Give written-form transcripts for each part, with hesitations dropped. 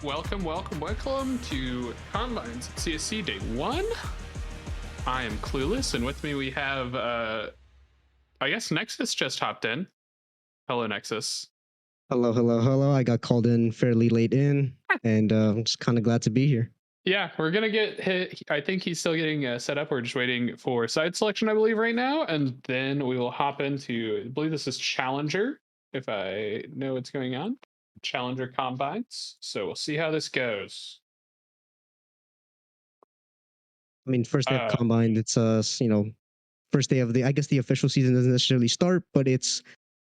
Welcome to Combines CSC Day 1. I am Clueless, and with me we have, I guess Nexus just hopped in. Hello, Nexus. Hello. I got called in fairly late and I'm just kind of glad to be here. Yeah, we're gonna get hit. I think he's still getting set up. We're just waiting for side selection, I believe, right now, and then we will hop into, I believe this is Challenger, if I know what's going on. Challenger Combines. So we'll see how this goes. I mean, first day of Uh, combine. It's first day of the. I guess the official season doesn't necessarily start, but it's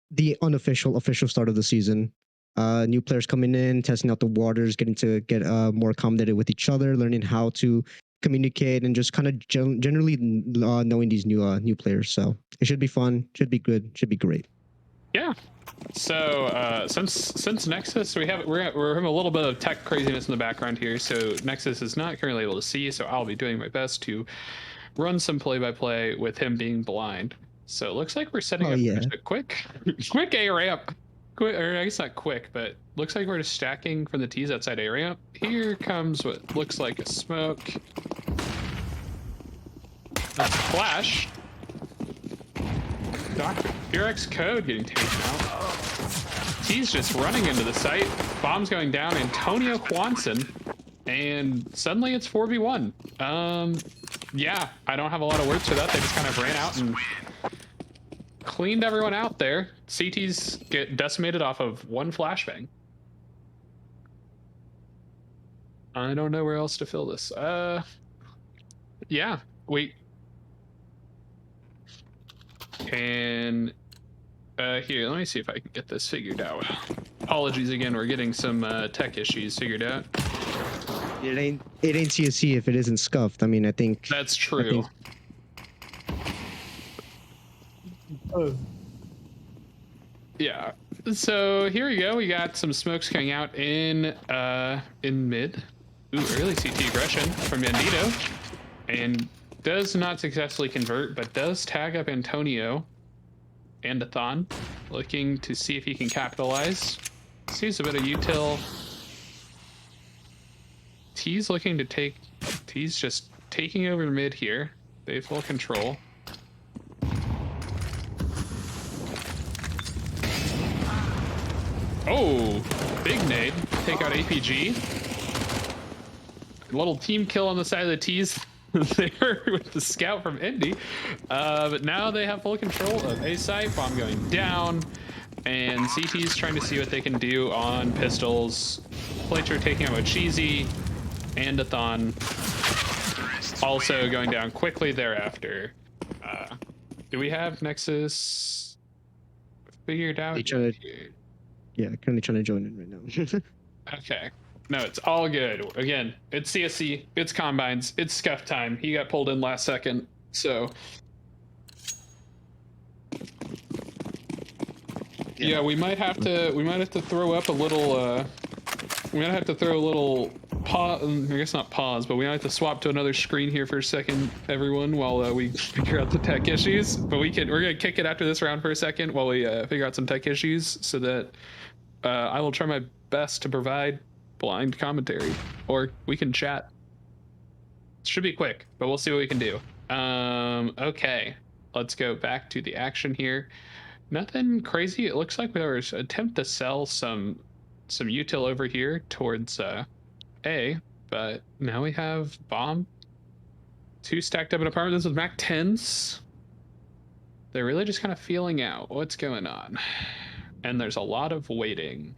the unofficial official start of the season. New players coming in, testing out the waters, getting to get more accommodated with each other, learning how to communicate, and just kind of generally knowing these new players. So it should be fun. Should be good. Should be great. yeah, so since Nexus, we're having a little bit of tech craziness in the background here. So Nexus is not currently able to see, so I'll be doing my best to run some play-by-play with him being blind. So it looks like we're setting Oh up yeah. just a quick A ramp. Quick, or I guess not quick, but looks like we're just stacking from the T's outside A ramp. Here comes what looks like a smoke. That's a flash. Dr. Purex code getting taken out. He's just running into the site. Bomb's going down. Antonio Quanson. And suddenly it's 4v1. Yeah, I don't have a lot of words for that. They just kind of ran out and cleaned everyone out there. CTs get decimated off of one flashbang. I don't know where else to fill this. Yeah, wait. And here, let me see if I can get this figured out. Apologies again, we're getting some tech issues figured out. It ain't CSC if it isn't scuffed. I mean, I think That's true. Yeah. So here we go. We got some smokes coming out in mid. Ooh, early CT aggression from Bandito. And does not successfully convert, but does tag up Antonio and Athon, looking to see if he can capitalize. Sees a bit of util. T's looking to take. T's just taking over mid here. They have full control. Oh, big nade. Take out APG. A little team kill on the side of the T's there with the scout from Indy. But now they have full control of A site. Bomb going down. And CT's trying to see what they can do on pistols. Fletcher taking out a Cheesy. And Athon also going down quickly thereafter. Do we have Nexus figured out? Yeah, currently trying to join in right now. Okay. No, it's all good. Again, it's CSC, it's combines, it's scuff time. He got pulled in last second, so yeah, we might have to throw up a little we might have to throw a little pause. I guess not pause, but we might have to swap to another screen here for a second, everyone, while we figure out the tech issues. But we're gonna kick it after this round for a second while we figure out some tech issues, so that I will try my best to provide blind commentary, or we can chat. It should be quick, but we'll see what we can do. Okay, let's go back to the action here. Nothing crazy. It looks like we were attempt to sell some util over here towards A, but now we have bomb. Two stacked up in apartment. This is Mac 10s. They're really just kind of feeling out what's going on. And there's a lot of waiting.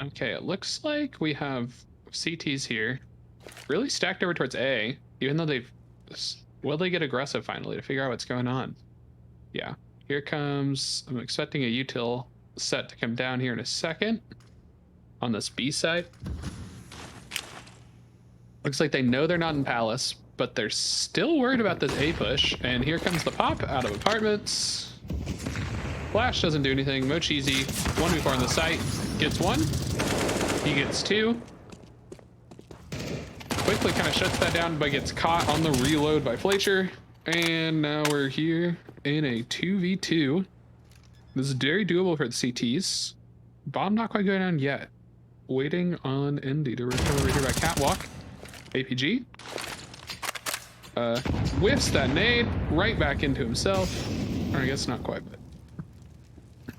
Okay, it looks like we have CTs here. Really stacked over towards A, even though will they get aggressive finally to figure out what's going on? Yeah, here comes, I'm expecting a util set to come down here in a second on this B side. Looks like they know they're not in Palace, but they're still worried about this A push. And here comes the pop out of apartments. Flash doesn't do anything. Mochizi, 1v4 on the site, gets one. He gets two. Quickly kind of shuts that down, but gets caught on the reload by Fletcher. And now we're here in a 2v2. This is very doable for the CTs. Bomb not quite going down yet. Waiting on Indy to return over here by Catwalk. APG. Whiffs that nade right back into himself. Or I guess not quite, but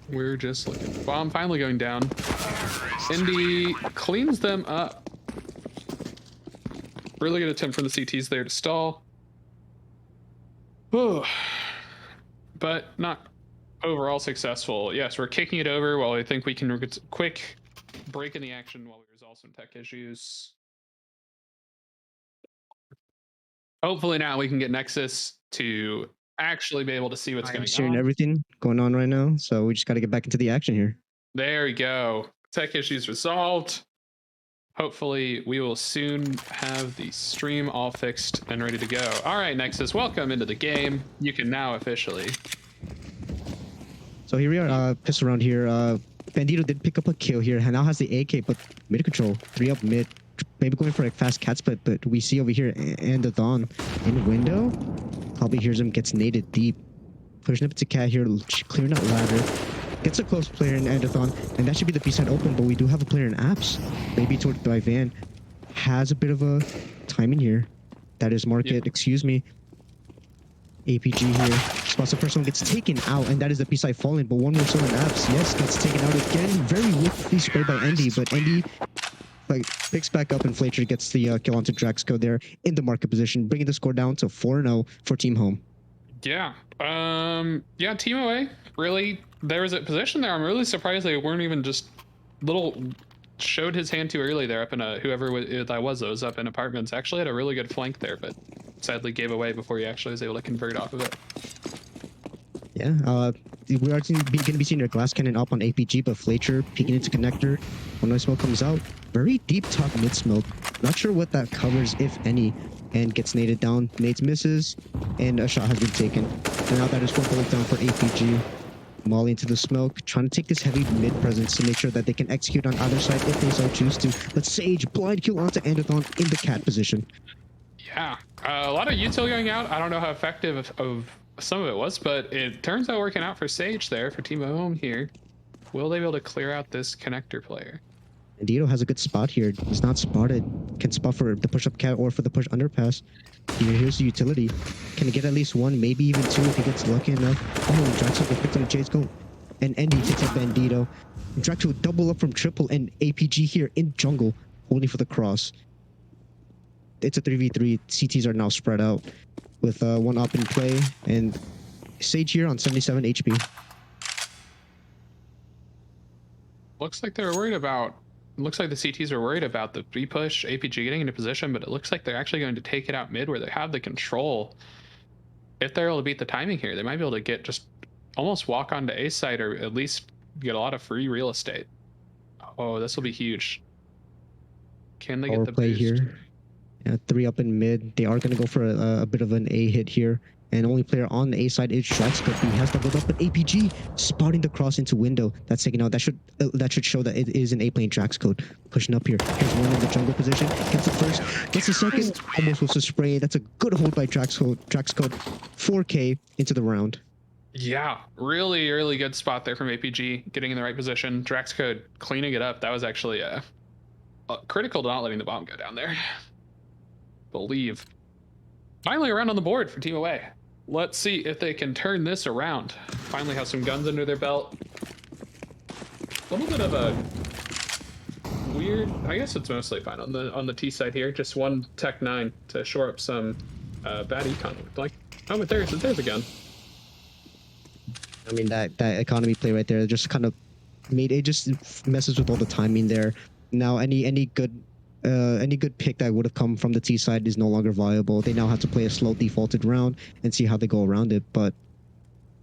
we're just looking. Bomb finally going down. Indy cleans them up. Really good attempt from the CTs there to stall. Oh, but not overall successful. Yes, we're kicking it over while I think we can get a quick break in the action while we resolve some tech issues. Hopefully now we can get Nexus to actually be able to see what's I'm going seeing on. everything going on right now, so we just got to get back into the action here. There we go. Tech issues resolved. Hopefully we will soon have the stream all fixed and ready to go. All right, Nexus, welcome into the game. You can now officially. So here we are, pissed around here. Bandito did pick up a kill here, and now has the AK, but mid control, 3 up mid. Maybe going for a fast cat split, but we see over here Andathon in window. Probably hears him, gets naded deep. Pushing up to cat here, clearing out ladder. Gets a close player in Andathon, and that should be the B-side open, but we do have a player in apps. Maybe towards by Van. Has a bit of a timing here. That is market, Yep. excuse me. APG here. Spots the first one, gets taken out, and that is the B-side falling, but one more still in apps. Yes, gets taken out again. Very whiffly sprayed by Endy, but Endy picks back up, and Fletcher gets the kill onto Draxco there in the market position, bringing the score down to 4-0 for Team Home. Yeah. Yeah, Team away. Really, there was a position there. I'm really surprised they weren't even just showed his hand too early there up in a whoever that was up in apartments. Actually had a really good flank there, but sadly gave away before he actually was able to convert off of it. Yeah, we are going to be seeing a glass cannon up on APG, but Fletcher peeking into connector. When no smoke comes out, very deep top mid smoke. Not sure what that covers, if any, and gets naded down. Nades misses, and a shot has been taken. And now that is 4 bullets down for APG. Molly into the smoke, trying to take this heavy mid presence to make sure that they can execute on either side if they so choose to. But Sage, blind kill onto Andathon in the cat position. Yeah, a lot of util going out. I don't know how effective of some of it was, but it turns out working out for Sage there for Team Home here. Will they be able to clear out this connector player? Dito has a good spot here. He's not spotted. Can spot for the push-up cat or for the push underpass. Here's the utility. Can he get at least 1, maybe even 2 if he gets lucky enough? Oh, Draxo gets picked on the Jade's go. And Endy takes up Bandito. Draxo double up from triple, and APG here in jungle, holding for the cross. It's a 3v3. CTs are now spread out with 1 up in play, and Sage here on 77 HP. Looks like they were worried about. Looks like the CTs are worried about the B push, APG getting into position, but it looks like they're actually going to take it out mid where they have the control. If they're able to beat the timing here, they might be able to get just almost walk onto A side or at least get a lot of free real estate. Oh, this will be huge. Can they get the play boost? Here? Yeah, 3 up in mid. They are going to go for a bit of an A hit here. And only player on the A side is Draxco. He has doubled up, but APG spotting the cross into window. That's taken out. That should show that it is an A plane Draxco. Pushing up here. Here's one in the jungle position. Gets the first, gets the second. Almost was a spray. That's a good hold by Draxco. 4K into the round. Yeah, really, really good spot there from APG, getting in the right position. Draxcode cleaning it up. That was actually critical to not letting the bomb go down there. Believe. Finally a round on the board for Team Away. Let's see if they can turn this around. Finally have some guns under their belt. A little bit of a weird, I guess it's mostly fine on the T side here. Just 1 Tech 9 to shore up some bad econ. Like, oh, but there's a gun. I mean, that economy play right there just kind of just messes with all the timing there. Now any good pick that would have come from the T side is no longer viable. They now have to play a slow defaulted round and see how they go around it. But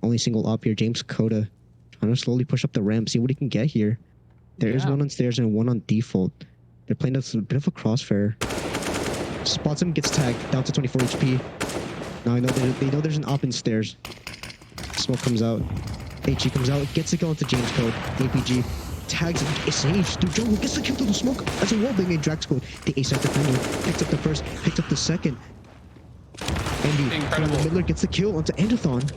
only single up here, James Coda trying to slowly push up the ramp, see what he can get here. There is 1 on stairs and 1 on default. They're playing a bit of a crossfire. Spots him, gets tagged down to 24 HP. Now they know there's an op in stairs. Smoke comes out. HE comes out, gets the kill into James Code. APG tags Sage through jungle, gets the kill through the smoke. As a wall being made Draxco. The A-side defender picks up the first, picks up the second. Endy, Incredible. Midler gets the kill onto Andathon.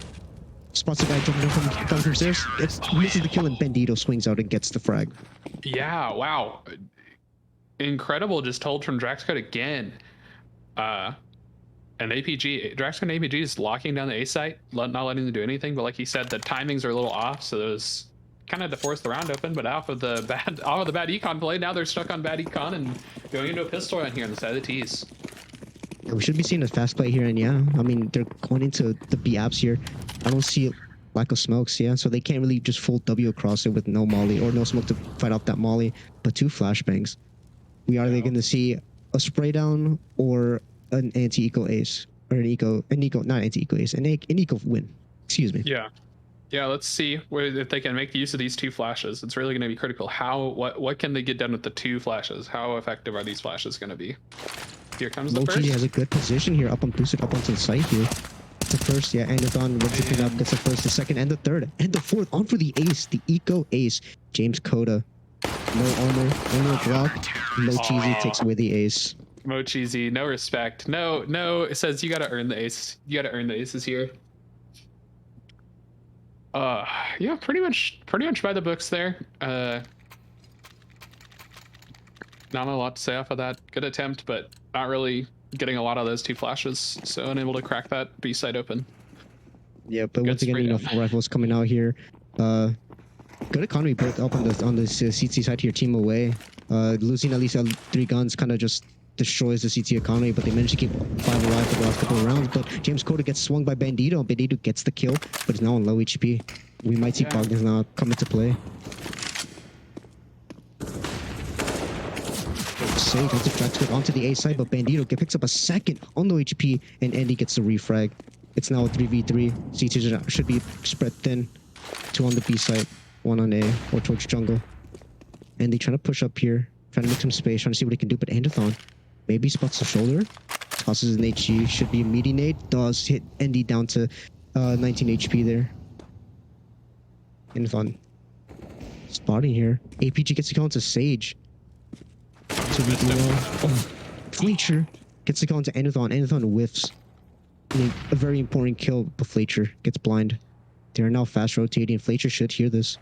spots the guy jumping from stairs. It misses the kill, and Bandito swings out and gets the frag. Yeah, wow. Incredible just hold from Draxcode again. And APG, Draxcode and APG is locking down the A site, not letting them do anything. But like he said, the timings are a little off, so those kind of to force the round open. But off of the bad econ play, now they're stuck on bad econ and going into a pistol round here on the side of the T's. Yeah, we should be seeing a fast play here, and yeah, I mean they're going into the B apps here. I don't see lack of smokes, yeah, so they can't really just full W across it with no molly or no smoke to fight off that molly, but 2 flashbangs. We are they going to see a spray down or an anti-eco ace or an eco not anti-eco ace, an eco win. Excuse me. Yeah. Yeah, let's see if they can make use of these 2 flashes. It's really going to be critical. What can they get done with the 2 flashes? How effective are these flashes going to be? Here comes the Mochi first. has a good position here, boosted up onto the site here. The first, yeah, Anderthon wins the clean up, gets the first, the second, and the third, and the fourth. On for the ace, the eco ace, James Coda. No armor, only a Glock. Mo Cheesy takes away the ace. Mo Cheesy, no respect. No, it says you gotta earn the ace. You gotta earn the aces here. Yeah, pretty much by the books there. Not a lot to say off of that. Good attempt, but not really getting a lot of those 2 flashes, so unable to crack that B side open. Yeah, but Good once again, spray you know, down. 4 rifles coming out here. Good economy built up on the CT side here, team away. Losing at least 3 guns kind of just destroys the CT economy, but they managed to keep 5 alive for the last couple of rounds. But James Coda gets swung by Bandito. Bandito gets the kill, but is now on low HP. We might see Bogdan's now come into play. Save onto Draxcode onto the A side, but Bandito picks up a second on low HP, and Andy gets the refrag. It's now a 3v3. CTs should be spread thin. 2 on the B side, 1 on A or towards jungle. And they trying to push up here, trying to make some space, trying to see what he can do. But Anderthon maybe spots the shoulder, tosses an HG, should be a meaty nade, does hit Andy down to 19 HP there. Anderthon spotting here. APG gets to kill into Sage. Fletcher gets to kill into Anderthon. Anderthon whiffs. A very important kill, but Fletcher gets blind. They are now fast rotating. Fletcher should hear this.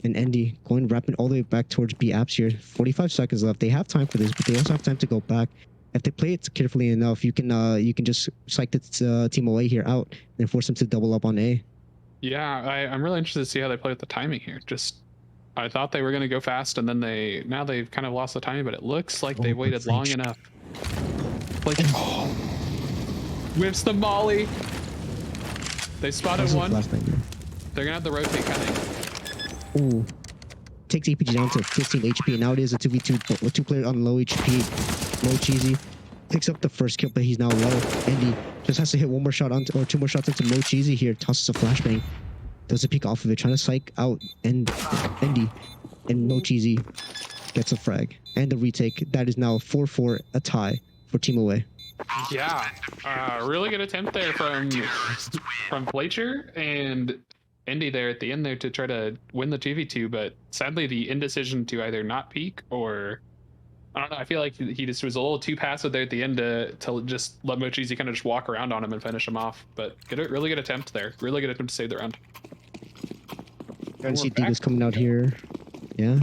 And Andy going rapid all the way back towards B apps here. 45 seconds left. They have time for this, but they also have time to go back. If they play it carefully enough, you can just psych the team away here out and force them to double up on A. Yeah, I'm really interested to see how they play with the timing here. I thought they were going to go fast, and then now they've kind of lost the timing, but it looks like they waited long enough. Like, whips the molly. They spotted one. They're going to have the rotate coming. Ooh. Takes APG down to 15 HP, and now it is a 2v2 with 2 players on low HP. Mo Cheesy picks up the first kill, but he's now low. Andy just has to hit 1 more shot or 2 more shots into Mo Cheesy here. Tosses a flashbang. Does a peek off of it, trying to psych out Andy. And Mo Cheesy gets a frag. And the retake. That is now 4-4, a tie for Team Away. Yeah, really good attempt there from Fletcher and Andy there at the end there to try to win the 2v2, but sadly the indecision to either not peek or I don't know. I feel like he just was a little too passive there at the end to just let Mo Cheesy kind of just walk around on him and finish him off. But really good attempt there. Really good attempt to save the round. I see Deagle's coming out here. Yeah.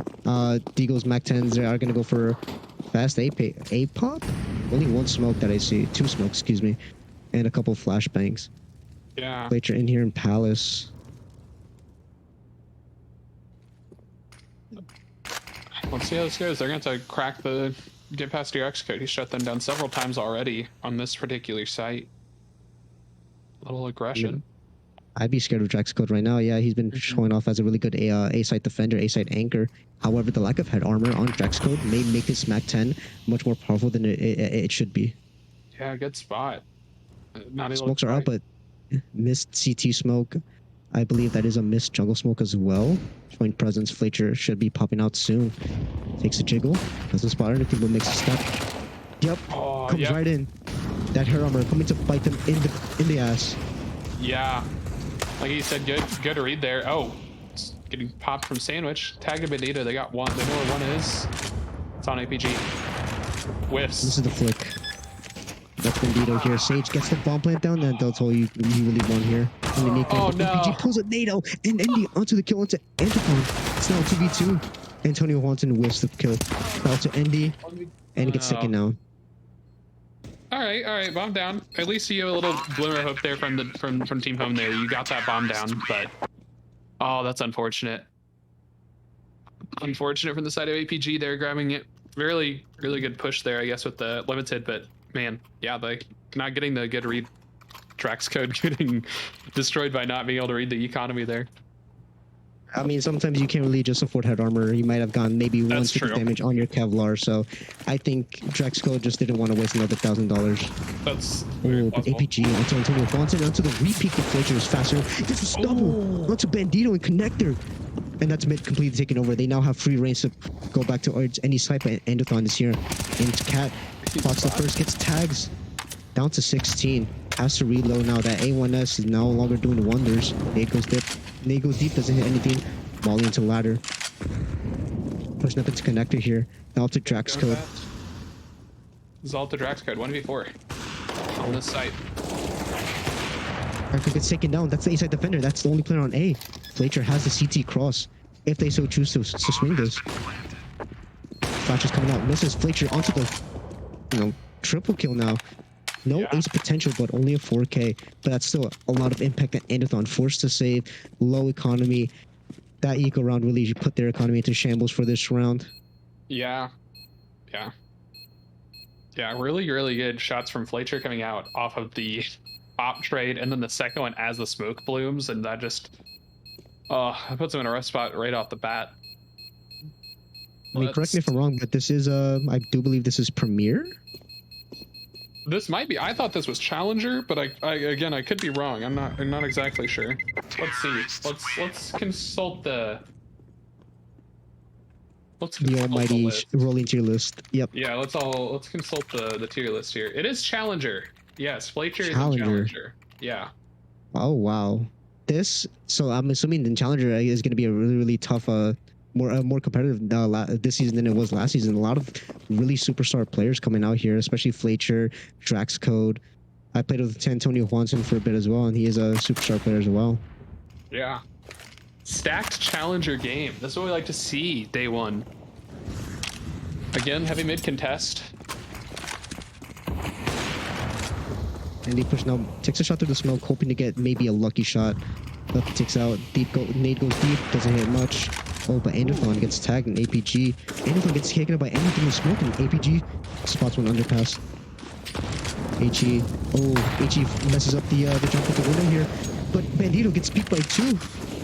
Deagle's Mac 10s are going to go for fast A pop. Only 1 smoke that I see. 2 smokes, excuse me. And a couple flashbangs. Yeah. Fletcher in here in Palace. Let's see how this goes. They're going to have to get past your X code. He shut them down several times already on this particular site. A little aggression. I'd be scared of Draxcode right now. Yeah, he's been showing off as a really good A-site defender, A-site anchor. However, the lack of head armor on Draxcode may make this Mac 10 much more powerful than it should be. Yeah, good spot. Smokes are up, but missed CT smoke. I believe that is a missed jungle smoke as well. Showing presence, Fletcher should be popping out soon. Takes a jiggle, doesn't spot anything but makes a step. Yep, comes right in. That hair armor coming to bite them in the ass. Yeah, like he said, good read there. Oh, it's getting popped from Sandwich. Tagged a Bandito. They got 1. They know where 1 is. It's on APG. Whiffs. This is the flick. That Bandito here. Sage gets the bomb plant down, and that's all you really want here. And then Oh, no. RPG pulls a NATO, and Andy onto the kill onto Antiphon. It's now 2v2. Antonio Juanson whiffs the kill. Now to Andy, and he gets second now. All right, bomb down. At least you have a little glimmer of hope there from Team Home there. You got that bomb down, but oh, that's unfortunate. Unfortunate from the side of APG. They're grabbing it. Really good push there, I guess, with the limited, but man, yeah, like not getting the good read. Drax code getting destroyed by not being able to read the economy there. I mean, sometimes you can't really just afford head armor. You might have gone maybe That's 150 true. damage on your Kevlar, so I think Drexco just didn't want to waste another $1,000. That's very Oh, but possible. APG onto Antonio Fonson, onto the repeat with Fletcher is faster. This is double onto Bandito and Connector. And that's mid completely taken over. They now have free range to go back towards any sniper, and Endothon is here. And Cat spots the first, gets tags down to 16. Has to reload now. That A1S is no longer doing wonders. Nade goes deep. Nade goes deep, doesn't hit anything. Volley into ladder. Pushing up into Connector here. Now to Drax code. Zalt to Drax code 1v4 on this site. Arco gets taken down. That's the A-side defender. That's the only player on A. Fletcher has the CT cross if they so choose to swing this. Flash is coming out. Misses Fletcher onto the triple kill now. No Yeah. ace potential, but only a 4K. But that's still a lot of impact that Endothon forced to save. Low economy. That eco round really put their economy into shambles for this round. Yeah, really good shots from Fletcher coming out off of the op trade, and then the second one as the smoke blooms, and that just that puts him in a rough spot right off the bat. I mean, correct me if I'm wrong, but this is I do believe this is Premier. This might be. I thought this was Challenger, but I could be wrong. I'm not exactly sure. Let's see. Let's consult the. Let's The consult almighty list. rolling tier list. Yep. Yeah, let's consult the tier list here. It is Challenger. Yes, Fletcher is a Challenger. Challenger. Yeah. Oh wow. So I'm assuming the Challenger is going to be a really tough more competitive this season than it was last season. A lot of really superstar players coming out here, especially Fletcher, Drax Code. I played with Antonio Juanson for a bit as well, and he is a superstar player as well. Yeah. Stacked Challenger game. This is what we like to see day one. Again, heavy mid contest. And he pushed now, takes a shot through the smoke, hoping to get maybe a lucky shot. Lucky takes out, nade goes deep, doesn't hit much. Oh, but Endothon gets tagged in APG. Endothon gets taken up by anything in smoke, and APG spots one underpass. HE messes up the jump with the window here, but Bandito gets peeked by two.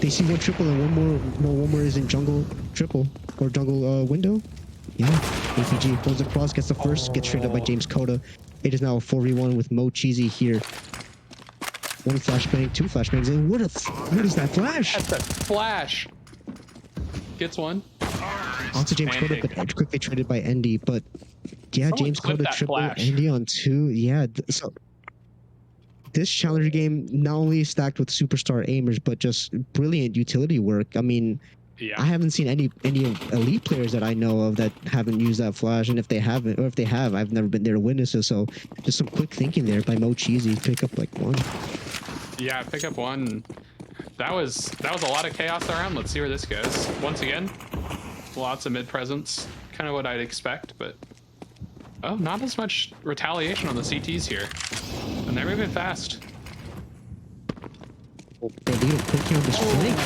They see one triple and one more is in jungle triple or jungle window. Yeah, APG holds across, gets the first, gets straight up by James Coda. It is now a 4v1 with Mo Cheesy here. One flashbang, two flashbangs, and what is that flash? That's a flash. Gets one. Onto James Coda, Pancake. but quickly traded by Endy. But yeah, Someone James clip Coda that triple, flash. Endy on two. Yeah, so this challenger game not only stacked with superstar aimers, but just brilliant utility work. I mean, Yeah. I haven't seen any elite players that I know of that haven't used that flash, and if they haven't, or if they have, I've never been there to witness it. So just some quick thinking there by Mo Cheesy, pick up like one. Yeah, pick up one. That was a lot of chaos around. Let's see where this goes. Once again, lots of mid presence. Kind of what I'd expect, but oh, not as much retaliation on the CTs here. And they're moving fast. Oh, Bandito poking on this flank.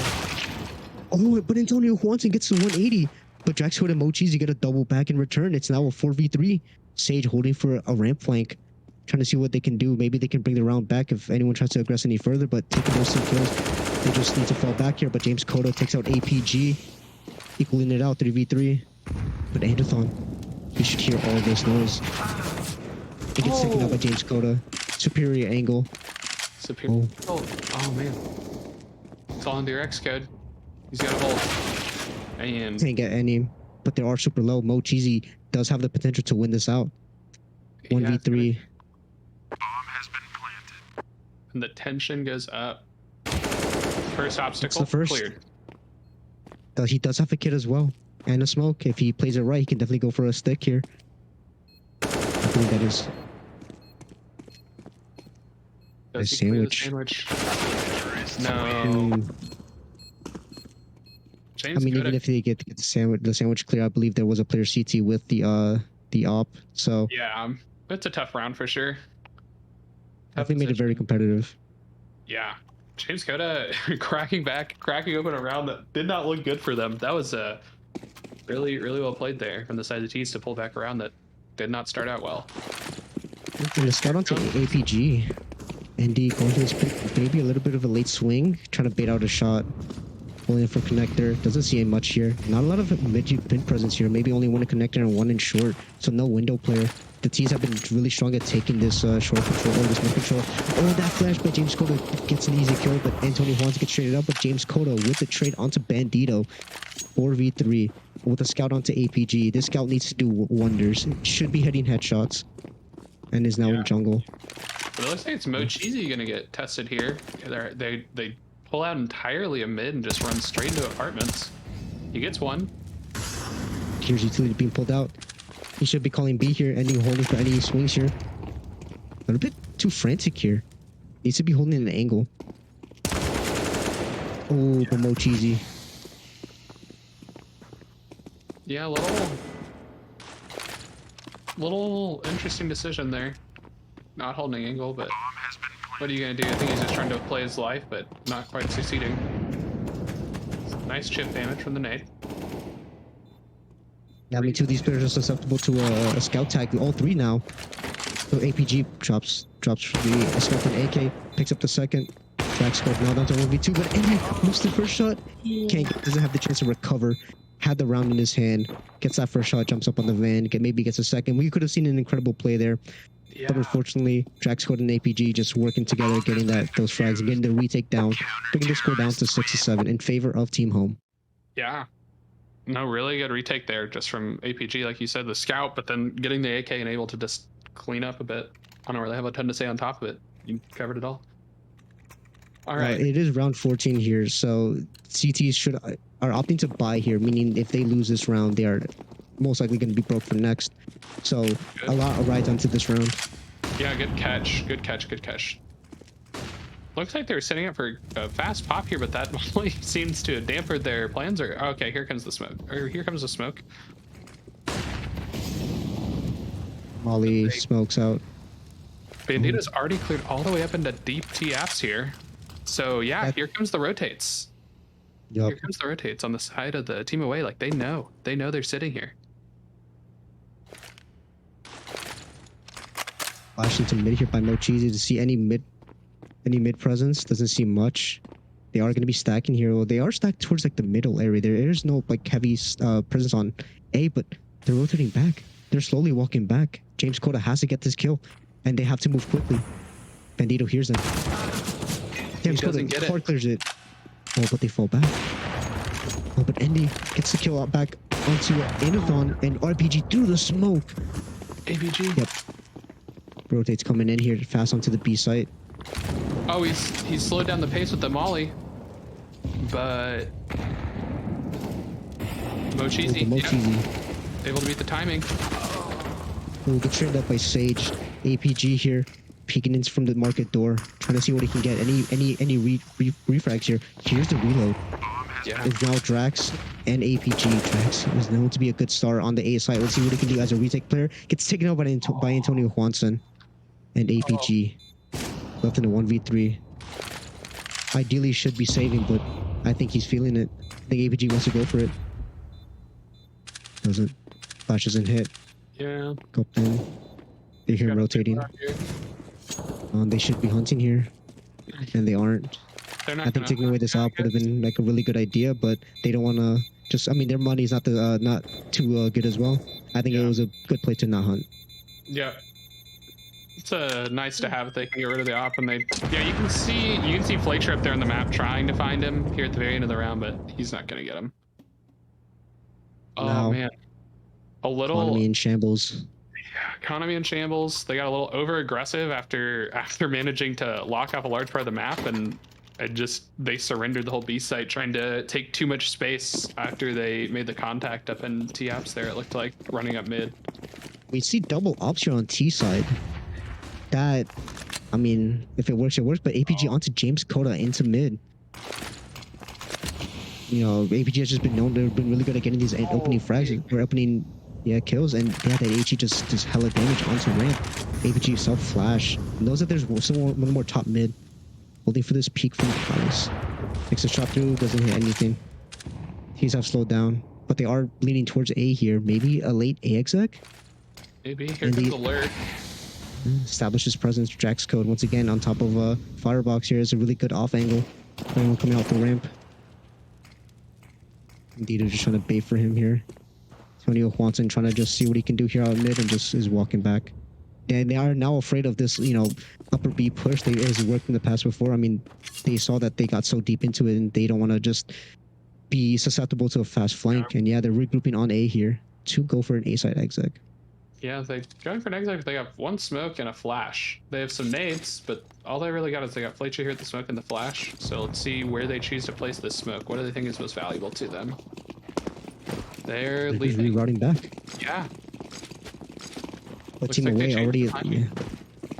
Oh, but Antonio Juanson gets to 180. But Draxwood and Mo Cheesy get a double back in return. It's now a 4v3. Sage holding for a ramp flank. Trying to see what they can do. Maybe they can bring the round back if anyone tries to aggress any further, but taking those 2 kills, they just need to fall back here. But James Cotto takes out APG, equaling it out 3v3. But Anderthon, he should hear all this noise. It gets taken out by James Cotto. Superior angle. Superior. Oh man. It's all into your X code. He's got a hold. And Can't get any, but they are super low. Mo Cheesy does have the potential to win this out. 1v3. and the tension goes up. First obstacle the first. cleared. He does have a kit as well. And a smoke. If he plays it right, he can definitely go for a stick here. I think that is. Does The he clear the sandwich. sandwich? No. Mm, I James mean, even Coda. if they get the sandwich clear, I believe there was a player CT with the op, so Yeah, it's a tough round for sure. Tough definitely made it very position. competitive. Yeah, James Coda cracking open a round that did not look good for them. That was really, really well played there from the side of the T's to pull back around that did not start out well. And the scout onto APG. Andy going for this pick, maybe a little bit of a late swing, trying to bait out a shot. Pulling in for connector. Doesn't see much here. Not a lot of mid presence here. Maybe only one in connector and one in short. So no window player. The T's have been really strong at taking this short control or this mid control. Oh, that flash by James Cota gets an easy kill, but Antonio Juan gets traded up. But James Cota with the trade onto Bandito. 4v3 with a scout onto APG. This scout needs to do wonders. It should be hitting headshots. And is now in jungle. But it looks like it's Mochizi gonna get tested here. They pull out entirely a mid and just run straight into apartments. He gets one. Here's utility being pulled out. He should be calling B here, ending holding for any swings here. A little bit too frantic here. Needs to be holding an angle. Oh, but Mochizi. Yeah, little interesting decision there. Not holding angle, but what are you gonna do? I think he's just trying to play his life, but not quite succeeding. Nice chip damage from the nade. Yeah, I mean, two of these players are susceptible to a scout tag. All three now. So APG drops the scout from AK, picks up the second. Track scope now down to 1v2, but Andy missed the first shot. Doesn't have the chance to recover. Had the round in his hand. Gets that first shot, jumps up on the van, maybe gets a second. We could have seen an incredible play there. Yeah. But unfortunately, Draxcode and APG just working together, getting those frags and getting the retake down, bringing the score down to 6-7 in favor of Team Home. Yeah. No, really good retake there just from APG, like you said, the scout, but then getting the AK and able to just clean up a bit. I don't really have a ton to say on top of it. You covered it all. All right. It is round 14 here, so CTs are opting to buy here, meaning if they lose this round, they are most likely going to be broke for next. So Good. A lot of rides onto this round. Yeah, good catch. Good catch. Good catch. Looks like they were setting up for a fast pop here, but that only seems to have dampened their plans. Or okay, here comes the smoke. Or here comes the smoke. Molly smokes out. Bandito's already cleared all the way up into deep TFs here. So yeah, here comes the rotates. Yep. Here comes the rotates on the side of the team away. Like they know they're sitting here. Flash into mid here by Mochizi to see any mid presence. Doesn't see much. They are going to be stacking here. Well, they are stacked towards like the middle area. There is no like heavy presence on A, but they're rotating back. They're slowly walking back. James Cota has to get this kill, and they have to move quickly. Bandito hears them. James Cota hard clears it. Oh, but they fall back. Oh, but Andy gets the kill out back onto Anathon and RPG through the smoke. APG. Yep. Rotates coming in here fast onto the B site. Oh, he's slowed down the pace with the molly, but Mochizi, Mochizi. able to beat the timing. Oh, get traded up by Sage. APG here, peeking in from the market door, trying to see what he can get. Any refrags here. Here's the reload. Yeah. It's now Drax and APG. Drax is known to be a good start on the A side. Let's see what he can do as a retake player. Gets taken out by Antonio Juanson and APG. Left in a 1v3. Ideally should be saving, but I think he's feeling it. I think APG wants to go for it. Doesn't. Flash doesn't hit. Yeah. Go in. They hear him rotating. They should be hunting here, and they aren't. They're not I think taking away this op would have been like a really good idea, but they don't want to. Just, I mean, their money's not too good as well. I think it was a good play to not hunt. Yeah. It's nice to have if they can get rid of the op, and you can see Flaker up there on the map trying to find him here at the very end of the round, but he's not gonna get him. Oh No. man, a little Economy in shambles. Yeah, economy in shambles. They got a little over aggressive after managing to lock off a large part of the map, and they surrendered the whole B site, trying to take too much space after they made the contact up in T-Apps there. It looked like running up mid. We see double ops here on T side. That I mean, if it works, it works. But APG onto James Coda into mid. You know, APG has just been known to have been really good at getting these opening frags or opening kills, and yeah, that HE just hella damage onto ramp. APG self flash. Knows that there's one more top mid. Holding for this peak from Price. Takes a shot through, doesn't hit anything. He's have slowed down, but they are leaning towards A here. Maybe a late A exec. Maybe here comes alert. Establishes presence. Jax code once again on top of a firebox here is a really good off angle. Anyone coming out the ramp. Indeed, just trying to bait for him here. Antonio Juanson trying to just see what he can do here out mid and just is walking back. And they are now afraid of this, you know, upper B push. It has worked in the past before. I mean, they saw that they got so deep into it and they don't want to just be susceptible to a fast flank. And yeah, they're regrouping on A here to go for an A side exec. Yeah, they're going for an exec. They have one smoke and a flash. They have some nades, but all they really got is they got Fleischer here at the smoke and the flash. So let's see where they choose to place this smoke. What do they think is most valuable to them? They're leaving. Rerouting back. Yeah. But Team Away already,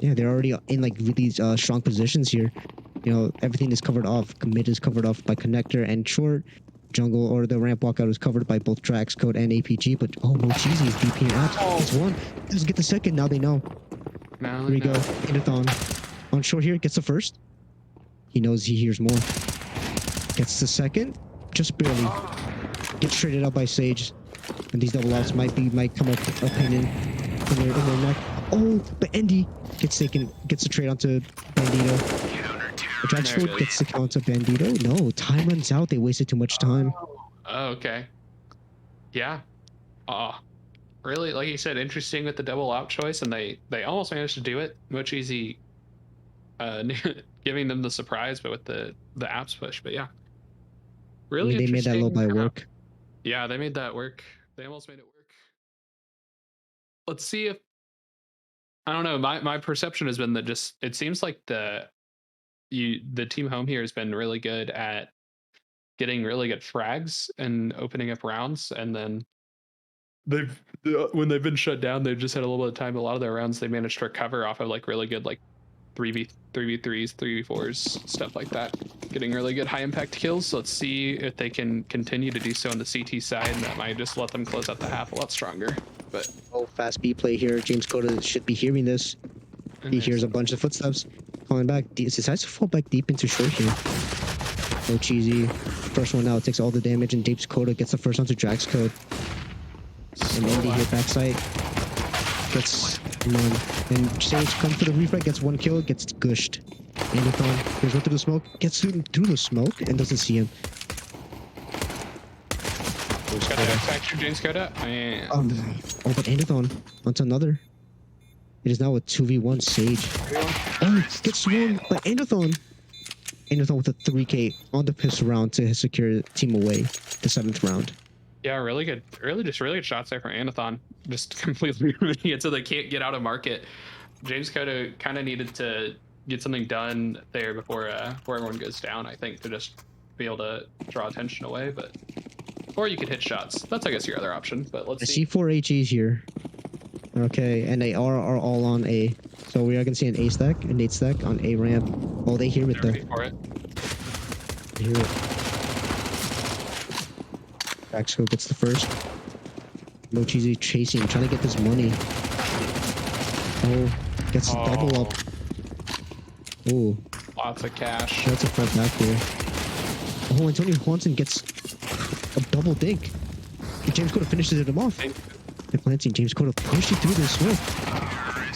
yeah, they're already in like really strong positions here. You know, everything is covered off. Mid is covered off by connector and short. Jungle or the ramp walkout is covered by both Drax Code and APG. But oh, Mochizi is DPing out. It's one. Doesn't get the second. Now they know. Now here we go. Inathon on short here gets the first. He knows he hears more. Gets the second. Just barely. Gets traded out by Sage. And these double outs might come up opinion in their neck. Oh, but Andy gets the trade onto Bandito. Drax Code gets the count to Bandito. No, time runs out. They wasted too much time. Oh, okay. Yeah. Really, like you said, interesting with the double out choice, and they almost managed to do it. Much easy giving them the surprise, but with the apps push. But yeah. Really, they made that low by work. Yeah, they made that work. They almost made it work. Let's see if I don't know. My perception has been that just it seems like the team home here has been really good at getting really good frags and opening up rounds, and then when they've been shut down, they've just had a little bit of time. A lot of their rounds they managed to recover off of like really good like 3v3s, 3v4s, stuff like that. Getting really good high impact kills. So let's see if they can continue to do so on the CT side, and that might just let them close out the half a lot stronger. But fast B play here. James Coda should be hearing this. He hears a bunch of footsteps. Calling back, decides to fall back deep into short here. No cheesy. First one out takes all the damage, and James Coda gets the first onto Drax Code. And Andy hit backside. Gets one. And Sage comes for the refrag, gets one kill, gets gushed. Andython goes right through the smoke, gets through the smoke, and doesn't see him. Got the X-Factor, James Coda. But Andython onto another. It is now a 2v1 Sage. Oh, gets swung by Andython. Andython with a 3k on the pistol round to secure Team Away, the 7th round. Yeah, really good. Really good shots there from Andython. Just completely ruining it so they can't get out of market. James Coda kind of needed to get something done there before everyone goes down, I think, to just be able to draw attention away. But or you could hit shots. That's, I guess, your other option. But let's see. I see 4 HEs here. Okay, and they are all on A. So we are going to see an A stack, an 8 stack on A ramp. Oh, they hear it though. For it. They hear it. Backscope gets the first. Mochizi chasing, trying to get this money. Oh, gets the double up. Oh. Lots of cash. That's a front back there. Oh, Antonio Juanson gets a double dink. And James Coda finishes him off. And planting, James Coda pushing through the smoke.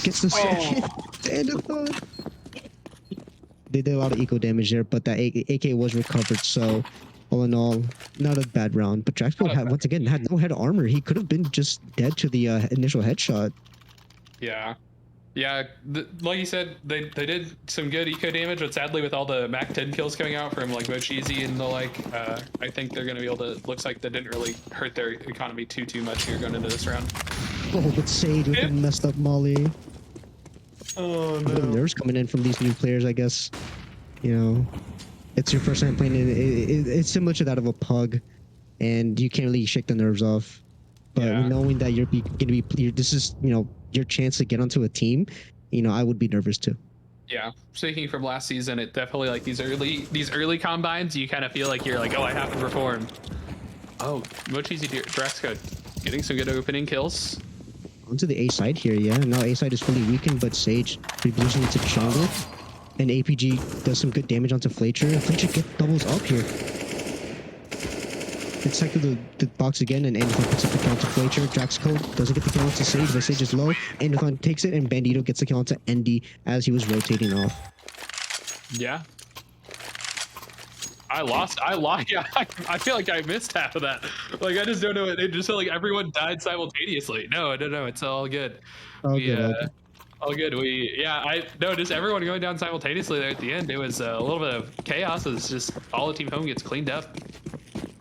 Gets the second. They did a lot of eco damage there, but that AK was recovered, so all in all, not a bad round. But Drax Code had, once again, had no head armor. He could have been just dead to the initial headshot. Yeah. Yeah, like you said, they did some good eco damage, but sadly with all the Mac 10 kills coming out from like Mochizi and the like, I think they're going to be able to, looks like they didn't really hurt their economy too much here going into this round. Oh, but Sage with a messed up Molly. Oh no. Nerves coming in from these new players, I guess. You know, it's your first time playing it. It's similar to that of a pug, and you can't really shake the nerves off. But knowing that you're going to be, this is, you know, your chance to get onto a team, you know, I would be nervous too. Yeah, speaking from last season, it definitely like these early combines, you kind of feel like you're like, oh, I have to perform. Oh, Mochizi Draxco getting some good opening kills. Onto the A side here, yeah. Now A side is fully weakened, but Sage repositioning into the jungle. And APG does some good damage onto Flature. And Flature doubles up here. It's like the box again, and Enderthon picks up the kill onto Flature. Draxco doesn't get the kill onto Sage, but Sage is low. Enderthon takes it, and Bandito gets the kill onto Endy as he was rotating off. Yeah. I lost. Yeah, I feel like I missed half of that. Like I just don't know. It just felt like everyone died simultaneously. No, it's all good. Oh, We good, oh, good. all good. I noticed everyone going down simultaneously there at the end. It was a little bit of chaos. It's just all of Team Home gets cleaned up.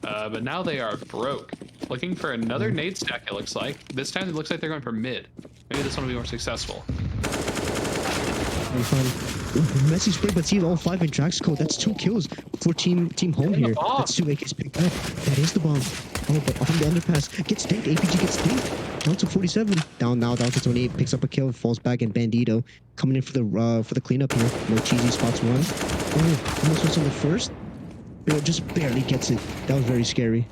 But now they are broke. Looking for another nade stack, it looks like. This time it looks like they're going for mid. Maybe this one will be more successful. Messy spray, but see all 5 in Draxco. That's 2 kills for Team Home here. That's 2 AKs picked up. That is the bomb. Oh, but on the underpass. Gets dinked. APG gets dinked. Down to 47. Down to 28. Picks up a kill. Falls back, and Bandito coming in for the cleanup here. Mochizi spots one. Oh, almost was on the first. But just barely gets it. That was very scary.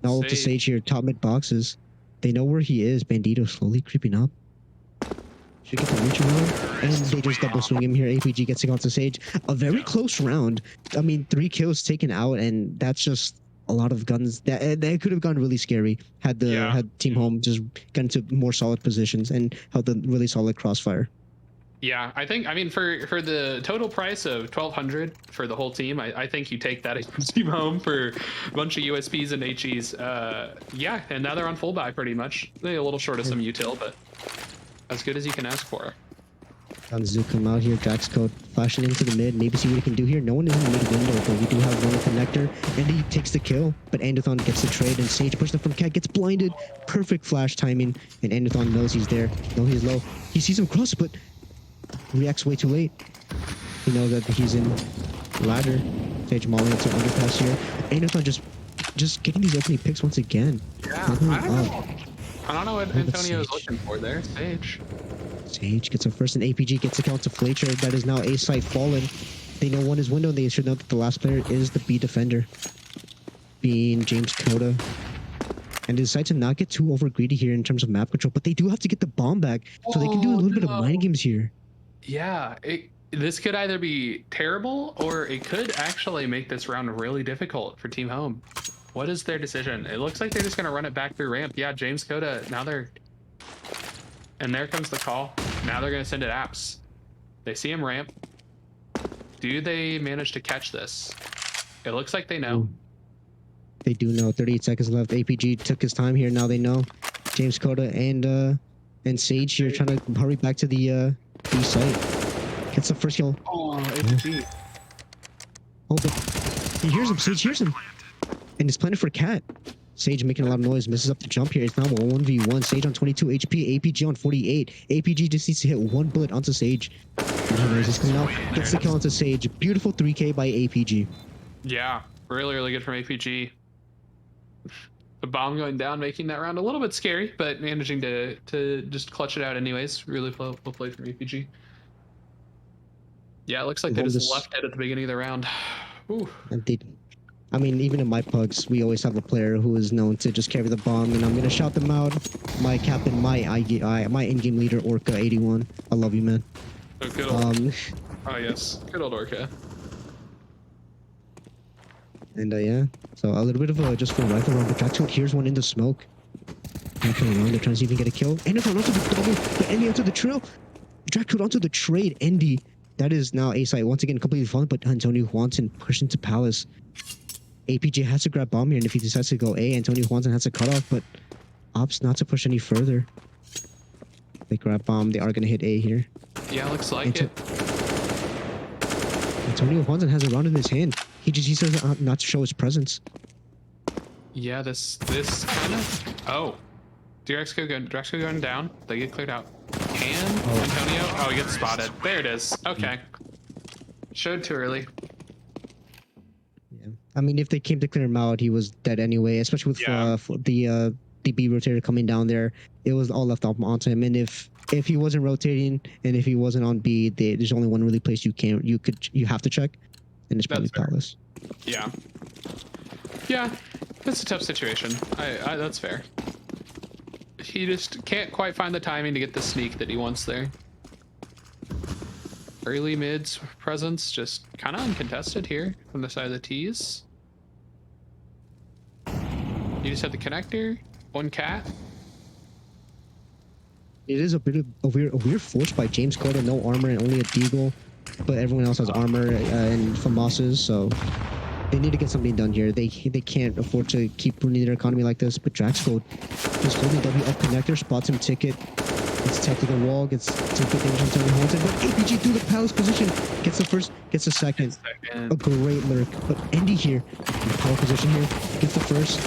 Now up to Sage here. Top mid boxes. They know where he is. Bandito slowly creeping up. Should get the reach around, and they just double swing him here. APG gets it onto Sage. A very close round. I mean, 3 kills taken out, and that's just a lot of guns. That could have gone really scary had had Team Home just gotten into more solid positions and held a really solid crossfire. Yeah, I mean for the total price of 1,200 for the whole team, I think you take that Team Home for a bunch of USPs and HEs. Yeah, and now they're on full buy pretty much. They're a little short of some util, but as good as you can ask for. Danzu come out here, Draxco flashing into the mid, maybe see what he can do here. No one is in the mid window, but we do have one connector, and he takes the kill, but Enderthon gets the trade, and Sage pushed up from Cat, gets blinded. Perfect flash timing, and Enderthon knows he's there. No, he's low. He sees him cross, but reacts way too late. He knows that he's in ladder. Sage molly into underpass here. Enderthon just getting these opening picks once again. Yeah, I don't know what Antonio is looking for there. Sage gets a first, and APG gets a count to Flature. That is now A side fallen. They know one is window, and they should know that the last player is the B defender, being James Coda. And they decide to not get too over greedy here in terms of map control, but they do have to get the bomb back, so they can do a little bit of mind games here. Yeah, this could either be terrible, or it could actually make this round really difficult for Team Home. What is their decision? It looks like they're just going to run it back through ramp. Yeah, James Coda, now they're... And there comes the call. Now they're going to send it apps. They see him ramp. Do they manage to catch this? It looks like they know. They do know. 38 seconds left. APG took his time here. Now they know. James Coda and Sage here trying to hurry back to the B site. Gets the first kill. Oh, APG. Oh, but he hears him. Sage hears him. And it's planted for Cat. Sage making a lot of noise, misses up the jump here. It's now a 1v1. Sage on 22 HP, APG on 48. APG just needs to hit 1 bullet onto Sage. And he knows he's coming out. Gets the kill onto Sage. Beautiful 3K by APG. Yeah, really good from APG. The bomb going down, making that round a little bit scary, but managing to just clutch it out anyways. Really well played from APG. Yeah, it looks like they just left it at the beginning of the round. Ooh. I mean, even in my pugs, we always have a player who is known to just carry the bomb, and I'm gonna shout them out. My captain, my in-game leader, Orca81. I love you, man. Oh, good old. Oh yes, good old Orca. And yeah, so a little bit of a just for rifle round, but Draxco here's one in the smoke. Not coming around, they're trying to see if we can get a kill. Enderthon onto the double, but Endy onto the trail. Draxco onto the trade, Endy. That is now A site once again completely fun, but Antonio Juanson pushed into Palace. APG has to grab bomb here, and if he decides to go A, Antonio Juanson has to cut off, but opts not to push any further. They grab bomb, they are going to hit A here. Yeah, looks like it. Antonio Juanson has a round in his hand. He says not to show his presence. Yeah, this kind of... Oh. Draxco going down. They get cleared out. And Antonio... Oh, he gets spotted. There it is. Okay. Showed too early. I mean, if they came to clear him out, he was dead anyway, especially with the the B rotator coming down there. It was all left off onto him. And if he wasn't rotating and if he wasn't on B, there's only one really place you have to check, and it's probably That's fair. Palace. Yeah. Yeah, it's a tough situation. I that's fair. He just can't quite find the timing to get the sneak that he wants there. Early mids presence just kind of uncontested here from the side of the T's. You just have the connector, one cat. It is a bit of a weird force by James Cota, no armor and only a deagle, but everyone else has armor and FAMASs, so they need to get something done here. They can't afford to keep ruining their economy like this. But Draxcode just holding W up connector, spots him ticket. It's technical wall, gets to good damage on Tony Haunted, but APG through the Palace position gets the first, gets the second. A great lurk, but Endy here in the power position here gets the first,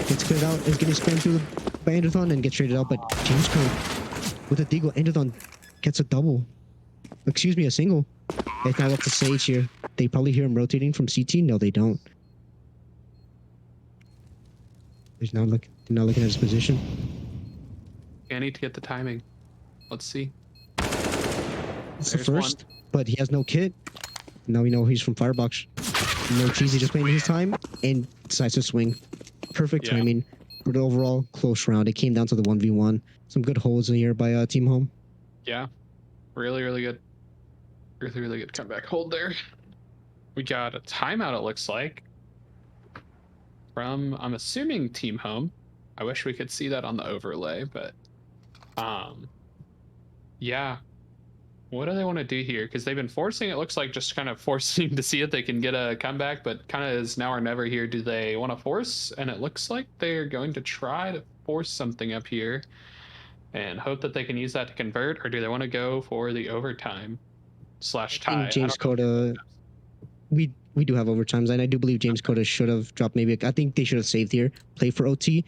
gets cleared out, is getting spammed through by Enderthon and gets traded out. But James Code with a deagle, Enderthon gets a double. Excuse me, a single. It's now up to Sage here. They probably hear him rotating from CT. No, they don't. He's not looking at his position. I need to get the timing. Let's see. It's the first, but he has no kit. Now we know he's from Firebox. No cheesy, just playing his time and decides to swing. Perfect timing. But overall, close round. It came down to the 1v1. Some good holds in here by Team Home. Yeah, really good. Really good comeback hold there. We got a timeout, it looks like, from, I'm assuming, Team Home. I wish we could see that on the overlay, but yeah. What do they want to do here? Because they've been forcing, it looks like, just kind of forcing to see if they can get a comeback, but kind of is now or never here. Do they want to force? And it looks like they're going to try to force something up here and hope that they can use that to convert, or do they want to go for the overtime / tie? James Cota, we do have overtimes, and I do believe James Cota should have dropped maybe. I think they should have saved here, play for OT,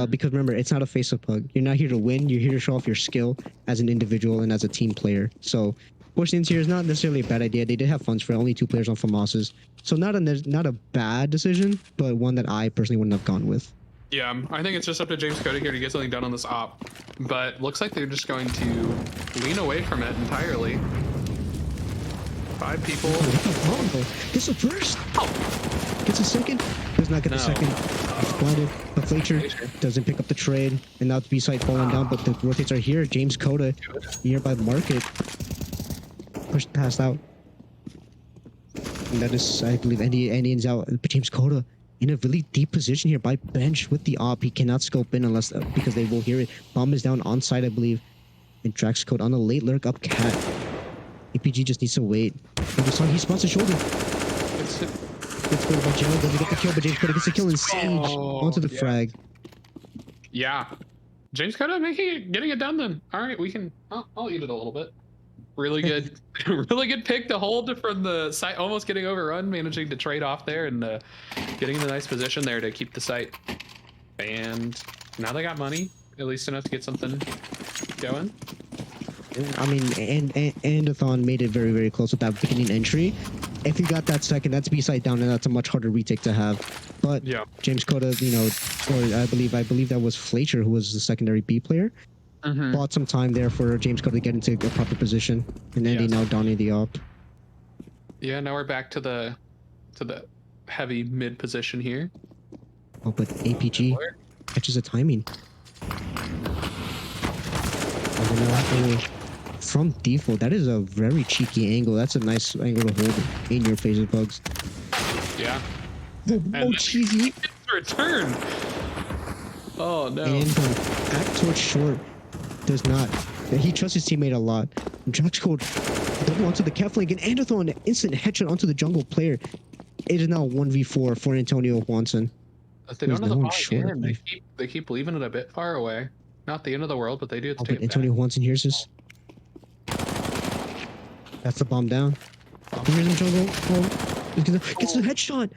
because remember, it's not a face-up hug. You're not here to win. You're here to show off your skill as an individual and as a team player. So pushing into here is not necessarily a bad idea. They did have funds for it, only 2 players on FAMASs, so not a bad decision, but one that I personally wouldn't have gone with. Yeah, I think it's just up to James Cota here to get something done on this op, but looks like they're just going to lean away from it entirely. 5 people. Gets the first. Gets a second. Does not get the second. It's blinded. But Fletcher doesn't pick up the trade. And now the B-side falling down. But the rotates are here. James Cota, nearby market. Pushed past out. And that is, I believe, Indians out. But James Cota in a really deep position here by bench with the op. He cannot scope in unless, because they will hear it. Bomb is down on site, I believe. And Draxcode on a late lurk up cat. APG just needs to wait. And this time he spots the shoulder. It's good by General, doesn't get the kill, but James Cota gets the kill and Sage onto the frag. Yeah. James Cota getting it done then. All right, we can, I'll eat it a little bit. Really good, really good pick to hold from the site, almost getting overrun, managing to trade off there and getting in a nice position there to keep the site. And now they got money, at least enough to get something going. I mean, and Enderthon made it very close with that beginning entry. If you got that second, that's B-side down, and that's a much harder retake to have. But yeah, James Cota, you know, or I believe that was Fletcher who was the secondary B player. Bought some time there for James Cota to get into a proper position, and then they now donning the op. Yeah, now we're back to the heavy mid position here. Oh, but APG catches the timing. From default, that is a very cheeky angle. That's a nice angle to hold in your face of bugs. Yeah. Oh, cheesy. Return. Oh, no. And back towards short does not. He trusts his teammate a lot. Draxcode double onto the cat flank, and Enderthon an instant headshot onto the jungle player. It is now 1v4 for Antonio Juanson. But they don't know the ball here. They keep leaving it a bit far away. Not the end of the world, but they do have to take it Antonio Juanson hears this. That's the bomb down. Here's the jungle. Oh, gets the headshot.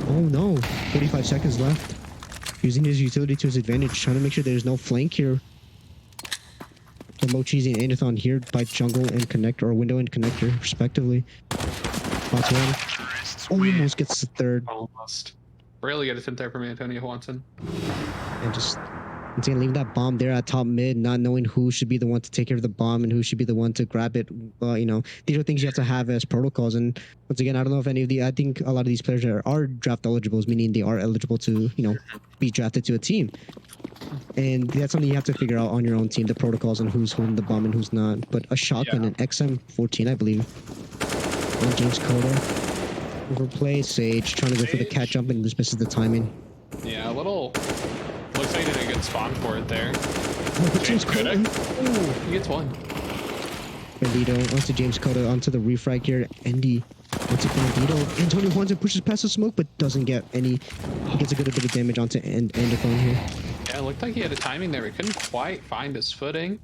Oh no. 45 seconds left. Using his utility to his advantage, trying to make sure there's no flank here. So Mochizi and Enderthon here by jungle and connector, or window and connector, respectively. Spots one. Almost gets the third. Almost. Really good attempt there from Antonio Juanson. and just once again leaving that bomb there at top mid, not knowing who should be the one to take care of the bomb and who should be the one to grab it. These are things you have to have as protocols. And once again, I don't know if any of the, I think a lot of these players are draft eligibles, meaning they are eligible to, be drafted to a team. And that's something you have to figure out on your own team, the protocols and who's holding the bomb and who's not. But a shotgun, an XM14, I believe, on James Coda. Overplay, Sage trying to go for the cat jump and just misses the timing. Yeah, a little. Looks like he did a good spawn for it there. Oh, James Coda. Ooh, he gets one. Bandito onto James Coda onto the refrag here. Andy onto Bandito. Antonio Juanza pushes past the smoke but doesn't get any. He gets a good bit of damage onto Enderphone here. Yeah, it looked like he had a timing there. He couldn't quite find his footing.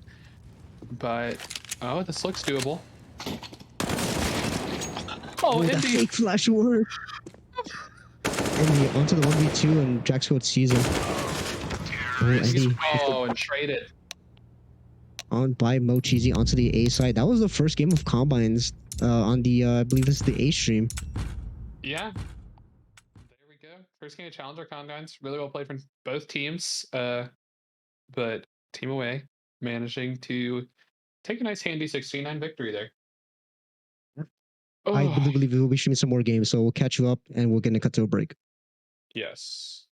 But, oh, this looks doable. Oh, that Indy! fake flash word. Andy onto the 1v2 and Jaxfield sees him. Oh, Andy. Oh, and traded. On by Mo Cheesy onto the A side. That was the first game of combines on the I believe this is the A stream. Yeah. There we go. First game of Challenger Combines. Really well played from both teams. But team away managing to take a nice handy 16-9 victory there. I believe we'll be streaming some more games, so we'll catch you up and we're gonna cut to a break. Yes.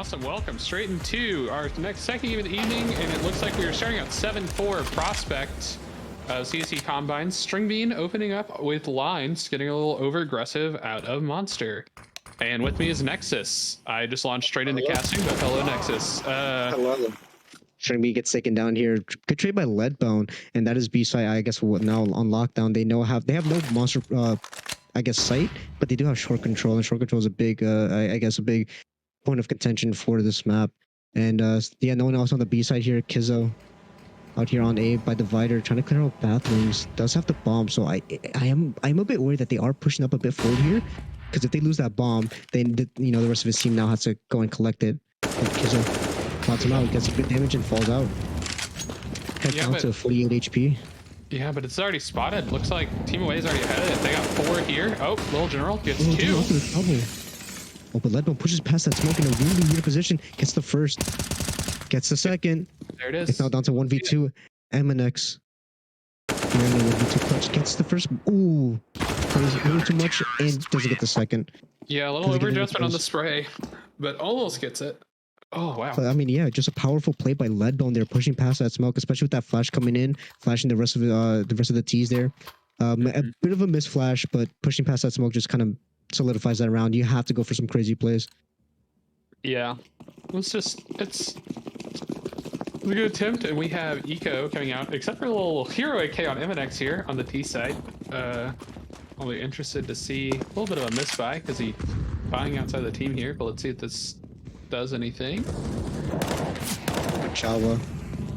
Awesome. Welcome straight into our next second game of the evening, and it looks like we are starting out 7-4 Prospect CSE Combine. String Bean opening up with lines, getting a little over aggressive out of Monster. And with me is Nexus. I just launched straight into casting, but hello, Nexus. Hello. String Bean gets taken down here. Good trade by Leadbone, and that is B-side. I guess now on lockdown they have no monster. I guess sight, but they do have short control, and short control is a big, I guess, a big point of contention for this map. And yeah, no one else on the B side here. Kizzo out here on A by Divider, trying to clear out bathrooms. Does have the bomb, so I'm a bit worried that they are pushing up a bit forward here, because if they lose that bomb, then the rest of his team now has to go and collect it. But Kizzo pops him out, gets a good damage and falls out. Head down to 48 HP. Yeah, but it's already spotted. Looks like Team Away is already ahead of it. They got 4 here. Oh, Little General gets 2. Oh, but Leadbone pushes past that smoke in a really weird position. Gets the first. Gets the second. There it is. It's now down to 1v2. MNX. 1v2 clutch. Gets the first. Ooh. Plays way too much and doesn't get the second. Yeah, a little over adjustment on the spray, but almost gets it. Oh, wow. I mean, yeah, just a powerful play by Leadbone there, pushing past that smoke, especially with that flash coming in, flashing the rest of the T's there. A bit of a miss flash, but pushing past that smoke just kind of solidifies that round. You have to go for some crazy plays. Yeah, it's a good attempt, and we have Eco coming out, except for a little hero AK on MNX here on the T side. I'll be interested to see a little bit of a misbuy because he's buying outside the team here, but let's see if this does anything. Jawa,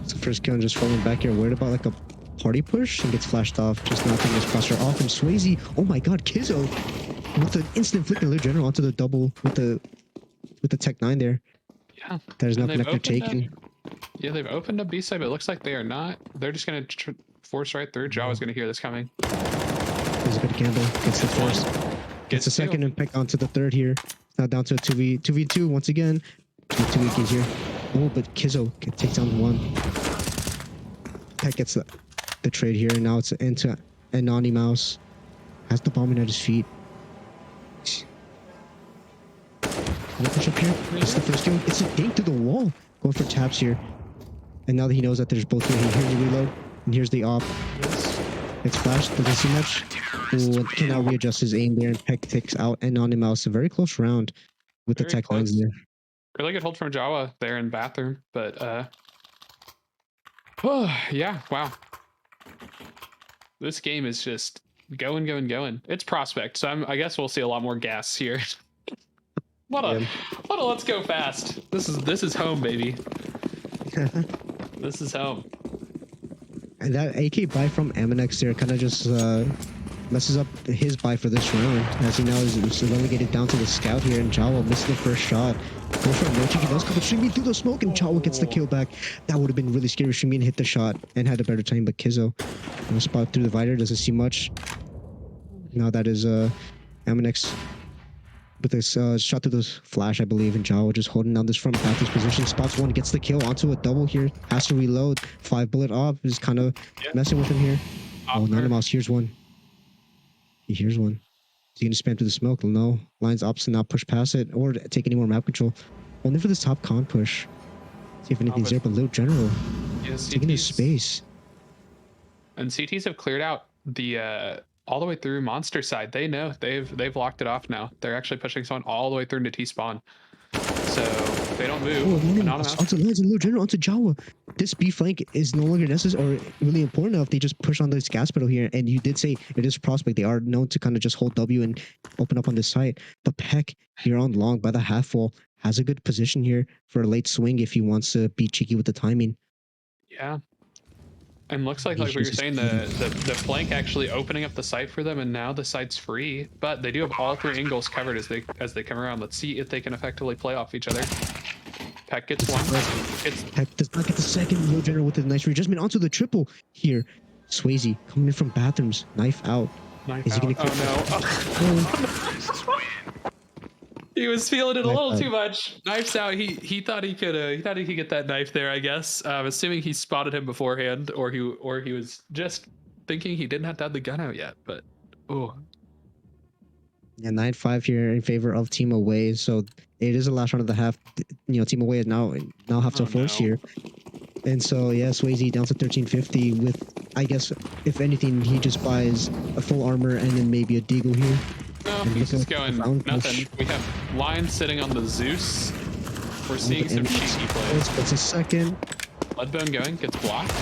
it's the first kill and just falling back here. Worried about like a party push and gets flashed off. Just knocking this cluster off from Swayze. Oh my god, Kizzo with an instant flick and Little General onto the double with the Tech 9 there. Yeah. There's no connector taken. Yeah, they've opened up B-side, but it looks like they are not. They're just going to force right through. Jawa's going to hear this coming. There's a good gamble. Gets the first. Gets the second and pick onto the third here. Now down to a 2v2 once again. 2 weekends here. Oh, but Kizzo takes down one. Peck gets the trade here, and now it's into Anonymous. Has the bomb in at his feet. Push up here. It's the first kill. It's a dink to the wall. Going for taps here. And now that he knows that there's both here, he hears the reload. And here's the op. It's flashed. Doesn't see much. Ooh, cannot readjust his aim there. And Peck takes out Anonymous. A very close round with the tech lines there. Really good hold from Jawa there in bathroom. But, yeah, wow. This game is just going. It's Prospect, so I guess we'll see a lot more gas here. What a let's go fast. This is home, baby. This is home. And that AK buy from MNX there kind of just messes up his buy for this round, as he now is relegated down to the scout here, and Jawa missed the first shot. Go for a no cheeky does come Shimmy through the smoke, and Jawa gets the kill back. That would have been really scary if Shimmy hit the shot and had a better time, but Kizzo spot through the Divider, doesn't see much. Now that is MNX with this shot through the flash, I believe, and Jawa just holding down this front bathroom position. Spots one, gets the kill onto a double here. Has to reload. 5-bullet off. Is kind of messing with him here. Oh, Anonymous here's one. He hears one. Is he going to spam through the smoke? No. Lines opposite, not push past it or take any more map control. Only for this top con push. See if anything's there, but Little General. Yes, taking his space. And CTs have cleared out the all the way through Monster side. They know they've locked it off now. They're actually pushing someone all the way through into T spawn, so they don't move. Onto Little General, onto Jawa. This B flank is no longer necessary or really important enough. They just push on this gas pedal here, and you did say it is Prospect. They are known to kind of just hold W and open up on this side. But Peck here on long by the half wall has a good position here for a late swing if he wants to be cheeky with the timing. Yeah. And looks like what you're saying, the flank actually opening up the site for them, and now the site's free. But they do have all 3 angles covered as they come around. Let's see if they can effectively play off each other. Peck gets one. Peck does not get the second. Little General with a nice readjustment onto the triple here. Swayze coming in from bathrooms, knife out. Is he gonna He was feeling it a little too much. Knife's out. He thought he could get that knife there, I guess. Assuming he spotted him beforehand, or he was just thinking he didn't have to have the gun out yet. But yeah, 9-5 here in favor of Team Away. So It is the last round of the half. Team Away is now have to Oh, force no. here. And so, yeah, Swayze down to 1350 with, I guess, if anything, he just buys a full armor and then maybe a Deagle here. No, And he's looking just like a going profound nothing. push. We have Lion sitting on the Zeus. We're seeing some cheeky plays. Gets a second. Bloodbone going, gets blocked.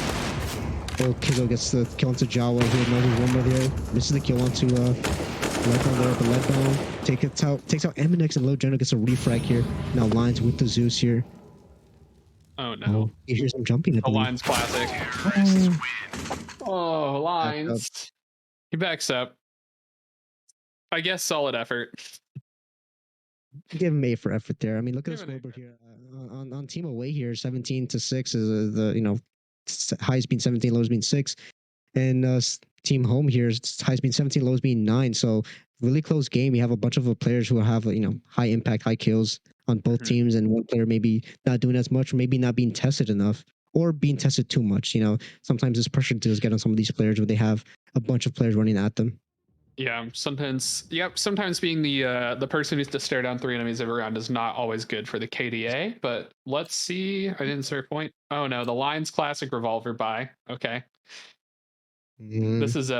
Oh, Kizzo gets the kill onto Jawa here. Another one more there. Misses the kill onto Leadbone there, but Leadbone takes out MNX, and Low General gets a refrag here. Now Lions with the Zeus here. Oh no. Oh, he hears him jumping, I The believe. Lions classic. Oh, Oh, Lions. He backs up. I guess solid effort. give him A for effort there. I mean, look at Give this him an A scoreboard for here. On Team Away here, 17-6 is highest being 17, lowest being 6. And Team Home here is highest being 17, lowest being 9. So really close game. You have a bunch of players who have high impact, high kills on both teams, and one player maybe not doing as much, or maybe not being tested enough, or being tested too much. Sometimes this pressure does get on some of these players where they have a bunch of players running at them. Yeah, sometimes. Yep, sometimes being the person who's to stare down 3 enemies every round is not always good for the KDA. But let's see. I didn't say a point. Oh no, the Lions Classic Revolver buy. Okay, this is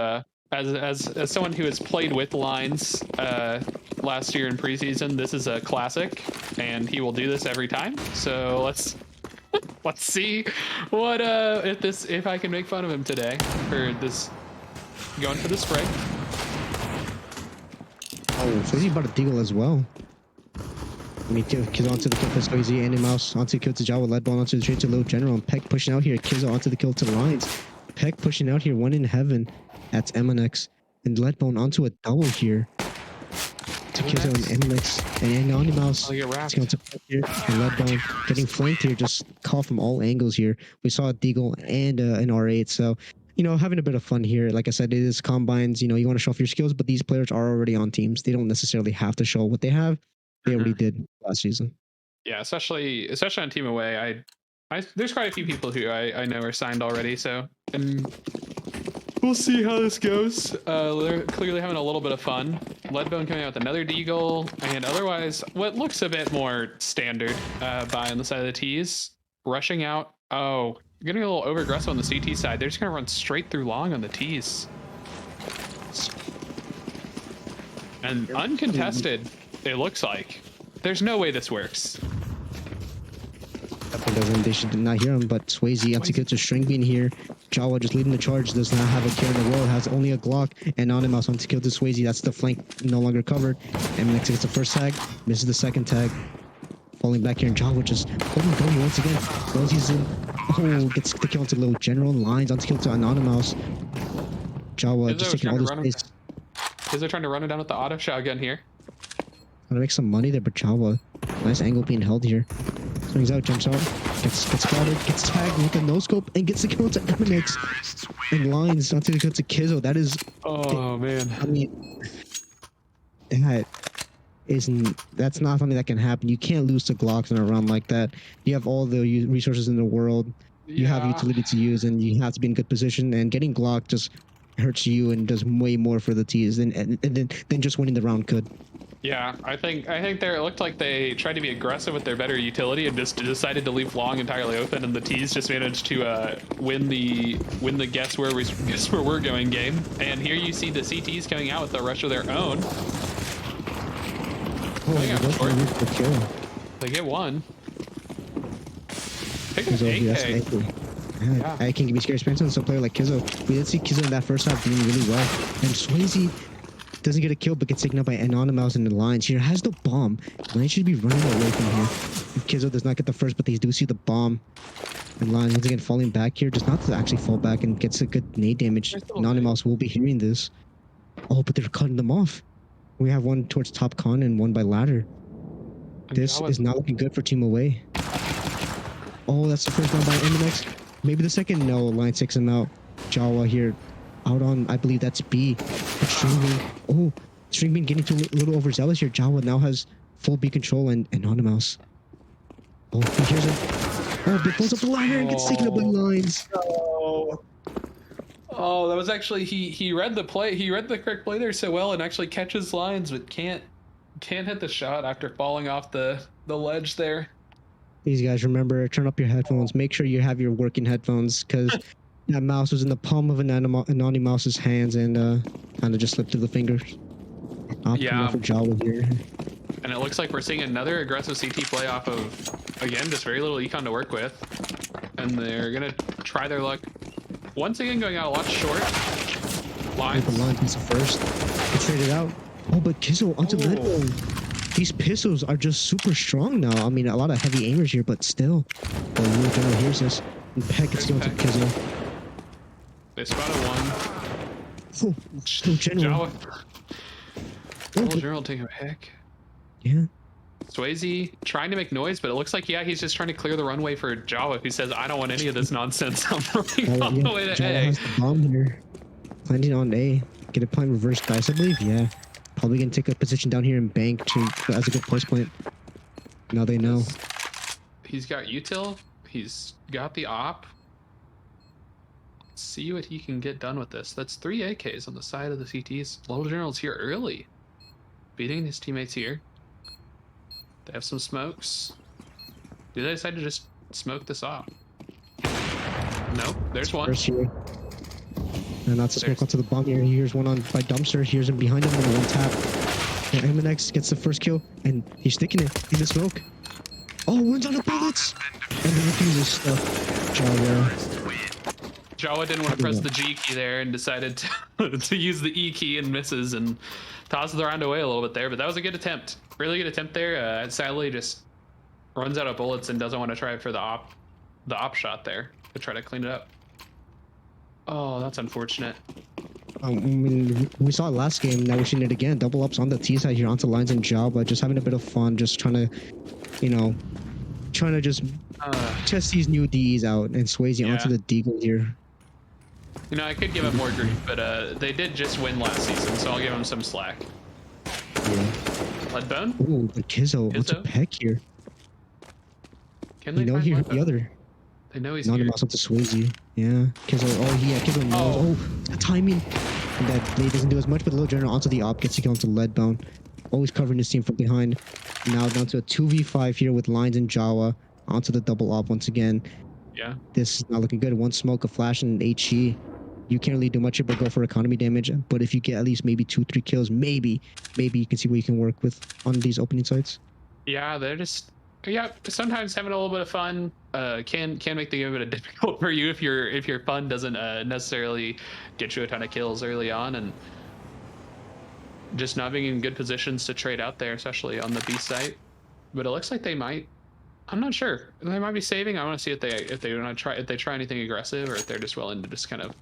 as someone who has played with Lines last year in preseason, this is a classic, and he will do this every time. So let's see what if I can make fun of him today for this going for the spray. Oh, so he's about to deagle as well. I mean, Kizzo onto the kill for Swayze, Andy Mouse onto the kill to Jawa, Leadbone onto the trade to Low General, and Peck pushing out here. Kizzo onto the kill to Lions. Peck pushing out here, one in heaven. That's MNX. And Leadbone onto a double here. To Kizzo and MNX and Andy Mouse. Onto Peck here, and Leadbone getting flanked here, just caught from all angles here. We saw a deagle and an R8, so having a bit of fun here. Like I said, it is combines. You want to show off your skills, but these players are already on teams. They don't necessarily have to show what they have. They already did last season. Yeah, especially on Team Away. I there's quite a few people who I know are signed already. So, and we'll see how this goes. They're clearly having a little bit of fun. Leadbone coming out with another deagle, and otherwise, what looks a bit more standard buy on the side of the T's. Rushing out. Oh, getting a little over aggressive on the CT side. They're just gonna run straight through long on the T's. And uncontested, it looks like. There's no way this works. They should not hear him, but Swayze onto kill to String Bean here. Jawa just leading the charge, does not have a kill in the world, has only a Glock. Anonymous onto kill to Swayze, that's the flank no longer covered. MNX gets the first tag, misses the second tag. Falling back here, and Jawa just holding Goldie once again. Goldie's in. Oh, gets the kill onto Low General, Lines onto kill to Anonymous. Jawa just taking all this space. Is they trying to run it down with the auto shotgun here? Gonna make some money there, but Jawa. Nice angle being held here. Swings out, jumps out, gets spotted, gets tagged with a no scope, and gets the kill to MNX. And Lines onto the kill to Kizzo. That is. Oh man. I mean, that's not something that can happen. You can't lose to Glocks in a round like that. You have all the resources in the world. You have utility to use, and you have to be in good position. And getting Glock just hurts you and does way more for the T's than just winning the round could. Yeah, I think it looked like they tried to be aggressive with their better utility and just decided to leave long entirely open, and the T's just managed to win the guess where we're going game. And here you see the CTs coming out with a rush of their own. They get one. Take an AK. Yeah. I can give you scary experience on some player like Kizzo. We did see Kizzo in that first half doing really well. And Swayze doesn't get a kill, but gets taken out by Anonymous and the Lions here. Has no bomb. Lions should be running away from here. Kizzo does not get the first, but they do see the bomb. And Lions once again falling back here. Does not actually fall back and gets a good nade damage. Anonymous will be hearing this. Oh, but they're cutting them off. We have one towards top con and one by ladder. This is not looking good for Team Away. Oh, that's the first one by MNX. Maybe the second. No, Line takes him out. Jawa here. Out on, I believe that's B. String Bean getting too a little overzealous here. Jawa now has full B control and Anonymous. Oh, he hears him. Oh, but pulls up the ladder and gets taken up by Lines. Oh, that was actually he read the play. He read the correct play there so well and actually catches Lines, but can't can't hit the shot after falling off the ledge there. These guys, remember, turn up your headphones. Make sure you have your working headphones because that mouse was in the palm of an Anony Mouse's hands and kind of just slipped through the fingers. Yeah. For Jawa here. And it looks like we're seeing another aggressive CT play off of, again, just very little econ to work with. And they're going to try their luck. Once again, going out a lot short. Lines. The line piece first. They traded out. Oh, but Kizzle onto Leadbone. These pistols are just super strong now. I mean, a lot of heavy aimers here, but still. The Little General hears this. And Peck gets going to Kizzle. They spotted one. Oh, Little General. Little General taking a heck. Yeah. Swayze trying to make noise, but it looks like, yeah, he's just trying to clear the runway for Jawa. He says, I don't want any of this nonsense. I'm running all the way to Jawa A. has the bomb here. Planting on A. Get a plan reverse dice, I believe. Yeah. Probably going to take a position down here and bank as a good place point. Now they know. He's got util. He's got the op. Let's see what he can get done with this. That's 3 AKs on the side of the CTs. Little General's here early. Beating his teammates here. They have some smokes. Do they decide to just smoke this off? Nope, there's one. First here. And that's a smoke onto the bomb here. Here's one on by Dumpster. Here's him behind him on one tap. And MNX gets the first kill. And he's sticking it in the smoke. Oh, one's on the bullets! And he refuses stuff. Jawa didn't want to press the G key there and decided to use the E key and misses and tosses the round away a little bit there. But that was a good attempt. Really good attempt there. Sadly, just runs out of bullets and doesn't want to try for the op shot there to try to clean it up. Oh, that's unfortunate. I mean, we saw it last game. Now we're seeing it again. Double ups on the T side here onto Lines and Java. Just having a bit of fun. Just trying to, you know, just test these new Ds out. And Swayze onto the Deagle here. You know, I could give him more grief, but they did just win last season, so I'll give him some slack. Yeah. Leadbone? Ooh, the Kizzo onto Peck here. Can they know he hurt the other. They know he's not here. Up to Swayze. Yeah. Kizzo. Oh, yeah. Kizzo knows. Oh, the timing. And that blade doesn't do as much, but the Little General onto the op gets to kill onto Leadbone. Always covering his team from behind. Now down to a 2v5 here with Lines and Jawa onto the double op once again. Yeah. This is not looking good. One smoke, a flash, and an HE. You can't really do much here but go for economy damage. But if you get at least maybe 2-3 kills, maybe you can see what you can work with on these opening sites. Yeah, they're just sometimes having a little bit of fun can make the game a bit difficult for you if your fun doesn't necessarily get you a ton of kills early on, and just not being in good positions to trade out there, especially on the B site. But it looks like they might. I'm not sure. They might be saving. I want to see if they try anything aggressive, or if they're just willing to just kind of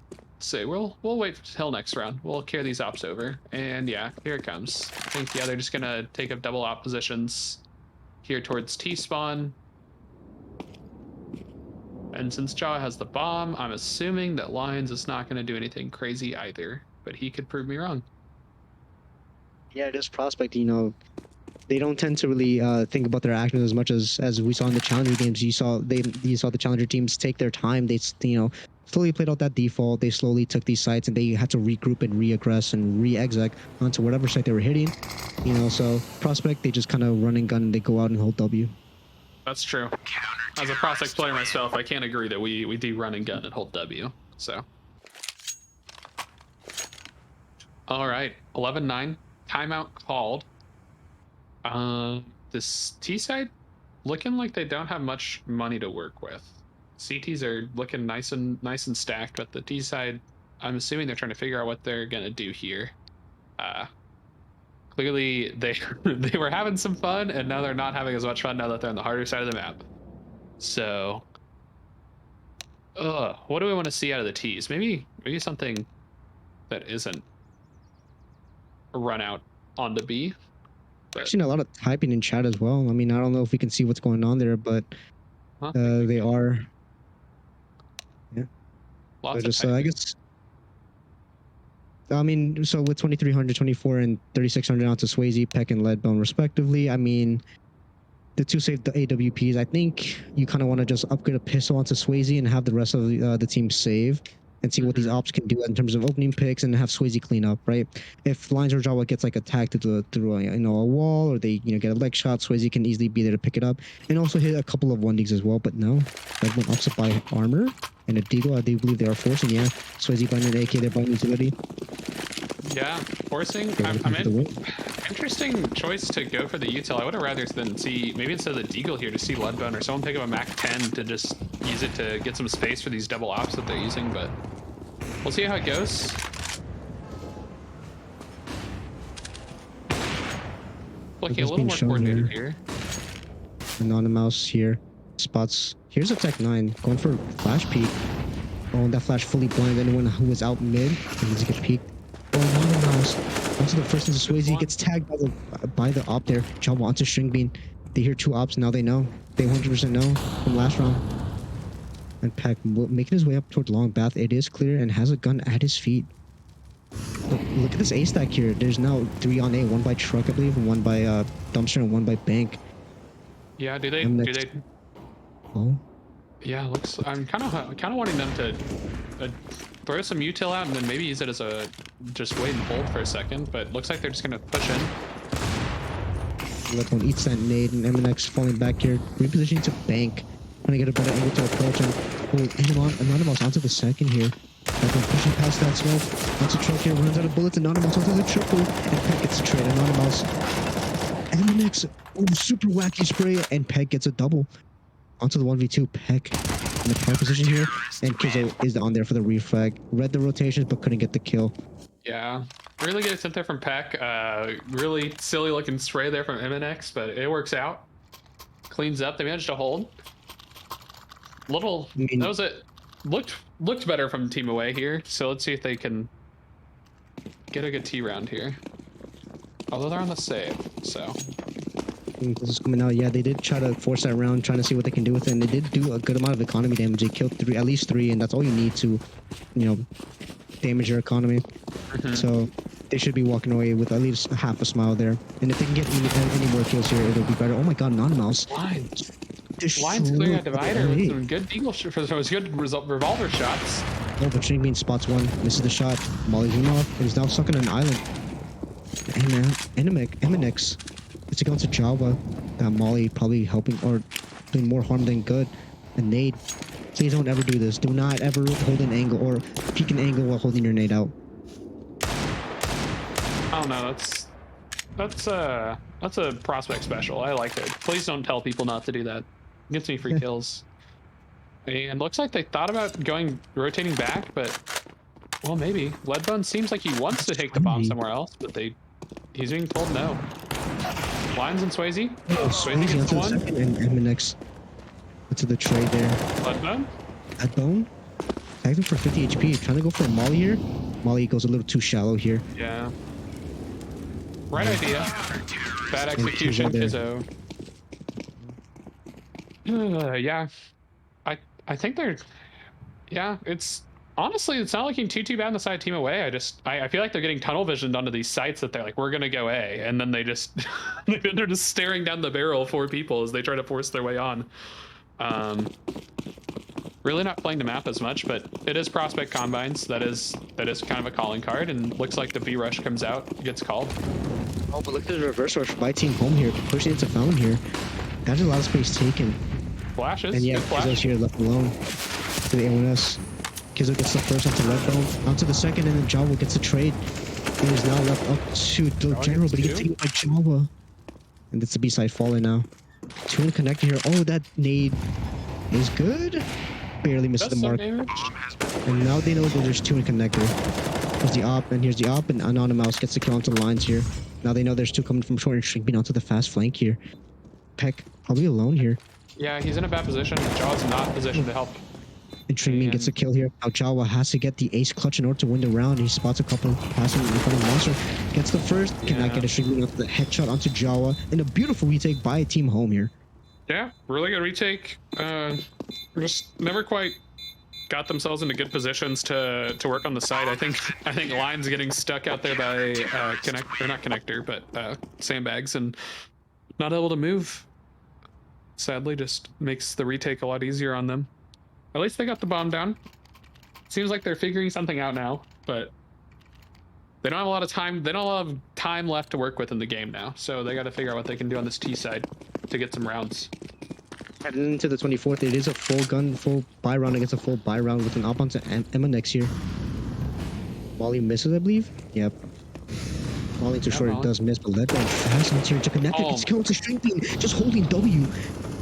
say, we'll wait till next round. We'll carry these ops over. And yeah, here it comes. I think they're just gonna take up double op positions here towards T spawn. And since Jawa has the bomb, I'm assuming that Lions is not gonna do anything crazy either. But he could prove me wrong. Yeah, it is Prospect, you know. They don't tend to really think about their actions as much as we saw in the Challenger games. You saw the Challenger teams take their time. They slowly played out that default. They slowly took these sites and they had to regroup and re-aggress and re-exec onto whatever site they were hitting. You know, so Prospect, they just kind of run and gun and they go out and hold W. That's true. As a Prospect player myself, I can't agree that we do run and gun and hold W. So. All right, 11-9. Timeout called. This T side looking like they don't have much money to work with. CTs are looking nice and stacked, but the T side, I'm assuming they're trying to figure out what they're gonna do here. Clearly they were having some fun, and now they're not having as much fun now that they're on the harder side of the map. So, what do we want to see out of the T's? Maybe something that isn't a run out on the B. I've seen a lot of typing in chat as well. I mean, I don't know if we can see what's going on there, but they are. Yeah. Lots of I guess. I mean, so with 2300, 24, and 3600 onto Swayze, Peck, and Leadbone respectively. I mean, the two saved the AWPs. I think you kind of want to just upgrade a pistol onto Swayze and have the rest of the team save. and see what these ops can do in terms of opening picks and have Swayze clean up, right? If Lions or Jawa gets like attacked through a wall, or they get a leg shot, Swayze can easily be there to pick it up and also hit a couple of 1Ds as well. But no, that one ups it by armor and a deagle. I do believe they are forcing. Yeah, Swayze buying an AK, they're buying utility. Yeah, forcing. Interesting choice to go for the util. I would have rather than see, maybe instead of the deagle here, to see Leadbone or someone pick up a Mac 10 to just use it to get some space for these double ops that they're using, but we'll see how it goes. Looking a little more coordinated here. Anonymous here. Spots. Here's a Tech 9 going for flash peek. Oh, and that flash fully blind anyone who was out mid. And needs to get peeked. Oh, Anonymous. Onto the first into Swayze. Gets tagged by the op there. Jawa onto String Bean. They hear 2 ops. Now they know. They 100% know from last round. And Peck making his way up toward Long Bath. It is clear and has a gun at his feet. Look at this A stack here. There's now 3 on A. 1 by Truck, I believe, and 1 by Dumpster, and 1 by Bank. Yeah, do they? Oh. Yeah, looks. I'm kind of wanting them to throw some util out and then maybe use it as a just wait and hold for a second. But looks like they're just gonna push in. Leadbone eats that nade, and MNX falling back here, repositioning to Bank, trying to get a better angle to approach him. Oh, Anonymous onto the second here. Leadbone pushing past that smoke. Onto Truck here, runs out of bullets. Anonymous onto the triple, and Peck gets a trade. Anonymous. MNX, super wacky spray, and Peck gets a double. Onto the 1v2, Peck in the prime position here, and Kizzo is on there for the refrag. Read the rotations, but couldn't get the kill. Yeah, really good attempt there from Peck. Really silly looking spray there from MNX, but it works out. Cleans up. They managed to hold. That was it. Looked better from Team Away here. So let's see if they can get a good T round here. Although they're on the save, so. This is coming out. Yeah, they did try to force that round, trying to see what they can do with it, and they did do a good amount of economy damage. They killed at least 3, and that's all you need to, damage your economy. So they should be walking away with at least half a smile there. And if they can get any more kills here, it'll be better. Oh my God, Anonymous. Lines clearing a divider with some good deagle for those good revolver shots. Oh, but String Bean spots one, misses the shot. Molly's him off, and is now stuck on an island. And MNX. It's going to Jawa. Molly probably helping or doing more harm than good. And nade. Please don't ever do this. Do not ever hold an angle or peek an angle while holding your nade out. Oh no, that's a prospect special. I like it. Please don't tell people not to do that. It gets me free kills. And looks like they thought about rotating back, but well, maybe. Leadbone seems like he wants to take the bomb somewhere else, but he's being told no. Lines and Swayze. Swayze gets the one. And MNX to the trade there. Leadbone? Tagged him for 50 HP. Trying to go for a Molly here. Molly goes a little too shallow here. Yeah. Right idea. Bad execution, Kizzo. Yeah. I think they're... Yeah, honestly, it's not looking too bad on the side of Team Away. I feel like they're getting tunnel visioned onto these sites that they're like, we're gonna go A, and then they're just staring down the barrel of 4 people as they try to force their way on. Really not playing the map as much, but it is Prospect Combines. That is kind of a calling card, and looks like the B rush comes out, gets called. Oh, but look at the reverse rush by Team Home here, pushing into Fountain here. That's a lot of space taken. Flashes. And yeah, Kizzo's here left alone to the A1S. Kizzo gets the first onto Leadbone, onto the second, and then Jawa gets a trade. He is now left up to the general, but he gets taken by Jawa. And it's the B-side falling now. 2 in connector here. Oh, that nade is good. Barely misses the mark. And now they know that there's 2 in connector. Here's the op, and here's the op, and Anonymous gets the kill onto the lines here. Now they know there's 2 coming from short and String Bean onto the fast flank here. Peck probably alone here. Yeah, he's in a bad position. Jaw's not positioned to help. And String Bean gets a kill here. Now Jawa has to get the ace clutch in order to win the round. He spots a couple passing in front of the monster. Gets the first. Cannot get a String Bean onto the headshot onto Jawa. And a beautiful retake by Team Home here. Yeah, really good retake. Just never quite got themselves into good positions to work on the side. I think Line's getting stuck out there by not connector, but sandbags, and not able to move. Sadly, just makes the retake a lot easier on them. At least they got the bomb down. Seems like they're figuring something out now, but they don't have a lot of time. They don't have time left to work with in the game now, so they got to figure out what they can do on this T side to get some rounds. Heading into the 24th, it is a full buy round against a full buy round with an op onto MNX here. Wally misses, I believe. Yep. Falling too short, it does miss, but Ledbone fast on here to connect it. It's going to strengthen, just holding W.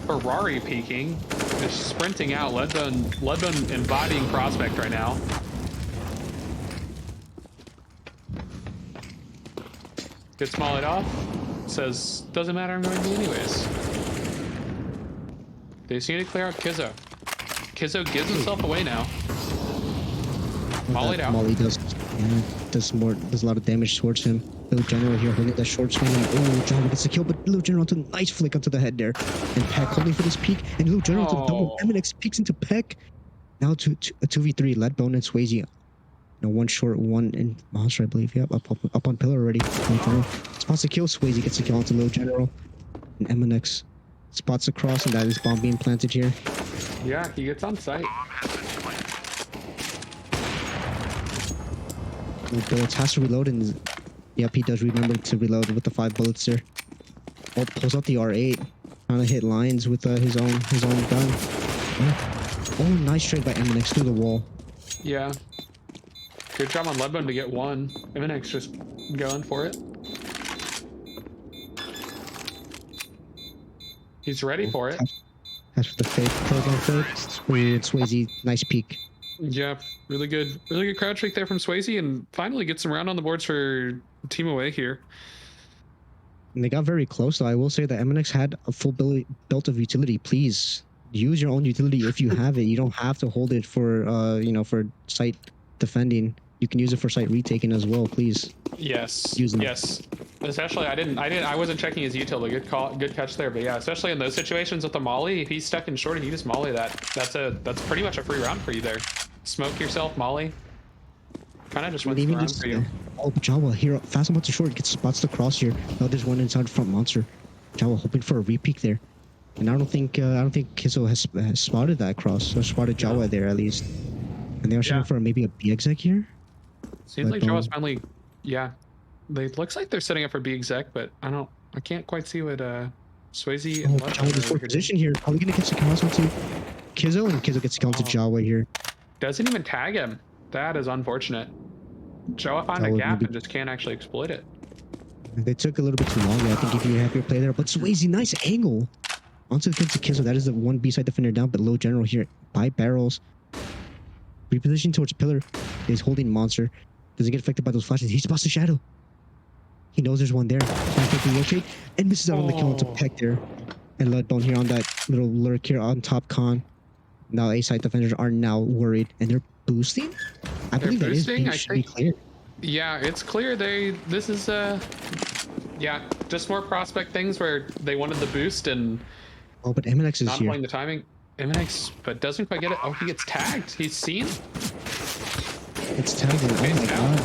Ferrari peeking, just sprinting out. Ledbone embodying Prospect right now. Gets mollied off. Says, doesn't matter, I'm going to be anyways. They just need to clear out Kizzo. Kizzo gives himself away now. Mollied out. Molly does a lot of damage towards him. Little General here holding that short swing, and oh, Java gets the kill, but Little General onto a nice flick onto the head there. And Peck holding for this peak, and Little General to double MNX peeks into Peck. Now to a 2v3, Ledbone and Swayze. No, one short, one in Monster, I believe. Yep, up on pillar already. Spots the kill, Swayze gets the kill onto Little General. And MNX spots across, and that is bomb being planted here. Yeah, he gets on site. Bullets has to reload, and yep, he does remember to reload with the 5 bullets there. Oh, pulls out the R8, trying to hit lines with his own gun. Oh, nice trade by MNX through the wall. Yeah. Good job on Ledbone to get one. MNX just going for it. He's ready for it. That's for the fake program fake. Weird Swayze, nice peek. Yeah, really good crowd trick there from Swayze, and finally gets some round on the boards for Team Away here. And they got very close, though. I will say that MNX had a full belt of utility. Please use your own utility if you have it. You don't have to hold it for for site defending. You can use it for site retaking as well, please. Yes. Use them. Yes. Especially, I wasn't checking his util, but good catch there. But yeah, especially in those situations with the molly, if he's stuck in short and you just molly that, that's pretty much a free round for you there. Smoke yourself, molly. Kind of just wins the round for you. Oh, Jawa here, fast about to short, gets spots the cross here. Now there's one inside front monster. Jawa hoping for a repeak there, and I don't think Kizzo has spotted that cross, or spotted Jawa there at least. And they're shooting for maybe a B exec here. Seems like Jawa's finally, yeah. Looks like they're setting up for B exec, but I can't quite see what Swayze. Oh, Jawa in fourth position here. Are we gonna catch the cross onto Kizzo, and Kizzo gets the count to Jawa here. Doesn't even tag him. That is unfortunate. Jawa found a gap and just can't actually exploit it. They took a little bit too long. I think if you have your play there, but Swayze, nice angle onto the Kizzo. That is the one B-side defender down, but Low General here by barrels. Reposition towards pillar. He's holding monster. Doesn't get affected by those flashes. He spots the shadow. He knows there's one there. Trying to relocate and misses out on the kill onto Peck there. And Ledbone here on that little lurk here on top con. Now A-side defenders are now worried, and they're boosting. I believe that is being cleared. Yeah, it's clear. This is yeah, just more prospect things where they wanted the boost and but MNX is not here. playing the timing. MNX, but doesn't quite get it. Oh, he gets tagged. He's seen. It's tagged. Oh my god.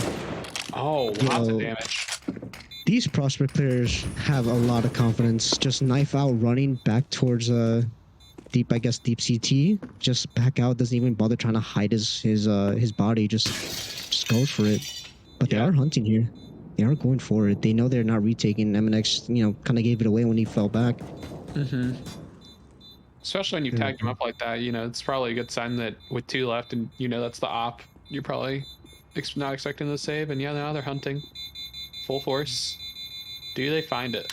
Oh, lots of damage. These prospect players have a lot of confidence. Just knife out, running back towards deep CT. Just back out. Doesn't even bother trying to hide his body. Just goes for it. But they are hunting here. They are going for it. They know they're not retaking. MNX, kind of gave it away when he fell back. Mm-hmm. Especially when you tagged him up like that, it's probably a good sign that with 2 left and that's the op, you're probably not expecting the save. And yeah, now they're hunting full force. Do they find it?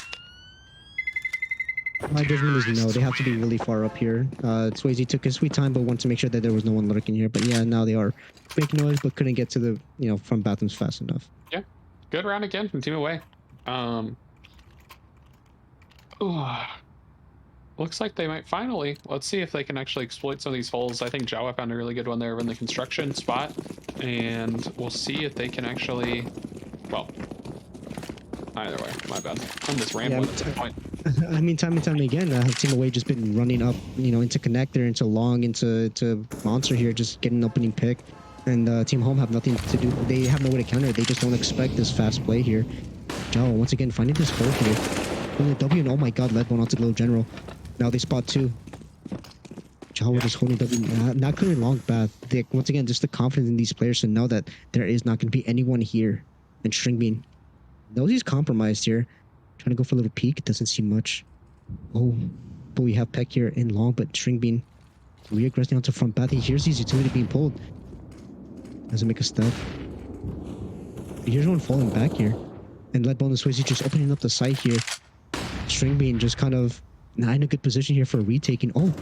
My judgment is no. They have to be really far up here. Swayze took his sweet time, but wanted to make sure that there was no one lurking here. But yeah, now they are making noise, but couldn't get to the front bathrooms fast enough. Yeah, good round again from Team Away. Looks like they might finally. Let's see if they can actually exploit some of these holes. I think Jawa found a really good one there in the construction spot, and we'll see if they can actually. Well, either way, my bad. I'm just rambling at this point. I mean, time and time again, Team Away just been running up, into connector, into long, into monster here, just getting an opening pick, and Team Home have nothing to do. They have no way to counter it. They just don't expect this fast play here. Jawa once again finding this hole here. And the W, and oh my god, Ledbone onto Glow General. Now they spot 2. Jawa just holding W, not clearing long path. Once again, just the confidence in these players to know that there is not going to be anyone here. And Stringbean knows he's compromised here. Trying to go for a little peek. Doesn't see much. Oh, but we have Peck here in long, but Stringbean reaggressing onto front path. He hears his utility being pulled. Doesn't make a step. Here's one falling back here. And Leadbone and Swayze just opening up the site here. Stringbean just kind of not in a good position here for retaking. Oh,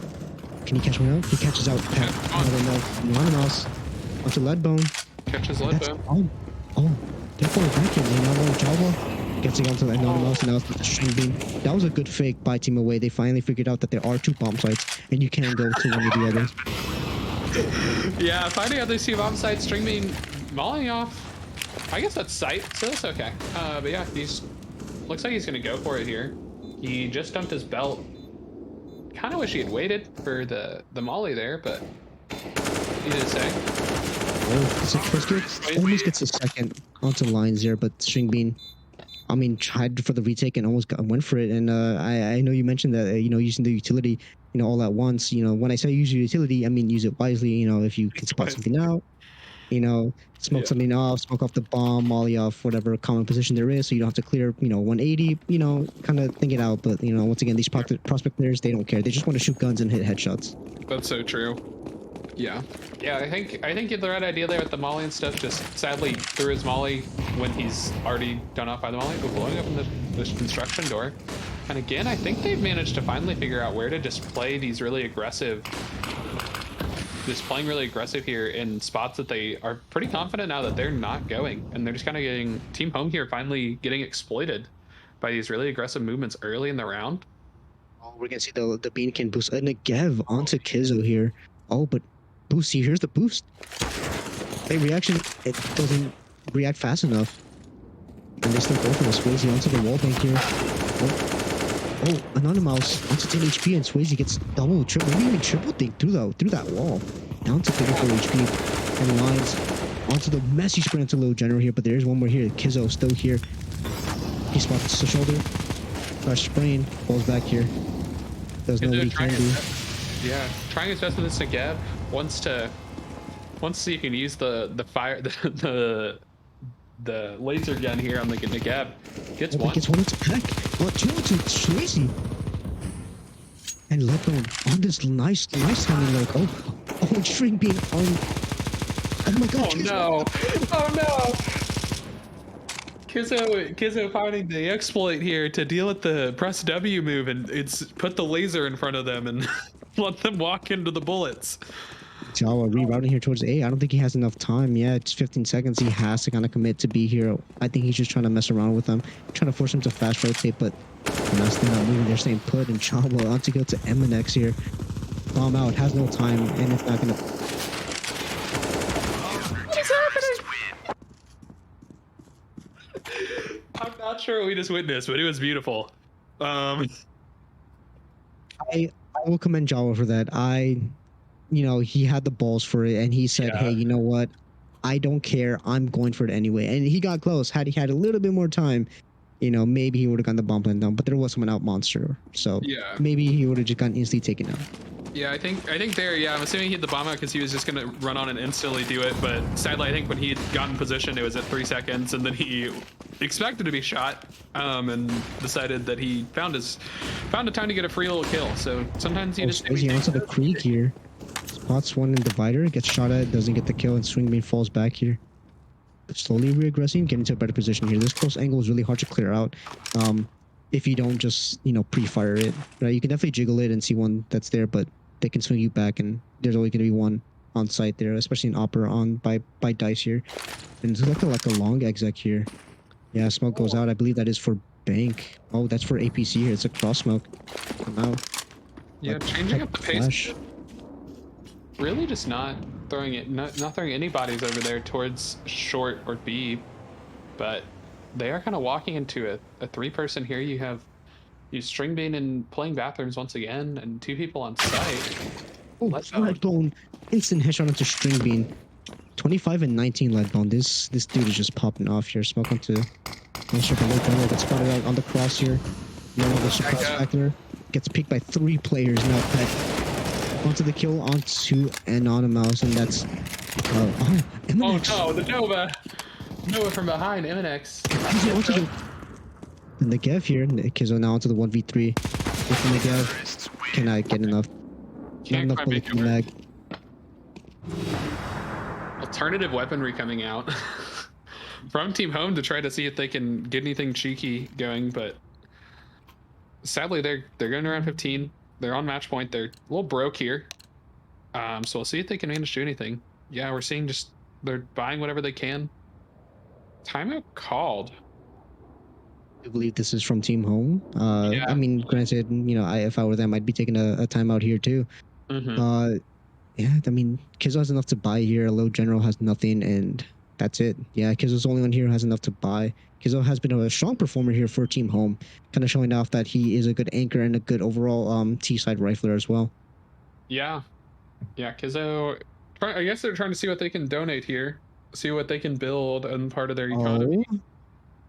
can he catch one out? He catches out Peck. I don't know. Anonymous onto Leadbone. Catches Leadbone. Oh, they're falling back here. Leonardo Jawa gets it onto the Anonymous, and now it's the Stringbean. That was a good fake by Team Away. They finally figured out that there are 2 bomb sites, and you can't go to one or the other. Yeah, finding out these 2 bomb sites, Stringbean mauling off. I guess that's sight, so that's okay. But yeah, looks like he's gonna go for it here. He just dumped his belt. Kind of wish he had waited for the molly there, but he did say. Oh, almost gets a second onto lines there, but Stringbean, I mean, tried for the retake and almost went for it. And I know you mentioned that using the utility, all at once. When I say use your utility, I mean use it wisely. If you can spot something out, smoke something off, smoke off the bomb, molly off whatever common position there is, so you don't have to clear 180. Kind of think it out. But once again, these prospect players, they don't care. They just want to shoot guns and hit headshots. That's so true. Yeah. I think you had the right idea there with the molly and stuff. Just sadly threw his molly when he's already done off by the molly, but blowing up in the construction door. And again, I think they've managed to finally figure out where to just play these really aggressive. Just playing really aggressive here in spots that they are pretty confident now that they're not going, and they're just kind of getting Team Home here finally getting exploited by these really aggressive movements early in the round. Oh, we're gonna see the bean can boost and a Gev onto Kizo here. Oh, but boost, here's the boost. Hey, reaction, it doesn't react fast enough. And they still go for the Swayze onto the wall bank here. Oh, Anonymous onto 10 HP, and Swayze gets double, triple, maybe even triple think through that wall. Down to 34 HP. And lines onto the messy sprint to Little General here, but there's one more here. Kizo still here. He spots the shoulder. Fresh sprain, falls back here. There's no what he can do. Yeah, trying his best with this Negev. Once you can use the fire, the laser gun here on the Negev. Gets one. Gets one into Peck. Oh, 2 to Swayze. And Leadbone on this nice timing, like, oh, Stringbean on. Oh my god. Oh no. Kizo finding the exploit here to deal with the press W move, and it's put the laser in front of them and let them walk into the bullets. Jawa rerouting here towards A. I don't think he has enough time. Yeah, it's 15 seconds. He has to kind of commit to be here. I think he's just trying to mess around with them, trying to force him to fast rotate, but they're not moving. They're staying put, and Jawa on to go to MNX here. Bomb out, has no time, and it's not gonna. What is happening? I'm not sure what we just witnessed, but it was beautiful. I will commend Jawa for that. He had the balls for it, and he said, hey, you know what? I don't care. I'm going for it anyway. And he got close. Had he had a little bit more time, maybe he would have gotten the bomb plan down, but there was someone out monster. So maybe he would have just gotten instantly taken out. Yeah, I think there, I'm assuming he hit the bomb out because he was just going to run on and instantly do it. But sadly, I think when he had gotten position, it was at 3 seconds, and then he expected to be shot and decided that he found a time to get a free little kill. So sometimes he just... He onto the creek here. Spots one in divider, gets shot at, doesn't get the kill, and Stringbean falls back here. Slowly reaggressing, getting to a better position here. This close angle is really hard to clear out if you don't just, pre-fire it. Right? You can definitely jiggle it and see one that's there, but they can swing you back, and there's always going to be one on site there, especially in Opera on by Dice here. And it's like a long exec here. Yeah, smoke goes out. I believe that is for Bank. Oh, that's for APC here. It's a cross smoke. Come out. Yeah, changing up the pace. Really just not throwing any bodies over there towards short or B, but they are kind of walking into a 3-person here. You have Stringbean and playing bathrooms once again, and 2 people on site. Oh, Leadbone, instant headshot into Stringbean. 25 and 19 Leadbone. This dude is just popping off here. Smoke onto Leadbone. Gets spotted out on the cross here. The surprise factor gets picked by 3 players now. Peck. onto the kill onto Anonymous, and that's Oh Eminex. no, the Nova from behind, Eminex. Kizzo onto the Negev here. Kizzo now onto the 1v3 with the Negev. Cannot get enough. Not Can't enough quite bullet make in it the work. mag. Alternative weaponry coming out from Team Home to try to see if they can get anything cheeky going, but sadly they're going around 15. They're on match point. They're a little broke here. So we'll see if they can manage to do anything. Yeah, we're seeing just they're buying whatever they can. Timeout called. I believe this is from Team Home. Yeah. I mean, granted, you know, if I were them, I'd be taking a timeout here too. Mm-hmm. Yeah, I mean, Kizzo has enough to buy here. Low General has nothing, and that's it. Yeah, Kizzo's the only one here who has enough to buy. Kizzo has been a strong performer here for Team Home, kind of showing off that he is a good anchor and a good overall T-side rifler as well. Yeah. Yeah, Kizzo. I guess they're trying to see what they can donate here, see what they can build and part of their economy. Oh,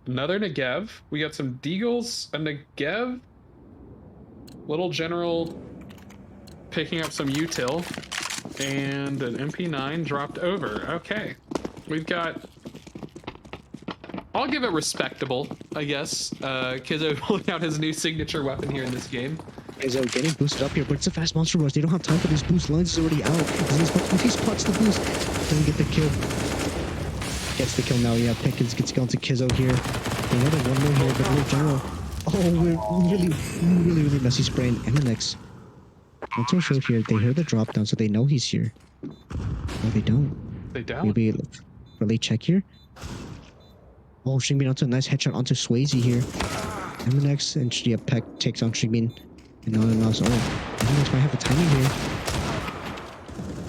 Another Negev. We got some Deagles, a Negev, Little General picking up some util, and an MP9 dropped over. Okay. We've got. I'll give it respectable, I guess. Kizzo pulling out his new signature weapon here in this game. Kizzo getting boosted up here, but it's a fast monster rush. They don't have time for these boost lines. Is already out. If he spots the boost, doesn't get the kill. Gets the kill now. Yeah, Pickens gets going to Kizzo here. Another one more here, but Little General. Oh, we're really messy spraying Eminex. Not too sure here. They heard the drop down, so they know he's here. No, they don't. They don't. Maybe really check here. Oh, Shingbin onto a nice headshot onto Swayze here. Eminex and yeah, Peck takes on Shingbin. Anonymous. Oh, Eminex might have a timing here.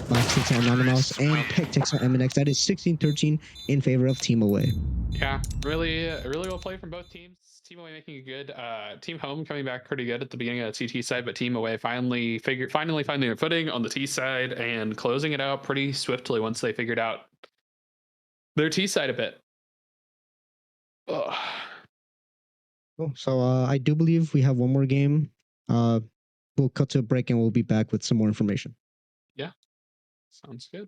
Box takes out Anonymous and Peck takes out Eminex. That is 16-13 in favor of Team Away. Yeah, really well played from both teams. Team Away making a good. Team Home coming back pretty good at the beginning of the TT side, but Team Away finally finding their footing on the T side and closing it out pretty swiftly once they figured out their T side a bit. Ugh. Cool. So I do believe we have one more game. We'll cut to a break and we'll be back with some more information. Yeah, sounds good.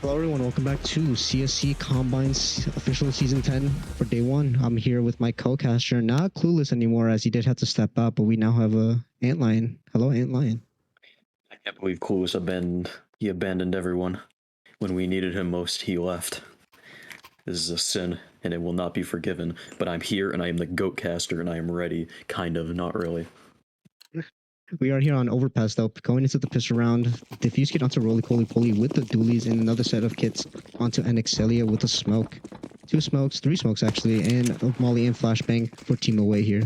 Hello everyone, welcome back to CSC Combines official season 10 for day one. I'm here with my co-caster, not Clueless anymore as he did have to step out, but we now have a Antlion. Hello Antlion. I can't believe Clueless abandoned everyone. When we needed him most, he left. This is a sin, and it will not be forgiven. But I'm here, and I am the goat caster, and I am ready. Kind of, not really. We are here on Overpass though, going into the pistol round. Diffuse kit onto Roly Poly Poly with the dualies and another set of kits onto Anaxelia with a smoke. 2 smokes, 3 smokes actually, and a Molly and Flashbang for Team Away here.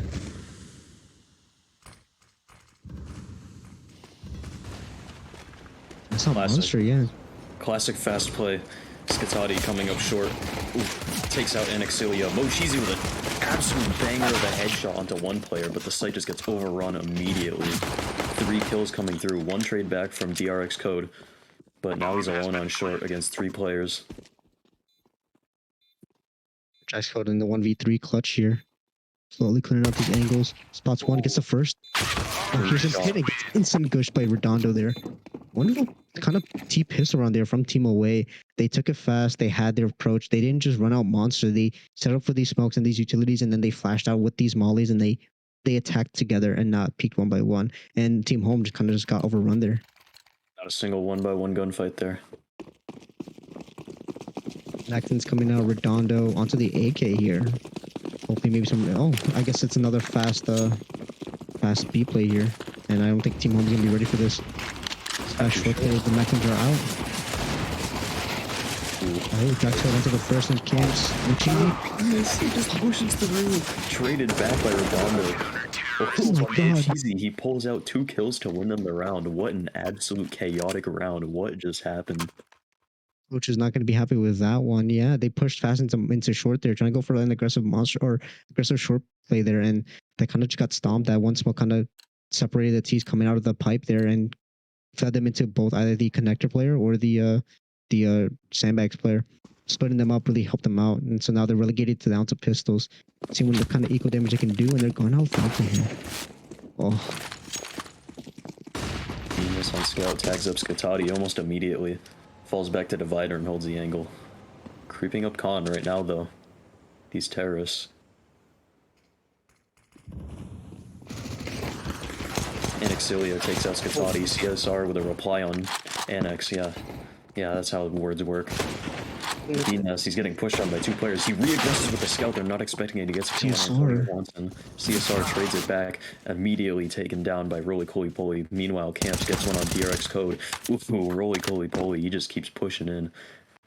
That's not Classic. Monster, yeah. Classic fast play. Skatati coming up short. Ooh, takes out Anaxelia. Mochizi with an absolute banger of a headshot onto one player, but the site just gets overrun immediately. 3 kills coming through. 1 trade back from DRX Code, but now he's alone on short against 3 players. Jax Code in the 1v3 clutch here. Slowly clearing out these angles. Spots one, gets the first. Oh, here's his hit and gets instant gushed by Redondo there. Wonderful kind of T-pistol around there from Team Away. They took it fast. They had their approach. They didn't just run out monster. They set up for these smokes and these utilities, and then they flashed out with these mollies, and they attacked together and not peeked one by one. And Team Home just kind of got overrun there. Not a single 1-by-1 gunfight there. Jackson's coming out. Redondo onto the AK here. Hopefully maybe some... Oh, I guess it's another fast B play here. And I don't think Team Home's going to be ready for this. Short play, the Maxims are out. Oh, Jax Code onto the first and camps. Mochizi. He just pushes through. Traded back by Redondo. Oh my god. Mochizi, he pulls out 2 kills to win them the round. What an absolute chaotic round. What just happened? Coach is not going to be happy with that one. Yeah, they pushed fast into short there, trying to go for an aggressive monster or aggressive short play there, and they kind of just got stomped. That one smoke kind of separated the T's coming out of the pipe there and fed them into both either the connector player or the sandbags player. Splitting them up really helped them out, and so now they're relegated down to pistols. Seeing what the kind of equal damage they can do, and they're going out Falcon here. Oh. Venus on scout tags up Skatati almost immediately. Falls back to Divider and holds the angle. Creeping up Khan right now, though. These terrorists. Anaxelia takes out Skatati. CSR with a reply on Annex. Yeah, that's how words work. Venus, he's getting pushed on by 2 players. He re-aggresses with the scout. They're not expecting it. He gets a kill on Antonio Watson. CSR trades it back. Immediately taken down by Roly Poly Poly. Meanwhile, Camps gets one on DRX Code. Ooh, Roly Poly Poly. He just keeps pushing in.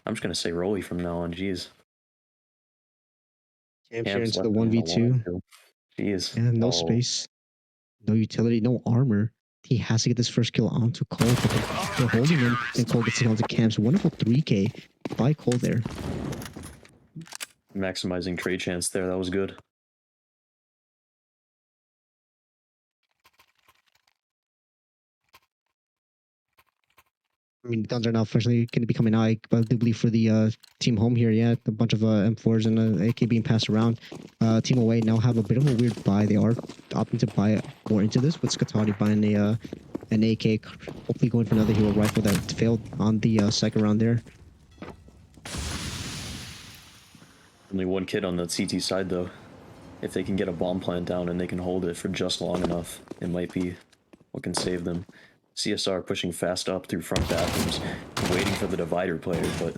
I'm just going to say Roly from now on. Jeez. Camps here into the 1v2. Jeez. And no space. No utility. No armor. He has to get this first kill onto Cole. They're holding him, and Cole gets it onto Camps. Wonderful 3K by Cole there. Maximizing trade chance there. That was good. I mean, the guns are now officially going to be coming out. But I do believe for the Team Home here, yeah, a bunch of M4s and an AK being passed around. Team Away now have a bit of a weird buy. They are opting to buy more into this with Skatati buying an AK, hopefully going for another hero rifle that failed on the second round there. Only 1 kid on the CT side, though. If they can get a bomb plant down and they can hold it for just long enough, it might be what can save them. CSR pushing fast up through front bathrooms, waiting for the Divider player, but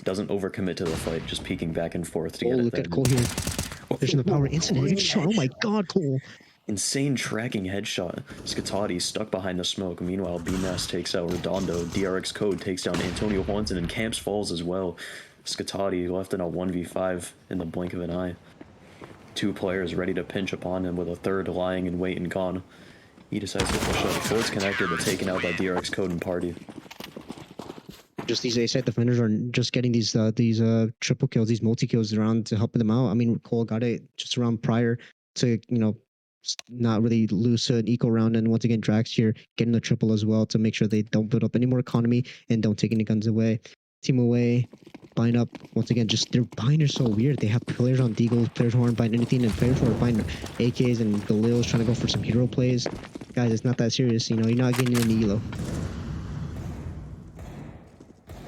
doesn't overcommit to the fight, just peeking back and forth to get it. Look at Cole here. There's the power incident headshot. Oh my god, Cole. Insane tracking headshot. Skatati stuck behind the smoke. Meanwhile, BMAS takes out Redondo. DRX Code takes down Antonio Juanson, and Camps falls as well. Skatati left in a 1v5 in the blink of an eye. 2 players ready to pinch upon him with a third lying in wait and gone. He decides to push up. Ford's connected but taken out by DRX Code and Party. Just these A-side defenders are just getting these triple kills, these multi-kills around to help them out. I mean, Cole got it just around prior to, not really lose to an eco round. And once again, Drax here getting the triple as well to make sure they don't build up any more economy and don't take any guns away. Team Away, buying up. Once again, just their buying is so weird. They have players on Deagles, players who aren't buying anything, and players who are buying AKs and Galil's trying to go for some hero plays. Guys, it's not that serious. You're not getting any elo.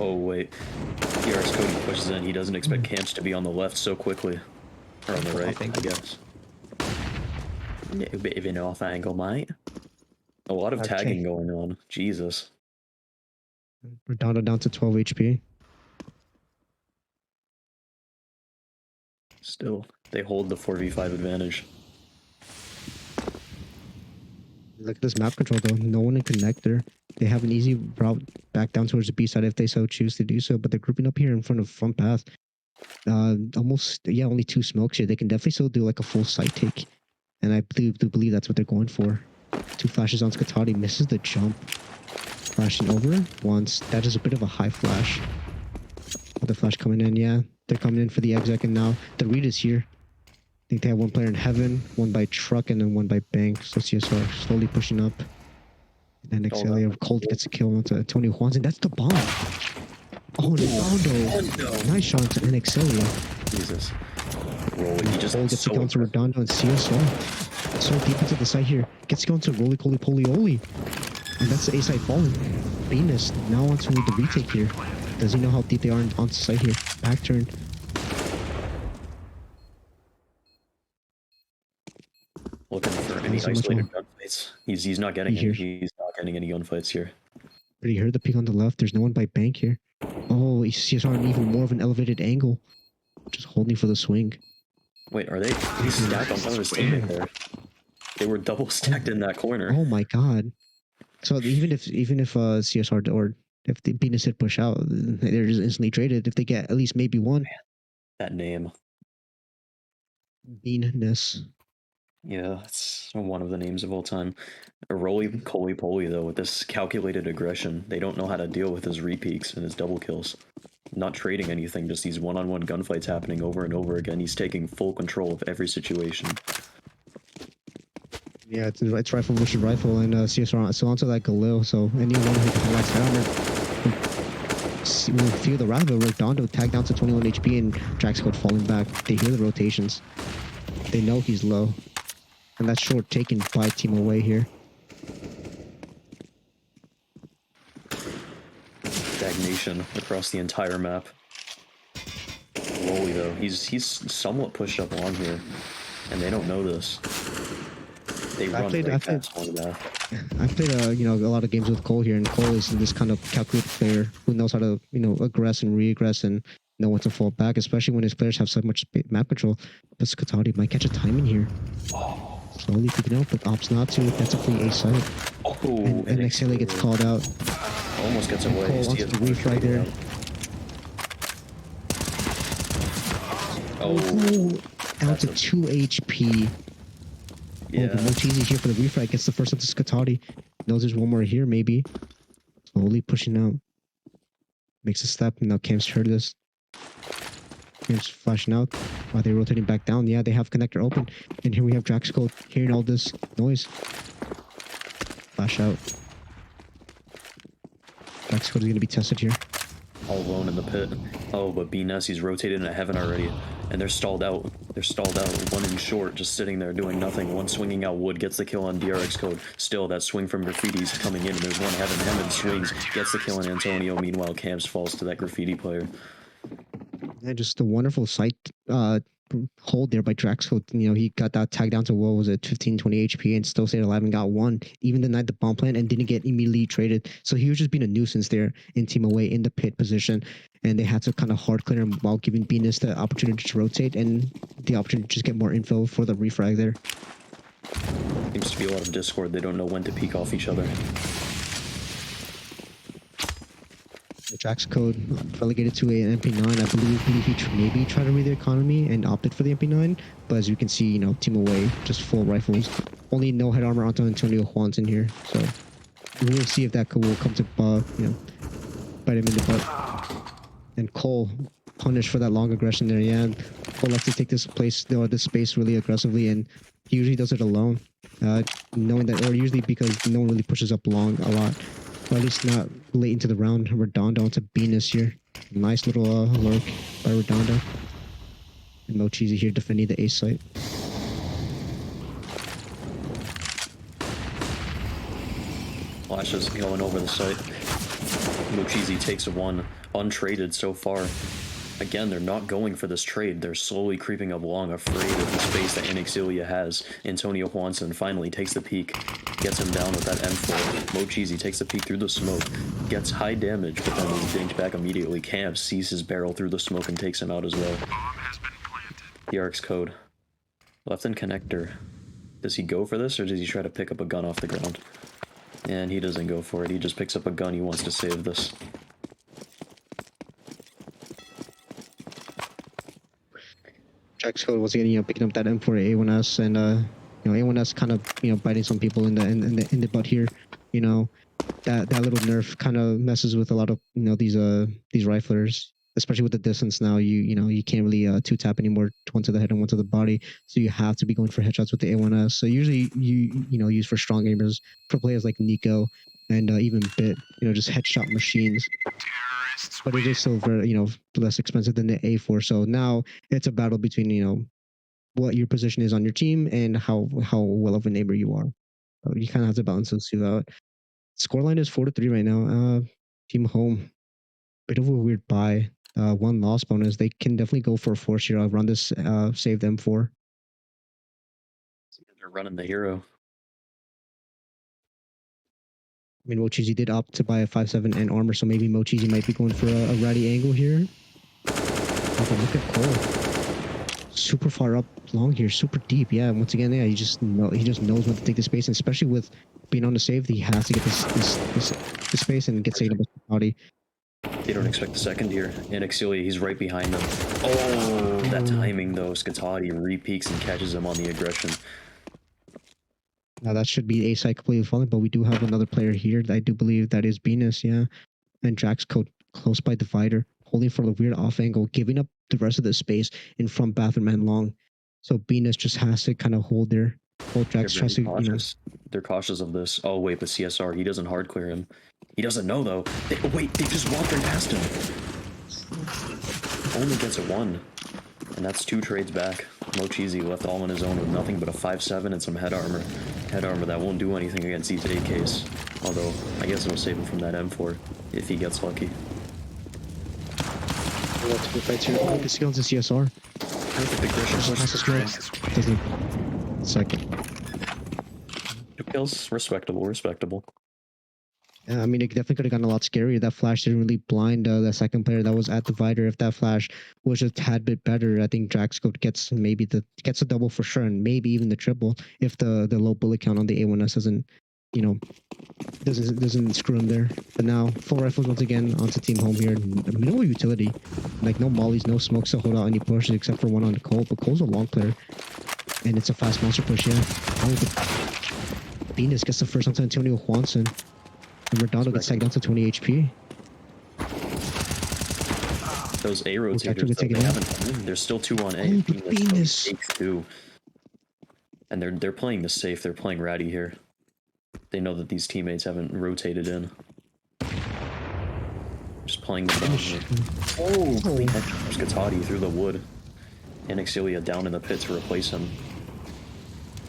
Oh wait, DRX Cody pushes in. He doesn't expect Camps to be on the left so quickly, or on the right, I guess. A bit of an off angle, mate. A lot of Okay. tagging going on. Jesus. Redondo down to 12 HP. Still, they hold the 4v5 advantage. Look at this map control though. No one in connector. They have an easy route back down towards the B side if they so choose to do so, but they're grouping up here in front of front path. Almost, yeah, only 2 smokes here. They can definitely still do like a full site take. And I do believe that's what they're going for. 2 flashes on Skatati, misses the jump. Flashing over once. That is a bit of a high flash. The flash coming in, yeah. They're coming in for the exec, and now the read is here. I think they have 1 player in heaven, 1 by truck, and then 1 by bank. So CSR slowly pushing up. And then Excelia Cold gets a kill onto Antonio Juanson. That's the bomb. Oh, Redondo. Nice shot to Excelia. Jesus. Rolly, he just Cold gets a kill onto Redondo and CSR. So deep into the site here. Gets a kill onto Roly Coly Polioli. And that's the A side falling. Venus now onto the retake here. Does he know how deep they are onto site here? Back turn. Looking for any So much isolated gunfights. He's not getting any. He's not getting any gunfights here. Already heard the peek on the left. There's no one by bank here. Oh, he's on even more of an elevated angle. Just holding for the swing. Wait, are they stacked on top of his teammate there? They were double stacked in that corner. Oh my god. So even if CSR or if the Venus hit push out, they're just instantly traded. If they get at least maybe 1. That name. Venus. Yeah, that's one of the names of all time. Roly Coly Poly, though, with this calculated aggression, they don't know how to deal with his repeaks and his double kills. Not trading anything, just these one-on-one gunfights happening over and over again. He's taking full control of every situation. Yeah, it's rifle versus rifle, and CSR still onto that Galil, so anyone who can last down will feel the wrath of Redondo tagged down to 21 HP and Drax Code falling back. They hear the rotations. They know he's low. And that's short taken by Team Away here. Stagnation across the entire map. Roly, though, he's somewhat pushed up along here, and they don't know this. They run right past one of that. I've played a lot of games with Cole here, and Cole is this kind of calculated player who knows how to aggress and re-aggress and know when to fall back, especially when his players have so much map control. But Skatati might catch a time in here. Slowly picking up, but opts not to. That's a free A site. Oh, and Excelia gets called out. Almost gets away. Cole wants to reef right there. Down to 2 HP. Yeah. Oh, but Mochizi here for the refrag. Gets the first one to Skatati. Knows there's 1 more here, maybe. Slowly pushing out. Makes a step. Now Camps heard this. Camps flashing out. While they're rotating back down. Yeah, they have connector open. And here we have Drax Code hearing all this noise. Flash out. Drax Code is going to be tested here. All alone in the pit. Oh, but B Nessie's rotated into heaven already. And they're stalled out. They're stalled out. 1 in short, just sitting there doing nothing. 1 swinging out wood, gets the kill on DRX Code. Still, that swing from Graffiti's coming in, and there's 1 heaven. Heaven swings, gets the kill on Antonio. Meanwhile, Camps falls to that Graffiti player. And just a wonderful sight hold there by Draxcode. He got that tag down to, what was it, 15, 20 HP and still stayed alive and got 1. Even denied the bomb plant and didn't get immediately traded. So he was just being a nuisance there in Team Away in the pit position. And they had to kind of hard clear him while giving Venus the opportunity to rotate and the opportunity to just get more info for the refrag there. Seems to be a lot of discord. They don't know when to peek off each other. Drax Code relegated to an MP9. I believe he maybe tried to read the economy and opted for the MP9. But as you can see, Team Away, just full rifles. Only no head armor onto Antonio Juanson here. So we'll see if that will come to, bite him in the butt. And Cole punished for that long aggression there. Yeah, Cole likes to take this space really aggressively, and he usually does it alone. Knowing that, or usually because no one really pushes up long a lot. Or at least not late into the round. Redondo onto Venus here. Nice little lurk by Redondo. And Mochizi here defending the A site. Flash is going over the site. Mochizi takes one, untraded so far. Again, they're not going for this trade. They're slowly creeping up along, afraid of the space that Anixilia has. Antonio Juanson finally takes the peek, gets him down with that M4. Mochizi takes the peek through the smoke, gets high damage, but then is dinked back immediately. Camp sees his barrel through the smoke and takes him out as well. Yarik's code. Left in connector. Does he go for this, or does he try to pick up a gun off the ground? And he doesn't go for it. He just picks up a gun. He wants to save this. Jack's code was getting, picking up that M4 A1S, and A1S kind of, biting some people in the butt here. That little nerf kind of messes with a lot of these riflers, especially with the distance now. You can't really two tap anymore, one to the head and one to the body, so you have to be going for headshots with the A1S. So usually you use for strong aimers, for players like Nico and even Bit, just headshot machines. But it is still very, less expensive than the A4. So now it's a battle between, what your position is on your team and how well of a neighbor you are. So you kind of have to balance those two out. Scoreline is 4-3 right now. Team home, bit of a weird buy. One loss bonus. They can definitely go for a force here. I'll run this save them for. They're running the hero. I mean, Mochizi did opt to buy a 5.7 and armor, so maybe Mochizi might be going for a ratty angle here. Oh, but look at Cole. Super far up long here, super deep. Yeah, once again, he just knows when to take the space, and especially with being on the save, he has to get this space and get saved by the body. They don't expect the second here. Anixilia, he's right behind them. Oh, that timing though. Skatati re-peeks and catches him on the aggression. Now that should be a side completely falling, but we do have another player here. I do believe that is Venus, yeah. And Jack's code close by divider, holding for the weird off angle, giving up the rest of the space in front bathroom and long. So Venus just has to kind of hold there. While Jax tries to, They're cautious of this. Oh wait, but CSR, he doesn't hard clear him. He doesn't know though. Wait, they just walked right past him. Only gets a 1. And that's 2 trades back. Mochizi left all on his own with nothing but a 5.7 and some head armor. Head armor that won't do anything against these AKs. Although, I guess it'll save him from that M4, if he gets lucky. Multiple fights here. Oh, the skills in CSR. Doesn't. Second. 2 kills, respectable. Yeah, I mean, it definitely could have gotten a lot scarier. That flash didn't really blind the second player that was at the divider. If that flash was a tad bit better, I think Draxcode gets the double for sure, and maybe even the triple if the low bullet count on the A1S doesn't screw him there. But now full rifles once again onto team home here. Minimal utility, like no mollies, no smokes to hold out any pushes except for one on the Cole. But Cole's a long player, and it's a fast monster push. Yeah, Venus gets the first onto Antonio Juanson. And Redondo gets tagged down to 20 HP. Those A rotators, they haven't. There's still 2 on A. Oh, Venus. Takes 2. And they're playing the safe. They're playing ratty here. They know that these teammates haven't rotated in. Just playing the bomb here. Oh, clean headshot. Skatati through the wood. Anixilia down in the pit to replace him.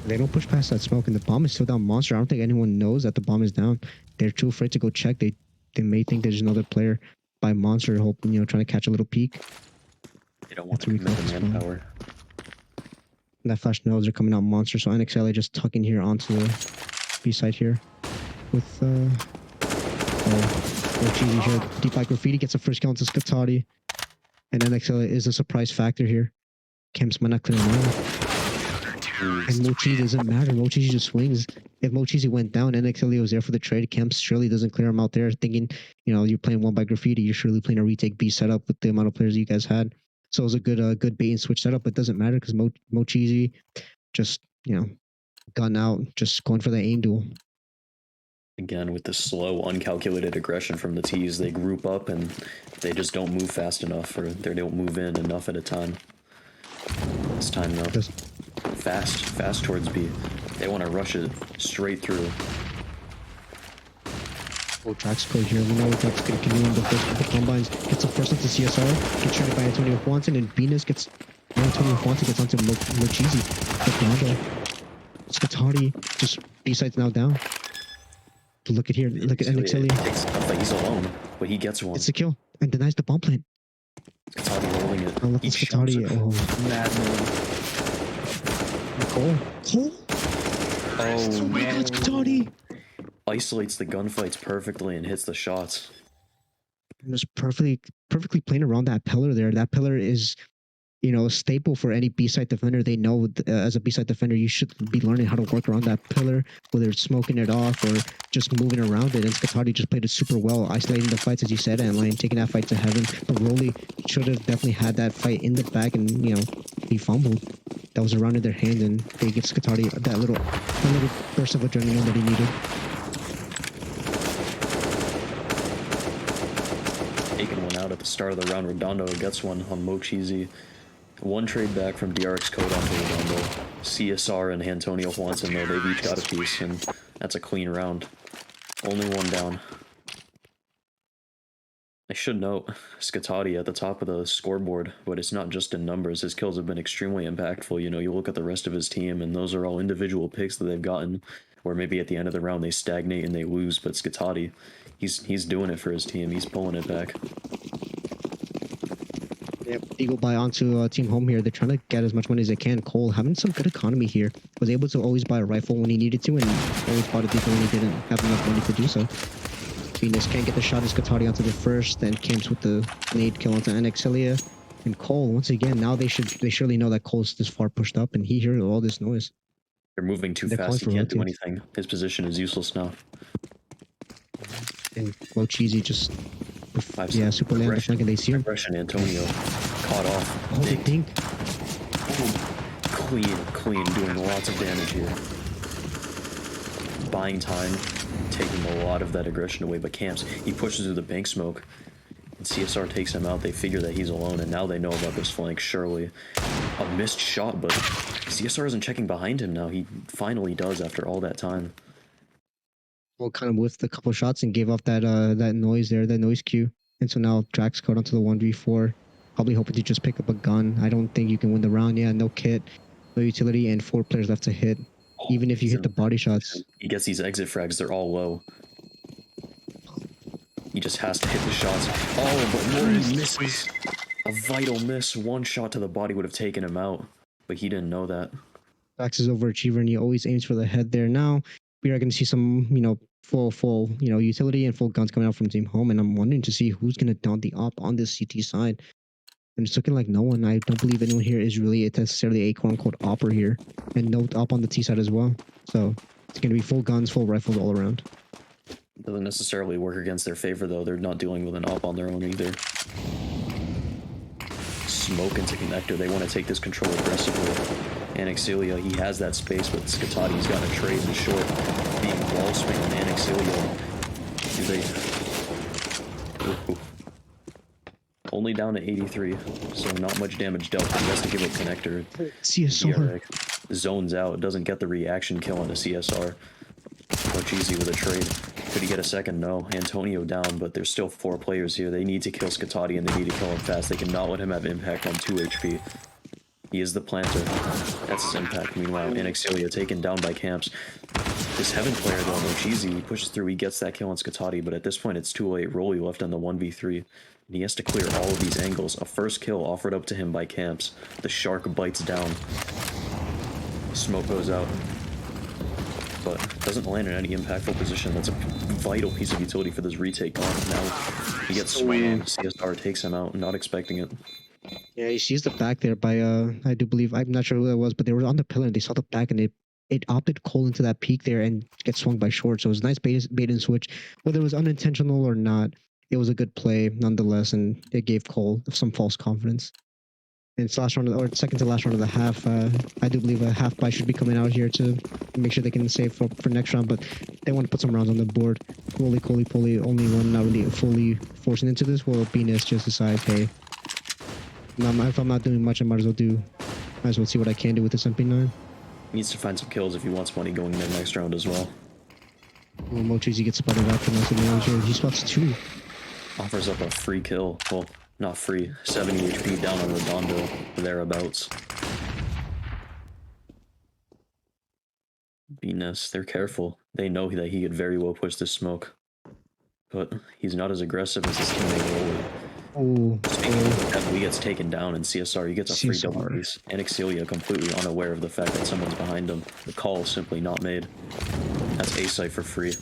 They don't push past that smoke, and the bomb is still down monster. I don't think anyone knows that the bomb is down. They're too afraid to go check. They may think there's another player by monster, hoping, trying to catch a little peek. They don't want to commit the manpower. And that flash knows they're coming out monster, so NXLA just tucking here onto the B side here. With cheesy here. Deep by Graffiti gets a first kill into Skatati. And NXLA is a surprise factor here. Kemps might not clear him out. And Mochizi doesn't matter. Mochizi just swings. If Mochizi went down, NXLA was there for the trade. Kemps surely doesn't clear him out there, thinking, you're playing 1 by Graffiti. You're surely playing a retake B setup with the amount of players you guys had. So it was a good bait and switch setup, but it doesn't matter because Mochizi just, gun out, just going for the aim duel. Again, with the slow, uncalculated aggression from the T's, they group up and they just don't move fast enough, or they don't move in enough at a time. This time, though. Fast towards B. They want to rush it straight through. Oh, Draxcode here. We know what Draxcode can do in the first couple combines. Gets the first onto CSR. Gets traded by Antonio Juanson, and Venus gets... Antonio Juanson gets onto Mochizi. Fernando. Skatati. Just B-side's now down. But look at here. Look at Anaxilia. Takes stuff like he's alone, but he gets one. It's a kill and denies the bomb plant. Skitati rolling it. I love He this shoves Skitati. it. Oh, Madman. Cole. Oh, Oh my God, no. Skitati. Isolates the gunfights perfectly and hits the shots. Just perfectly playing around that pillar there. That pillar is, you know, a staple for any B-side defender. They know as a B-side defender, you should be learning how to work around that pillar, whether it's smoking it off or just moving around it. And Skitati just played it super well, isolating the fights, as you said, and like taking that fight to heaven. But Rolly should have definitely had that fight in the bag, and you know, he fumbled. That was around in their hand, and they give Skitati that little burst of adrenaline that he needed. Taking one out at the start of the round. Redondo gets one on Mochizi. One trade back from DRX Code onto Redondo. CSR and Antonio Juanson, though, they've each got a piece, and that's a clean round. Only one down. I should note, Skitati at the top of the scoreboard, but it's not just in numbers. His kills have been extremely impactful. You know, you look at the rest of his team, and those are all individual picks that they've gotten, or maybe at the end of the round they stagnate and they lose, but Skitati, he's doing it for his team. He's pulling it back. Yep, Eagle buy onto Team Home here. They're trying to get as much money as they can. Cole having some good economy here. Was able to always buy a rifle when he needed to, and always bought a deeper when he didn't have enough money to do so. Venus can't get the shot as Skitati onto the first, then Camps with the nade kill onto Anaxilia. And Cole, once again, now they surely know that Cole's this far pushed up, and he hears all this noise. They're moving too They're fast. He calling can't for do rotates. anything. His position is useless now. And Mochizi just, Five yeah, seconds. super lay on the Aggression. flank, and they see him. Aggression, Antonio caught off. Oh, they think. Clean, doing lots of damage here. Buying time, taking a lot of that aggression away, but Camps, he pushes through the bank smoke, and CSR takes him out. They figure that he's alone, and now they know about this flank, surely. A missed shot, but CSR isn't checking behind him now. He finally does after all that time. Well, kind of whiffed a couple shots and gave off that that noise there, that noise cue. And so now Drax caught onto the 1v4, probably hoping to just pick up a gun. I don't think you can win the round. Yeah, no kit, no utility, and 4 players left to hit. Even if you hit the body shots. He gets these exit frags, they're all low. He just has to hit the shots. Oh, but Mori misses. A vital miss. One shot to the body would have taken him out, but he didn't know that. Drax is overachiever, and he always aims for the head there. Now we are going to see some, you know, full, you know, utility and full guns coming out from Team Home, and I'm wondering to see who's going to down the op on this CT side. And it's looking like no one. I don't believe anyone here is really necessarily a quote-unquote opper here, and no op on the T side as well. So it's going to be full guns, full rifles all around. Doesn't necessarily work against their favor, though. They're not dealing with an op on their own either. Smoke into connector. They want to take this control aggressively. Anaxilia, he has that space, but Skitati's got a trade in short. Being wall swing on Anaxilia. Do they... Ooh. Only down to 83, so not much damage dealt. He has to give up connector. CSR. DRX zones out, doesn't get the reaction kill on a CSR. Mochizi with a trade. Could he get a second? No. Antonio down, but there's still 4 players here. They need to kill Skitati, and they need to kill him fast. They cannot let him have impact on 2 HP. He is the planter. That's his impact. Meanwhile, Anaxilia taken down by Camps. This Heaven player, though, Mochizi, he pushes through, he gets that kill on Skitati, but at this point it's too late. Rolly left on the 1v3. And he has to clear all of these angles. A first kill offered up to him by Camps. The shark bites down. Smoke goes out. But doesn't land in any impactful position. That's a vital piece of utility for this retake on. Now he gets swung. CSR takes him out, not expecting it. Yeah, he sees the back there by I do believe, I'm not sure who that was, but they were on the pillar and they saw the back, and it opted Cole into that peak there and gets swung by short. So it was a nice bait and switch. Whether it was unintentional or not, it was a good play nonetheless, and it gave Cole some false confidence. And it's last round, or second to last round of the half. I do believe a half buy should be coming out here to make sure they can save for next round, but they want to put some rounds on the board. Roly Poly, only one not really fully forcing into this. Well, Venus just decides, hey, if I'm not doing much, I might as well see what I can do with this MP9. He needs to find some kills if he wants money going into the next round as well. Well, Mochizi gets spotted out from us. He spots 2. Offers up a free kill. Well, not free. 70 HP down on Redondo, thereabouts. Venus, they're careful. They know that he could very well push this smoke, but he's not as aggressive as his teammate Rolly. Oh, He gets taken down in CSR. He gets a free double CSR. piece. And Exilia completely unaware of the fact that someone's behind him. The call is simply not made. That's A-Site for free.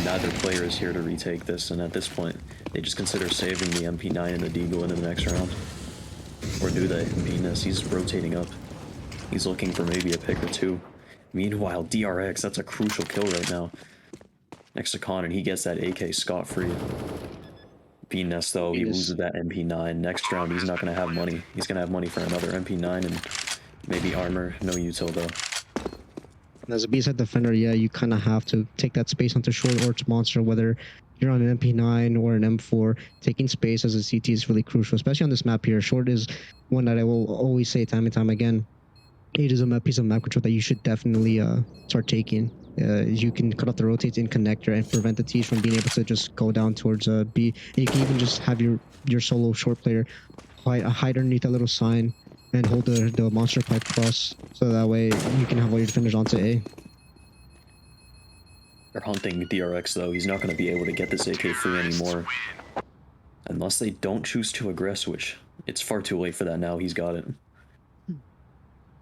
Neither player is here to retake this, and at this point, they just consider saving the MP9 and the Deagle into the next round. Or do they? Venus, he's rotating up. He's looking for maybe a pick or two. Meanwhile, DRX, that's a crucial kill right now. Next to Con, and he gets that AK scot-free. Venus, though, he loses that MP9. Next round, he's not going to have money. He's going to have money for another MP9 and maybe armor. No util, though. As a B-side defender, yeah, you kind of have to take that space onto short or to monster, whether you're on an MP9 or an M4. Taking space as a CT is really crucial, especially on this map here. Short is one that I will always say time and time again. It is a piece of map control that you should definitely start taking. You can cut off the rotates in connector and prevent the T's from being able to just go down towards B. And you can even just have your solo short player hide underneath a little sign and hold the monster pipe cross, so that way you can have all your defenders onto A. They're hunting DRX, though. He's not going to be able to get this AK free anymore. Unless they don't choose to aggress, which it's far too late for that now. He's got it.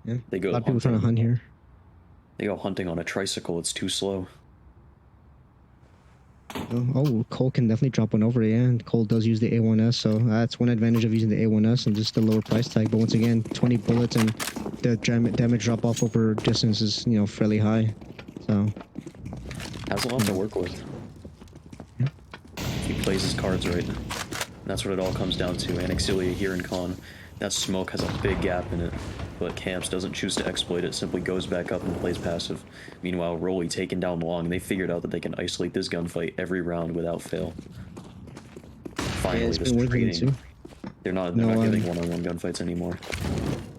Yeah, They go a lot of people trying to hunt here. They go hunting on a tricycle. It's too slow. Oh, Cole can definitely drop one over, yeah. And Cole does use the A1S, so that's one advantage of using the A1S and just the lower price tag. But once again, 20 bullets and the damage drop off over distance is, you know, fairly high. So Has a lot to work with. He plays his cards right. That's what it all comes down to. Anixilia here in Con. That smoke has a big gap in it, but Camps doesn't choose to exploit it, simply goes back up and plays passive. Meanwhile, Rolly taken down long, and they figured out that they can isolate this gunfight every round without fail. Finally, it's this been working trading. too. They're not No, giving one-on-one gunfights anymore.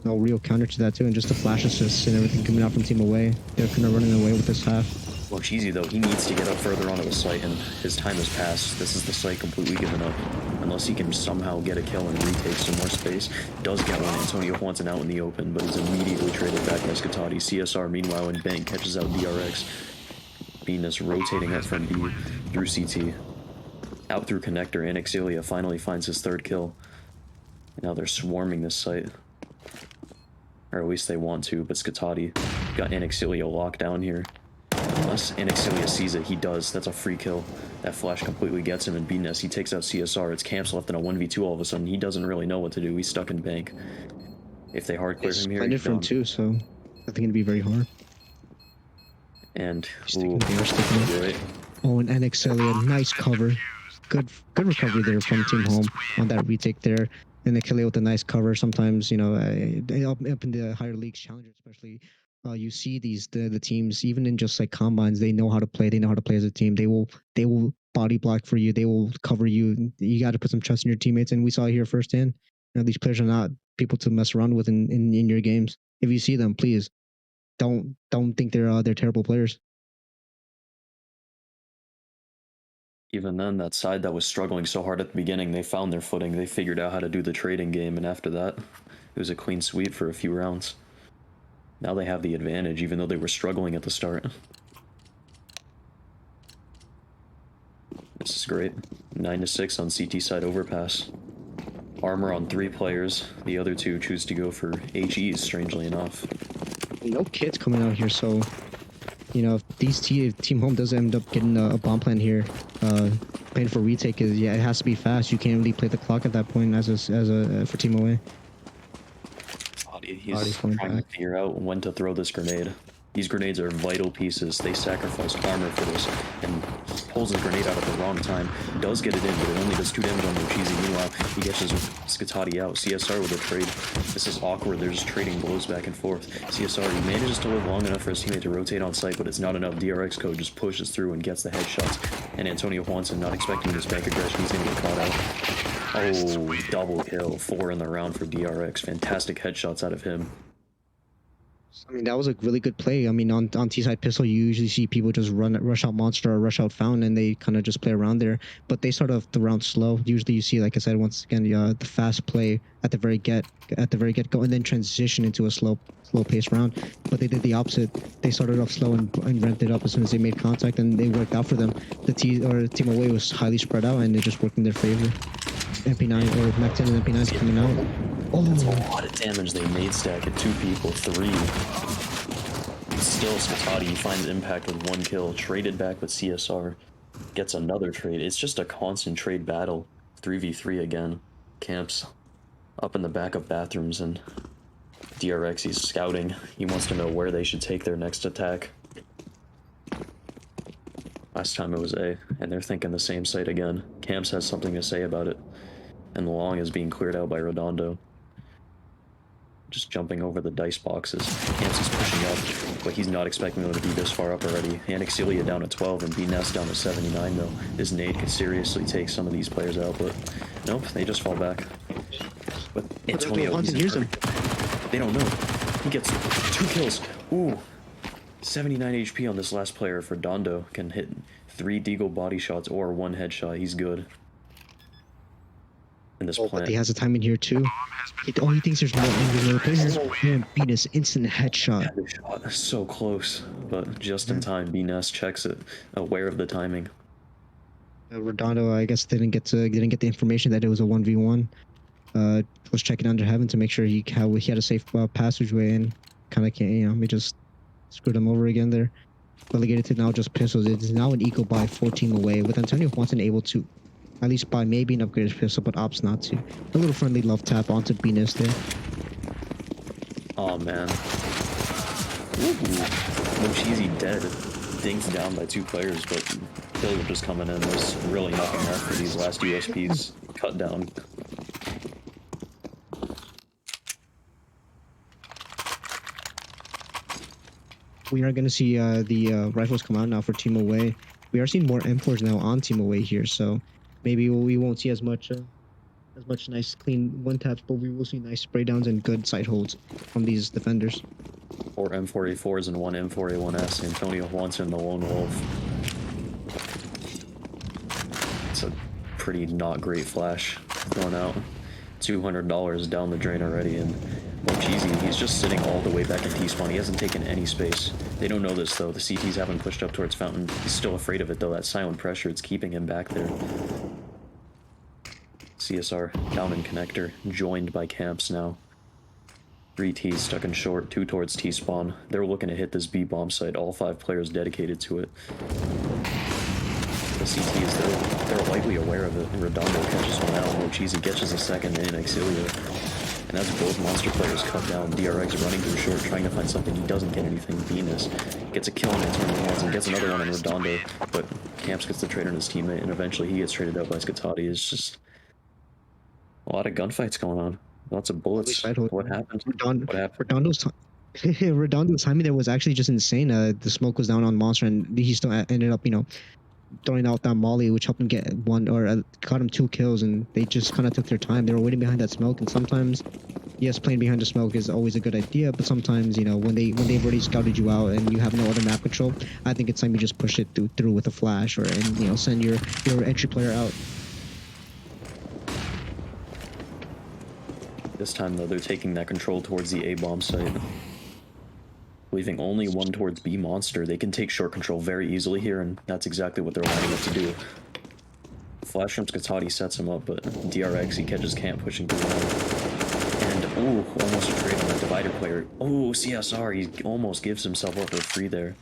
No real counter to that too, and just the flash assists and everything coming out from Team Away. They're kind of running away with this half. Well, Cheesy, though, he needs to get up further onto the site, and his time has passed. This is the site completely given up. Unless he can somehow get a kill and retake some more space. Does get one. Antonio Juanson out in the open, but he's immediately traded back by Scatati. CSR, meanwhile, in Bank, catches out DRX. Venus rotating up from B through CT. Out through Connector, and Exilia finally finds his third kill. Now they're swarming this site. Or at least they want to, but Scatati got Anixilia locked down here. Unless Anixilia sees it, he does. That's a free kill. That flash completely gets him, and BNES, he takes out CSR. It's Camps left in a 1v2 all of a sudden. He doesn't really know what to do. He's stuck in Bank. If they hard clear him here, It's he's from gone. two, so I think it'd be very hard. And, Sticking ooh, they are sticking you're it. right. Oh, and Anixilia, nice cover. Good recovery there from Team Home on that retake there. And Anixilia with a nice cover. Sometimes, you know, up in the higher leagues, challenger especially, you see the teams, even in just like combines, they know how to play. They know how to play as a team. They will body block for you. They will cover you. You got to put some trust in your teammates. And we saw it here firsthand. You know, these players are not people to mess around with in your games. If you see them, please don't think they're terrible players. Even then, that side that was struggling so hard at the beginning, they found their footing. They figured out how to do the trading game, and after that, it was a clean sweep for a few rounds. Now they have the advantage, even though they were struggling at the start. This is great. 9-6 on CT side overpass. Armor on 3 players. The other 2 choose to go for HEs, strangely enough. No kids coming out here, so you know if Team Home does end up getting a bomb plan here, playing for retake is it has to be fast. You can't really play the clock at that point for Team Away. He's Body's going trying back. to figure out when to throw this grenade. These grenades are vital pieces. They sacrificed armor for this, and he pulls his grenade out at the wrong time. Does get it in, but it only does 2 damage on Mochizi. Meanwhile, he gets his Scatati out. CSR with a trade. This is awkward. They're just trading blows back and forth. CSR, he manages to live long enough for his teammate to rotate on site, but it's not enough. DRX code just pushes through and gets the headshots. And Antonio Juanson, not expecting this bank aggression, he's going to get caught out. Oh, double kill. 4 in the round for DRX. Fantastic headshots out of him. I mean, that was a really good play. I mean, on T side pistol, you usually see people just rush out monster or rush out fountain, and they kind of just play around there. But they start off the round slow. Usually, you see, like I said, once again, the fast play at the very get go, and then transition into a slow pace round. But they did the opposite. They started off slow and ramped it up as soon as they made contact, and they worked out for them. The team away was highly spread out, and it just worked in their favor. MP9 or Mac 10 and MP9 coming out. That's a Oh, lot of damage they made stack at 2 people, 3. Still, Skatati finds impact with 1 kill, traded back with CSR, gets another trade. It's just a constant trade battle. 3v3 again. Camps up in the back of bathrooms, and DRX, he's scouting. He wants to know where they should take their next attack. Last time it was A, and they're thinking the same site again. Camps has something to say about it, and Long is being cleared out by Redondo. Just jumping over the dice boxes. Camps is pushing up, but he's not expecting them to be this far up already. Anixilia down to 12 and BNES down to 79 though. This nade could seriously take some of these players out, but nope, they just fall back. But Antonio, he's hears him. they don't know. He gets 2 kills. Ooh. 79 HP on this last player for Dondo. Can hit 3 deagle body shots or 1 headshot. He's good. In this But plant. he has a time in here too. He thinks there's more angles in other places. Man, Venus instant headshot. Shot so close, but just in time. BNES checks it, aware of the timing. Redondo, I guess, didn't get the information that it was a 1v1. Was checking under heaven to make sure he had a safe passageway, and kind of can't. He just screwed him over again there. Relegated to now just pistols. It is now an eco buy 14 away, with Antonio Watson able to at least buy maybe an upgraded pistol, but opts not to. A little friendly love tap onto Venus there. Oh man. Ooh. No cheesy dead. Dinked down by 2 players, but Pilgrim just coming in. There's really nothing there for these last USPs. Cut down. We are going to see the rifles come out now for Team Away. We are seeing more M4s now on Team Away here, so maybe we won't see as much nice clean one taps, but we will see nice spray downs and good sight holds from these defenders. 4 M4A4s and 1 M4A1S. Antonio Watson, the lone wolf. It's a pretty not great flash going out. $200 down the drain already, and Mochizi, he's just sitting all the way back in T-spawn. He hasn't taken any space. They don't know this though. The CTs haven't pushed up towards Fountain. He's still afraid of it though. That silent pressure, it's keeping him back there. CSR down in connector, joined by Camps now. 3 T's stuck in short, 2 towards T-spawn. They're looking to hit this B bomb site. All 5 players dedicated to it. The CTs, they're lightly aware of it. Redondo catches one out. Mochizi catches a second in Exilia. And as both monster players cut down, DRX running through short, trying to find something. He doesn't get anything. Venus gets a kill on Antonio Watson, gets another one on Redondo, but Camps gets the trade on his teammate, and eventually he gets traded out by Skatati. It's just a lot of gunfights going on. Lots of bullets. What happened? What happened? Redondo's timing there was actually just insane. The smoke was down on Monster, and he still ended up, throwing out that molly, which helped him get one, or got him 2 kills, and they just kind of took their time. They were waiting behind that smoke, and sometimes, yes, playing behind the smoke is always a good idea, but sometimes, when they've already scouted you out and you have no other map control, I think it's time you just push it through with a flash, or send your entry player out. This time, though, they're taking that control towards the A-bomb site. Leaving only 1 towards B monster. They can take short control very easily here, and that's exactly what they're lining up to do. Flash from Skatati sets him up, but DRX, he catches Camp pushing through now. And, ooh, almost a trade on that divider player. Oh, CSR, he almost gives himself up for free there.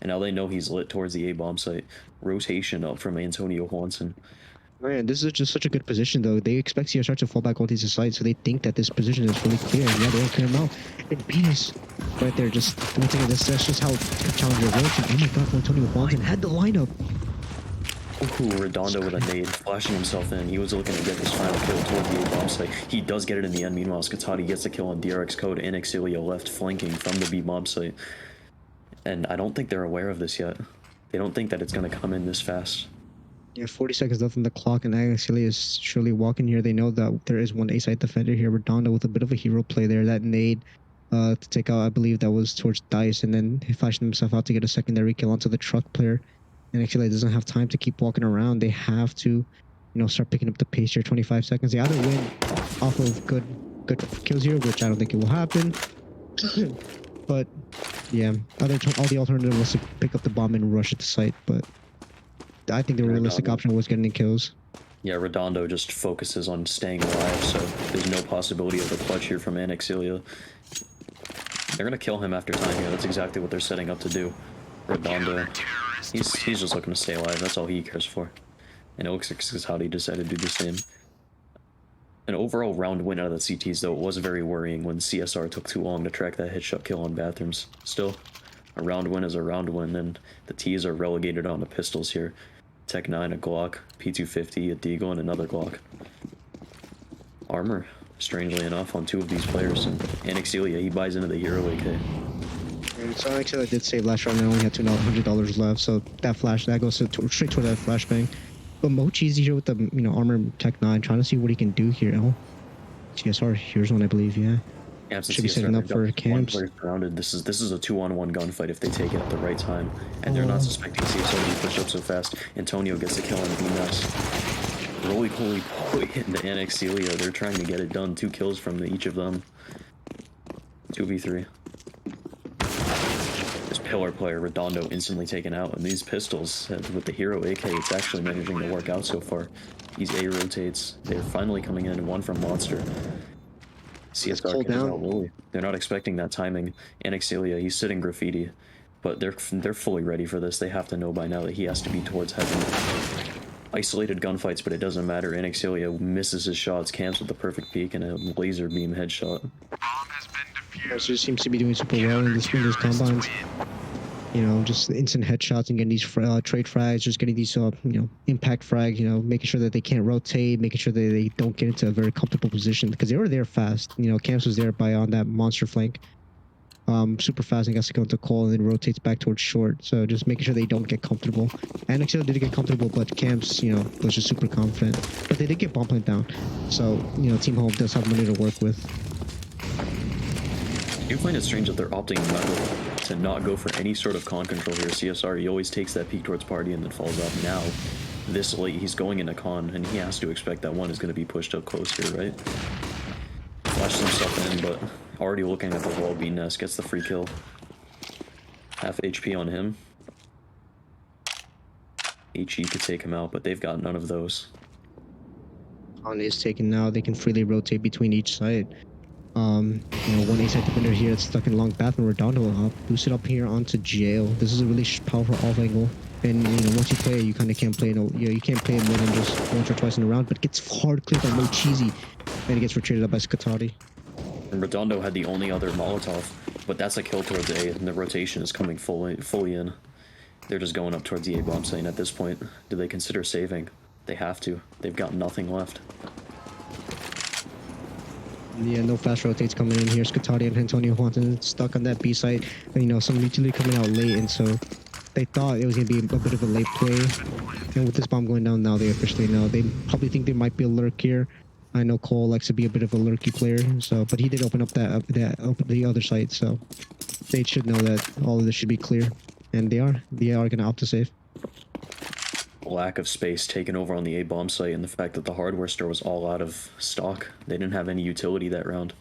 And now they know he's lit towards the A-bomb site. Rotation up from Antonio Watson. Man, this is just such a good position, though. They expect CSR to fall back onto his side, so they think that this position is really clear. And yeah, they don't clear him out. And Venus, right there, just looking at this. That's just how Challenger works. And oh my god, Antonio Watson had the lineup. Ooh, Redondo with a nade, flashing himself in. He was looking to get this final kill toward the A-bomb site. He does get it in the end. Meanwhile, Skatati gets the kill on DRX Code and Exilia left flanking from the B-bomb site. And I don't think they're aware of this yet. They don't think that it's going to come in this fast. Yeah, 40 seconds left on the clock, and Exilia is surely walking here. They know that there is one A-side defender here. Redondo with a bit of a hero play there. That nade to take out, I believe that was towards Dice, and then he flashed himself out to get a secondary kill onto the truck player. And actually doesn't have time to keep walking around. They have to, start picking up the pace here. 25 seconds. They either win off of good kills here, which I don't think it will happen. But yeah, all the alternative was to pick up the bomb and rush at the site. But I think the realistic option was getting the kills. Yeah, Redondo just focuses on staying alive, so there's no possibility of a clutch here from Anixilia. They're gonna kill him after time here. That's exactly what they're setting up to do. Redondo, he's just looking to stay alive. That's all he cares for. And it looks like Skitati decided to do the same. An overall round win out of the CTs, though, it was very worrying when CSR took too long to track that headshot kill on Bathrooms. Still, a round win is a round win, and the Ts are relegated on the pistols here. Tech 9, a Glock, P250, a Deagle, and another Glock. Armor, strangely enough, on 2 of these players, and Anixilia, he buys into the Hero AK. And so actually I did save last round and I only had $200 left, so that goes straight toward that flashbang. But Mochi's here with the armor Tech 9, trying to see what he can do here. Oh, CSR, here's one, I believe, yeah. Yeah, should be setting up for camps. Surrounded. This is a 2-on-1 gunfight if they take it at the right time, and they're not suspecting CSR to be pushed up so fast. Antonio gets the kill on BMS. Roly poly into Anixilia. They're trying to get it done. 2 kills from each of them. 2v3. This pillar player Redondo instantly taken out, and these pistols with the Hero AK, it's actually managing to work out so far. These A rotates. They're finally coming in. 1 from Monster. CSR down. Lily. They're not expecting that timing. Anixilia, he's sitting graffiti, but they're fully ready for this. They have to know by now that he has to be towards heaven. Isolated gunfights, but it doesn't matter. Anixilia misses his shots, camps with the perfect peek and a laser beam headshot. Also seems to be doing super well in these combines. Just instant headshots and getting these trade frags, just getting these impact frags, making sure that they can't rotate, making sure that they don't get into a very comfortable position, because they were there fast. Camps was there on that monster flank. Super fast and got to go into call and then rotates back towards short. So just making sure they don't get comfortable. And actually did get comfortable, but Camps, was just super confident. But they did get bomb plant down. So, Team Home does have money to work with. I do find it strange that they're opting to not go for any sort of con control here. CSR, he always takes that peek towards party and then falls off. Now, this late, he's going into con, and he has to expect that one is going to be pushed up close here, right? Flashes himself in, but already looking at the wall. BNS gets the free kill. Half HP on him. HE could take him out, but they've got none of those. On is taken now. They can freely rotate between each side. One A-side defender here that's stuck in long bathroom. Redondo up, boosted up here onto jail. This is a really powerful off angle. And once you play it, you kind of can't play it. You can't play it more than just once or twice in a round. But it gets hard clipped by Mochizi, and it gets retreated up by Skitati. And Redondo had the only other Molotov, but that's a kill towards A, and the rotation is coming fully in. They're just going up towards the A bomb site at this point. Do they consider saving? They have to. They've got nothing left. Yeah, no fast rotates coming in here. Skitati and Antonio Juan stuck on that B site. Some utility coming out late, and so they thought it was going to be a bit of a late play. And with this bomb going down now, they officially know. They probably think there might be a lurk here. I know Cole likes to be a bit of a lurky player, but he did open up the other site, so they should know that all of this should be clear, and they are going to opt to save. Lack of space taken over on the A bomb site, and the fact that the hardware store was all out of stock. They didn't have any utility that round.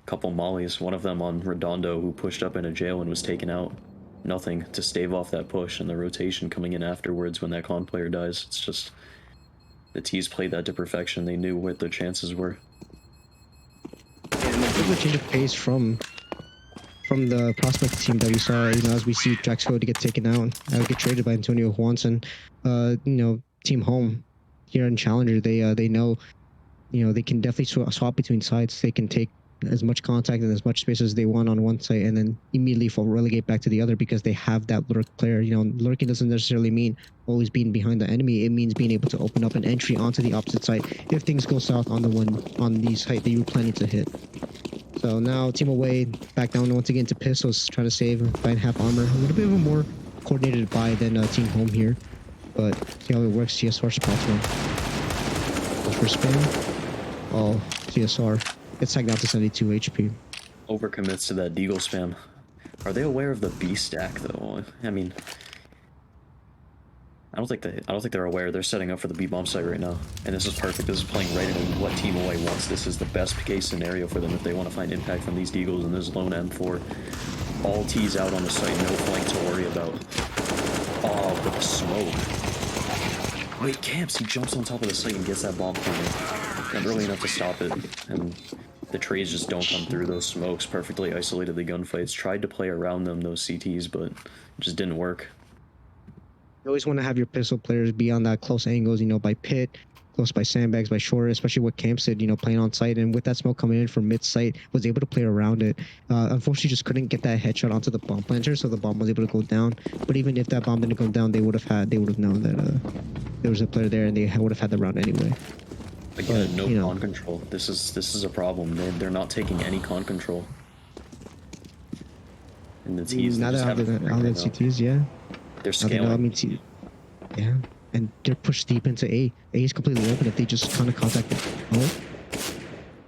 Couple mollies, one of them on Redondo, who pushed up into jail and was taken out. Nothing to stave off that push, and the rotation coming in afterwards when that con player dies. It's just, the T's played that to perfection. They knew what their chances were. And a bit of a change of pace from the prospect team that we saw, as we see Draxco to get taken out, get traded by Antonio Juanson. Team Home here in Challenger, they know, they can definitely swap between sides. They can take as much contact and as much space as they want on one side, and then immediately relegate back to the other because they have that lurk player. Lurking doesn't necessarily mean always being behind the enemy. It means being able to open up an entry onto the opposite side if things go south on the site that you were planning to hit. So now Team Away back down once again to pistols, trying to save by half armor. A little bit of a more coordinated buy than Team Home here, but see how it works. CSR spots one. Goes for spin. Oh, CSR. It's tagged down to 72 HP. overcommits to that deagle spam. Are they aware of the B stack though? I mean, I don't think they're aware. They're setting up for the B bomb site right now, and this is perfect. This is playing right into what Team Away wants. This is the best case scenario for them if they want to find impact from these deagles and this lone M4. All T's out on the site, no flank to worry about. Oh, but the smoke. Wait, Camps, he jumps on top of the site and gets that bomb coming. Not early enough to stop it, and the trades just don't come through. Those smokes perfectly isolated the gunfights. Tried to play around them, those CTs, but it just didn't work. You always want to have your pistol players be on that close angles, you know, by pit, close by sandbags, by shore, especially what Camp said, you know, playing on site. And with that smoke coming in from mid site, was able to play around it. Unfortunately, just couldn't get that headshot onto the bomb planter, so the bomb was able to go down. But even if that bomb didn't go down, they would have known that there was a player there, and they would have had the round anyway. Again, But, no you know. con control. This is a problem. They're not taking any con control. And the T's Now just that have it all the right now. CTs, yeah. They're Now they know, scaling. yeah, and they're pushed deep into A. A is completely open if they just kind of contact it. Oh,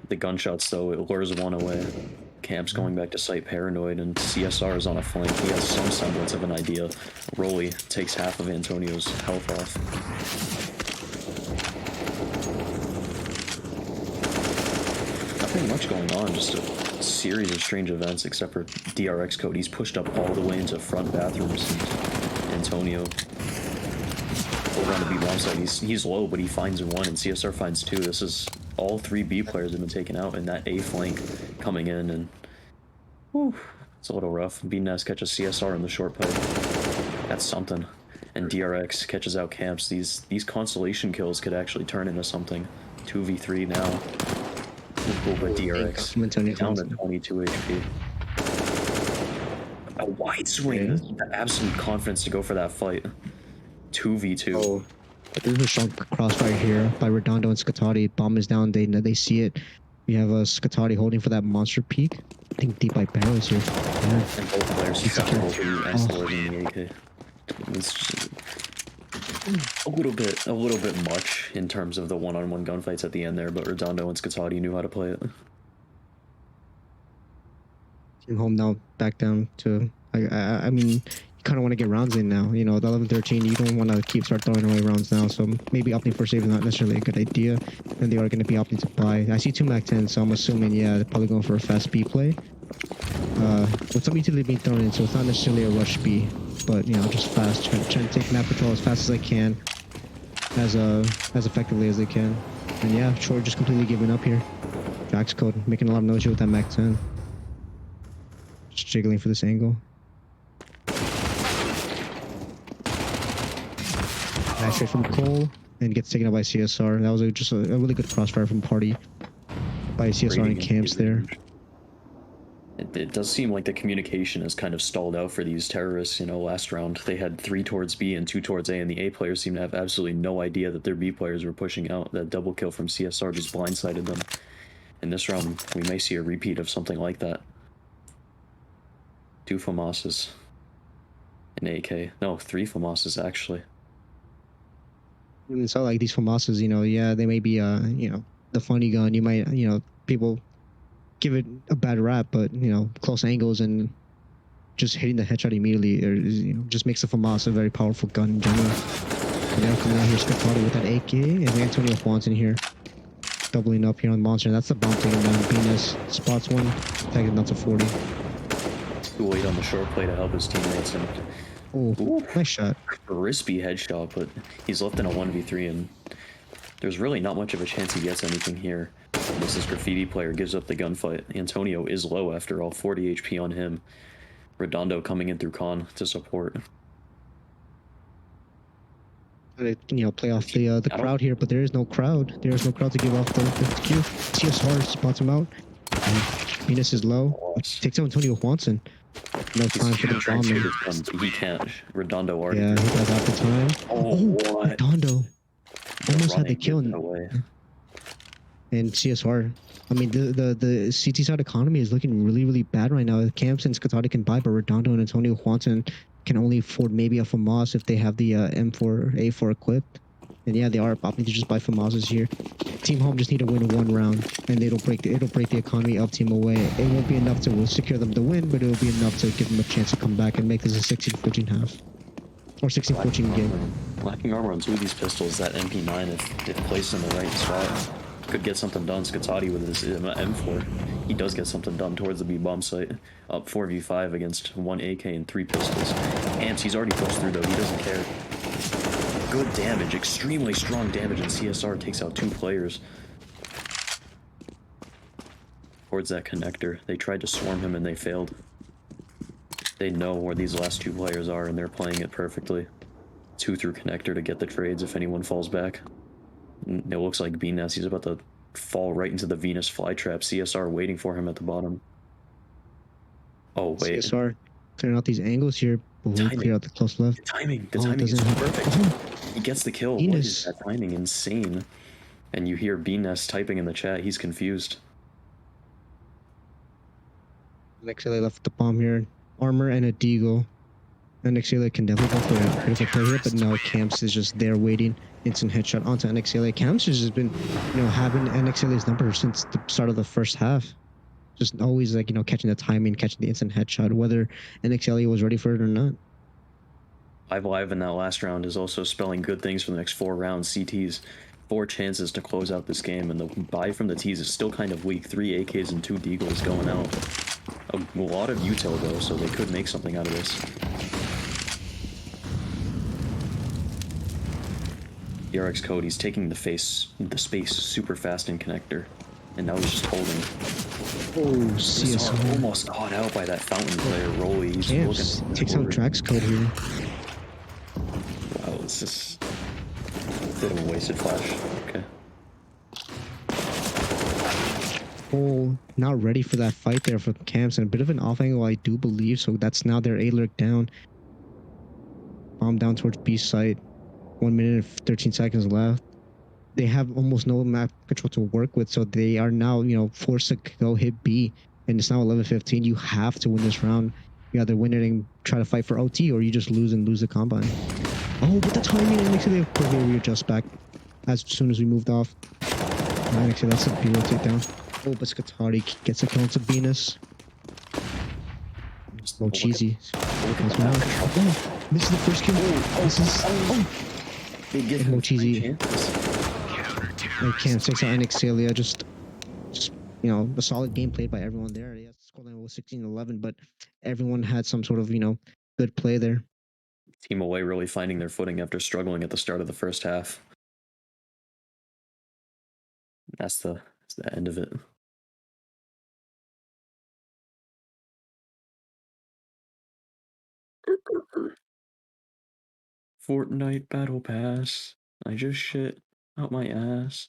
The gunshots though, it lures one away. Camp's going back to site paranoid, and CSR is on a flank. He has some semblance of an idea. Rolly takes half of Antonio's health off. Nothing much going on, just a series of strange events, except for DRX code. He's pushed up all the way into front bathrooms, and Antonio over on the B bomb side. He's low, but he finds one, and CSR finds two. This is all three B players have been taken out, and that A flank coming in, and whew, it's a little rough. BNES catches CSR in the short pipe. That's something. And DRX catches out Camps. These constellation kills could actually turn into something. 2v3 now. Over DRX from Antonio down to Johnson. 22 HP. A wide swing. The absolute confidence to go for that fight. 2v2. Oh, there's a strong crossfire here by Redondo and Scatotti. Bomb is down. They see it. We have Scatotti holding for that monster peak. I think deep by barrels here. Yeah. And both players It's got okay. both the S-Lord and the AK. It's just a little bit much in terms of the one-on-one gunfights at the end there, but Redondo and Scatotti knew how to play it. Team home now, back down to. I mean, you kind of want to get rounds in now. You know, the 11-13, you don't want to start throwing away rounds now. So maybe opting for save is not necessarily a good idea. And they are going to be opting to buy. I see 2 Mac-10, so I'm assuming, yeah, they're probably going for a fast B play. With some utility being thrown in, so it's not necessarily a rush B, but, you know, just fast. Trying to take map control as fast as I can, as effectively as they can. And yeah, Short just completely giving up here. Jax code making a lot of noise here with that Mac-10. Just jiggling for this angle. Nice straight from Cole, and gets taken out by CSR. That was just a really good crossfire from Party by CSR and Camps there. It does seem like the communication has kind of stalled out for these terrorists. You know, last round they had 3 towards B and 2 towards A, and the A players seem to have absolutely no idea that their B players were pushing out. That double kill from CSR just blindsided them. In this round, we may see a repeat of something like that. 2 FAMASs. An AK. No, 3 FAMASs actually. And so like these FAMASs, you know, yeah, they may be you know, the funny gun. You might, you know, people give it a bad rap, but you know, close angles and just hitting the headshot immediately, or you know, just makes the FAMAS a very powerful gun in general. And now coming out here, Scatotti with that AK, and Antonio Swanson here, doubling up here on Monster. That's the bomb taking down. Venus spots one, taking down to 40. Wait on the short play to help his teammates, and Oh, ooh, nice shot. crispy headshot, but he's left in a 1v3, and there's really not much of a chance he gets anything here. This Graffiti player gives up the gunfight. Antonio is low after all, 40 HP on him. Redondo coming in through con to support. You know, play off the crowd here, but there is no crowd. There is no crowd to give off the Q. CSR spots him out. Venus is low. Takes out Antonio Swanson. No time for the bombing. He can't. Redondo already. Yeah, he does have the time. Oh, what? Redondo almost had the Running kill. gives it away. And CSR. I mean, the CT side economy is looking really, really bad right now. Camps and Scatotti can buy, but Redondo and Antonio Swanson can only afford maybe a FAMAS if they have the M4A4 equipped. And yeah, they are opting to just buy FAMASas here. Team Home just need to win one round, and it'll break the economy of Team Away. It won't be enough to secure them the win, but it'll be enough to give them a chance to come back and make this a 16-14 half. Or 16-14 game. Lacking armor on two of these pistols, that MP9, if placed in the right spot, could get something done. Scottati with his M4, he does get something done towards the B bomb site. Up 4v5 against 1 AK and 3 pistols. Amps, he's already pushed through though, he doesn't care. Good damage, extremely strong damage, and CSR takes out 2 players. Towards that connector. They tried to swarm him and they failed. They know where these last 2 players are and they're playing it perfectly. 2 through connector to get the trades if anyone falls back. It looks like BNES, he's about to fall right into the Venus flytrap. CSR waiting for him at the bottom. Oh, wait. CSR clearing out these angles here. We'll clear out the close left. The timing is perfect. He gets the kill. Venus. What is that timing? Insane. And you hear BNES typing in the chat. He's confused. NXLA left the bomb here. Armor and a deagle. NXLA can definitely go for a critical play here, but no, Camps is just there waiting. Instant headshot onto NXLA. Camps has just been, having NXLA's number since the start of the first half. Just always catching the timing, catching the instant headshot, whether NXLA was ready for it or not. 5 live in that last round is also spelling good things for the next 4 rounds. CTs, 4 chances to close out this game, and the buy from the T's is still kind of weak. 3 AKs and 2 deagles going out. A lot of util though, so they could make something out of this. DRX Code, he's taking the space super fast in connector, and now he's just holding. Oh, CSR almost caught out by that fountain player. Rolly, he's Camps takes out Drax Code here. Wow, it's just a bit of a wasted flash. Okay. Oh, not ready for that fight there for Camps, and a bit of an off angle, I do believe. So that's now their A lurk down. Bomb down towards B site. 1 minute and 13 seconds left. They have almost no map control to work with, so they are now, forced to go hit B, and it's now 11-15. You have to win this round. You either win it and try to fight for OT, or you just lose and lose the combine. Oh, but the timing, and actually they readjust back as soon as we moved off. And actually, that's a B-roll takedown. Oh, but Scottati gets a kill into Venus. Oh, cheesy. Oh, this is the first kill. This is... They give him cheesy. I can't fix out Anixalia. Just a solid game played by everyone there. Yeah, scoreline was 16-11, but everyone had some sort of good play there. Team Away really finding their footing after struggling at the start of the first half. That's the end of it. Fortnite Battle Pass. I just shit out my ass.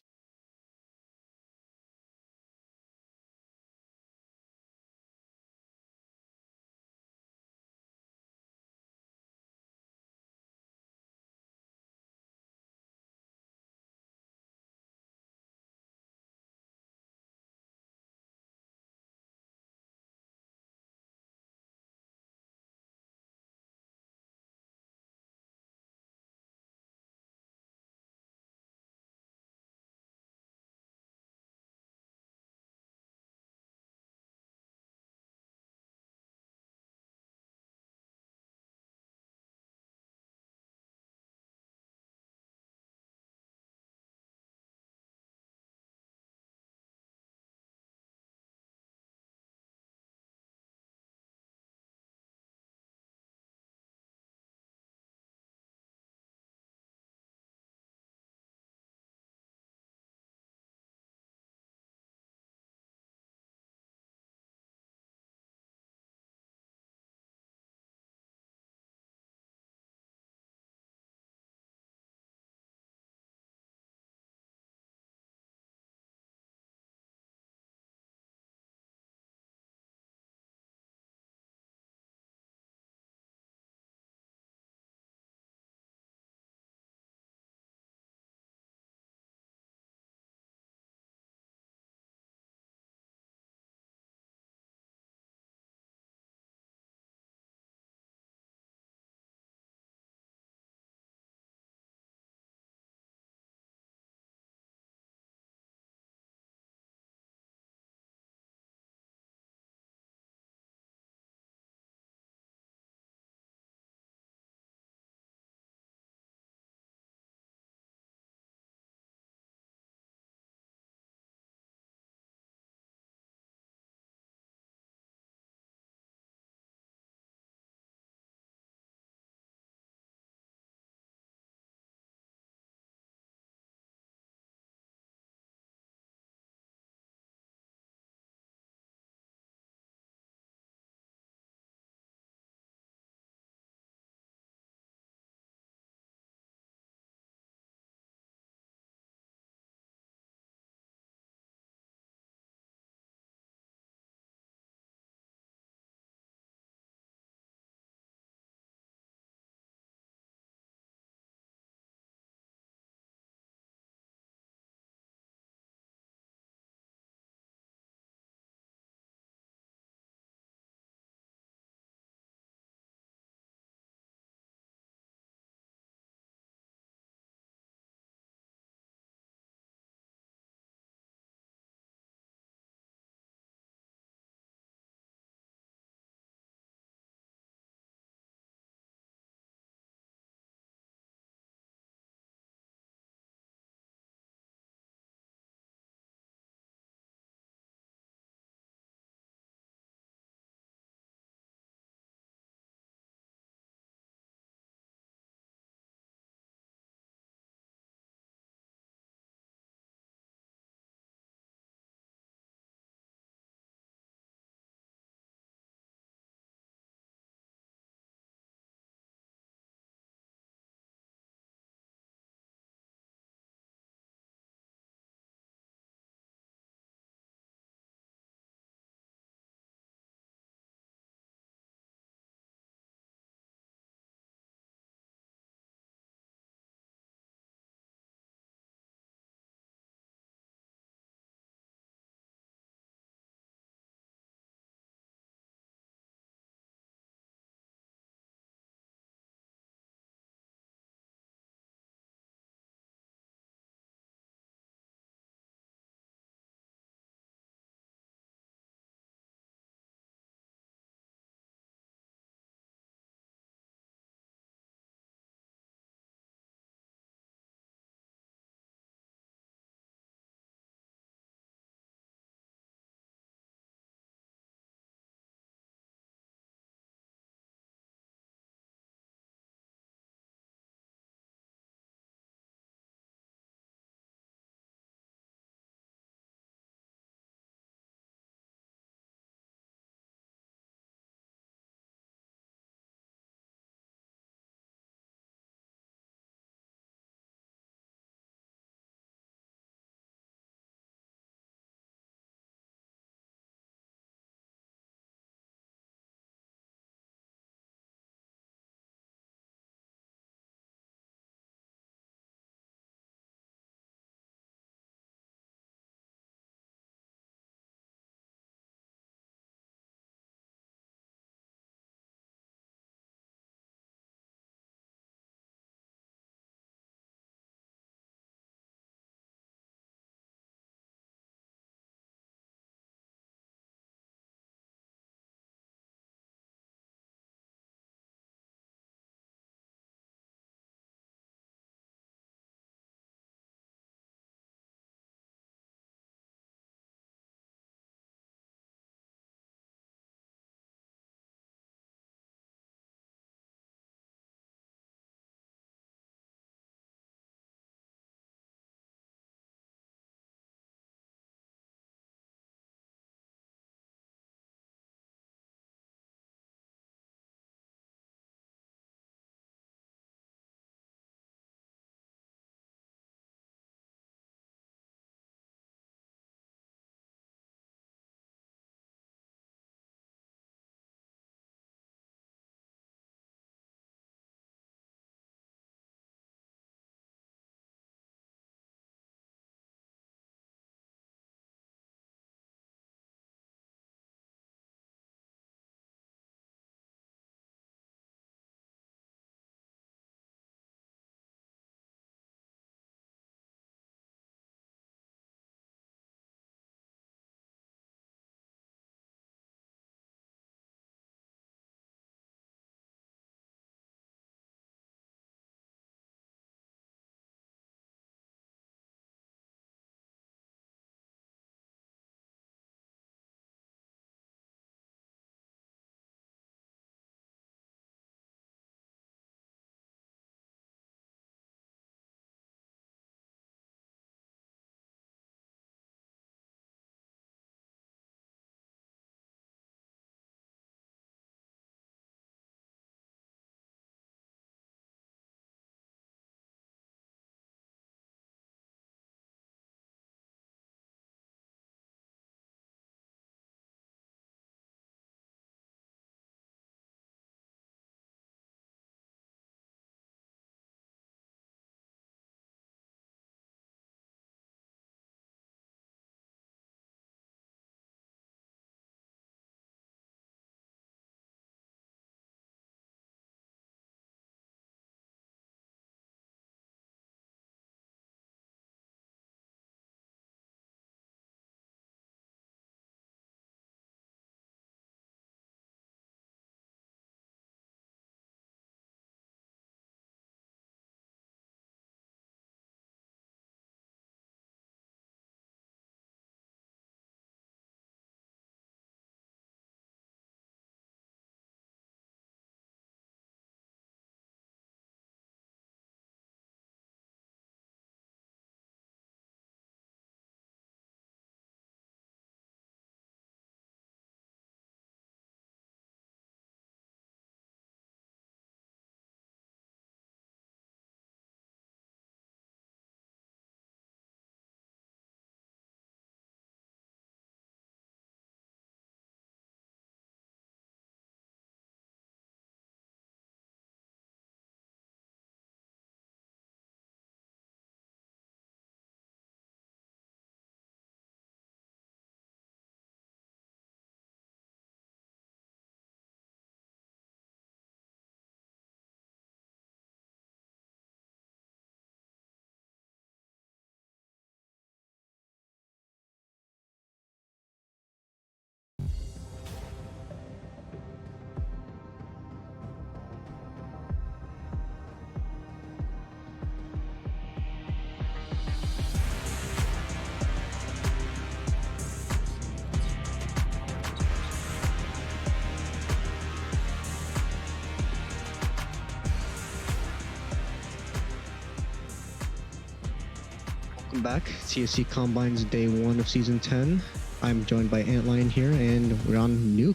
Welcome back. CSC Combines Day 1 of Season 10. I'm joined by Antlion here, and we're on Nuke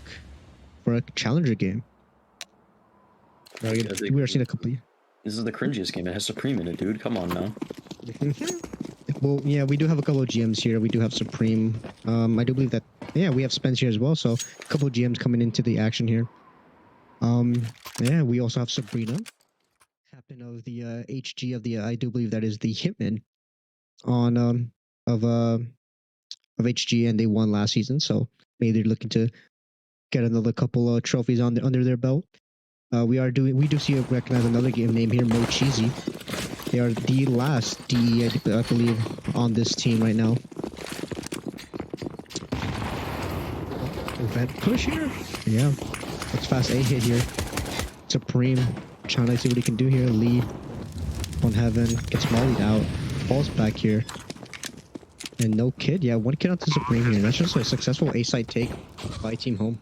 for a Challenger game. We are seeing a couple. This is the cringiest game. It has Supreme in it, dude. Come on now. Well, yeah, we do have a couple of GMs here. We do have Supreme. I do believe that, yeah, we have Spence here as well. So a couple of GMs coming into the action here. Yeah, we also have Sabrina, captain of the HG of the, I do believe that is the Hitman on of HG, and they won last season. So maybe they're looking to get another couple of trophies under their belt. We do recognize another game name here, Mo Cheesy. They are the last DE, I believe, on this team right now. Event push here? Yeah. Let's fast A hit here. Supreme trying to see what he can do here. Lee on Heaven gets mollied out. Falls back here. And no kid. Yeah, one kid onto Supreme here. That's just a successful A side take by Team Home.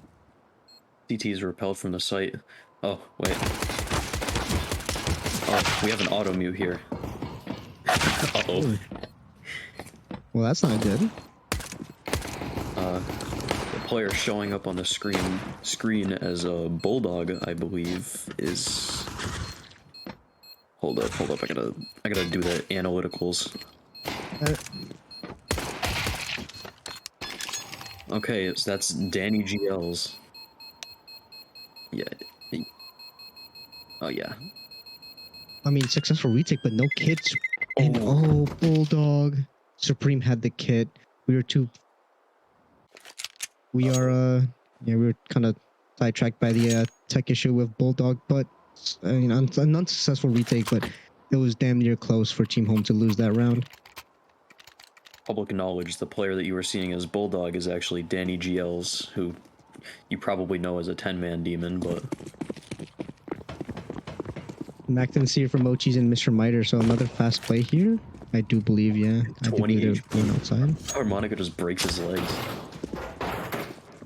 CT is repelled from the site. Oh, wait. Oh, we have an auto mute here. Uh-oh. Well, that's not good. The player showing up on the screen as a Bulldog, I believe, is... Hold up, I gotta do the analyticals. Okay, so that's Danny GLs. Yeah. Oh, yeah. I mean, successful retake, but no kids. And oh, Bulldog. Supreme had the kit. We were we were kind of sidetracked by the tech issue with Bulldog, but an unsuccessful retake, but it was damn near close for Team Home to lose that round. Public knowledge, the player that you were seeing as Bulldog is actually Danny GLs, who you probably know as a 10-man demon, but... Macton's here for Mochis and Mr. Miter, so another fast play here. I do believe, yeah. 20 HP. Outside. Harmonica just breaks his legs.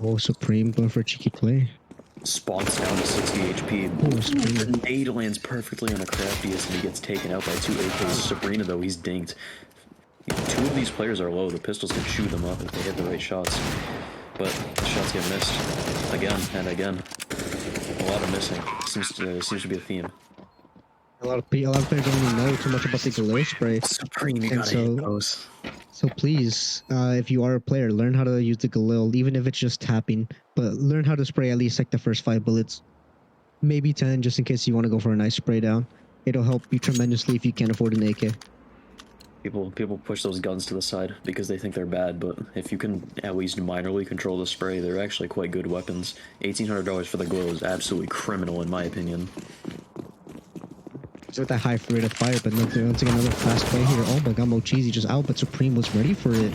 Oh, Supreme going for a cheeky play. Spawns down to 60 HP. Oh, Supreme. The nade lands perfectly on the craftiest and he gets taken out by 2 AKs. Sabrina, though, he's dinked. 2 of these players are low. The pistols can chew them up if they hit the right shots. But the shots get missed. Again and again. A lot of missing. Seems to be a theme. A lot of players don't even know too much about the Galil spray. Supreme, you gotta hit those. So please, if you are a player, learn how to use the Galil, even if it's just tapping. But learn how to spray at least like the first 5 bullets. Maybe 10, just in case you want to go for a nice spray down. It'll help you tremendously if you can't afford an AK. People push those guns to the side because they think they're bad, but if you can at least minorly control the spray, they're actually quite good weapons. $1,800 for the glow is absolutely criminal in my opinion. It's with that high rate of fire, but once again, another fast play here. Oh my god, Mocheesy just out, but Supreme was ready for it.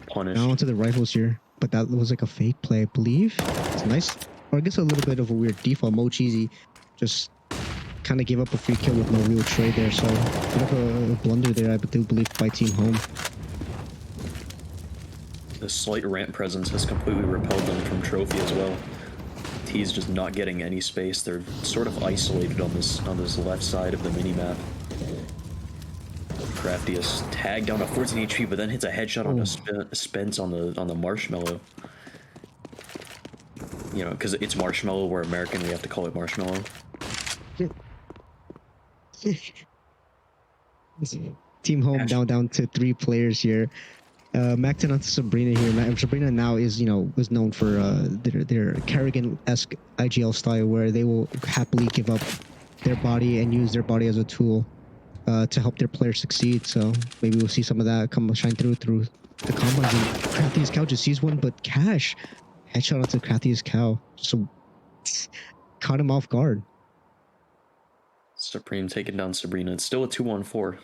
Punish. Now onto the rifles here, but that was like a fake play, I believe. It's nice, or I guess a little bit of a weird default. Mocheesy just kind of gave up a free kill with no real trade there, so a bit of a blunder there, I do believe, by Team Home. The slight ramp presence has completely repelled them from trophy as well. T's just not getting any space. They're sort of isolated on this left side of the minimap. Craftiest tagged down to 14 HP, but then hits a headshot on a Spence on the Marshmallow. You know, because it's Marshmallow, we're American, we have to call it Marshmallow. Team Home down to 3 players here. Macton onto Sabrina here. Sabrina now is known for their Kerrigan-esque IGL style, where they will happily give up their body and use their body as a tool to help their players succeed. So maybe we'll see some of that shine through the combines. And Craftiest Cow just sees one, but Cash headshot onto Craftiest Cow, so caught him off guard. Supreme taking down Sabrina. It's still a 2-on-4.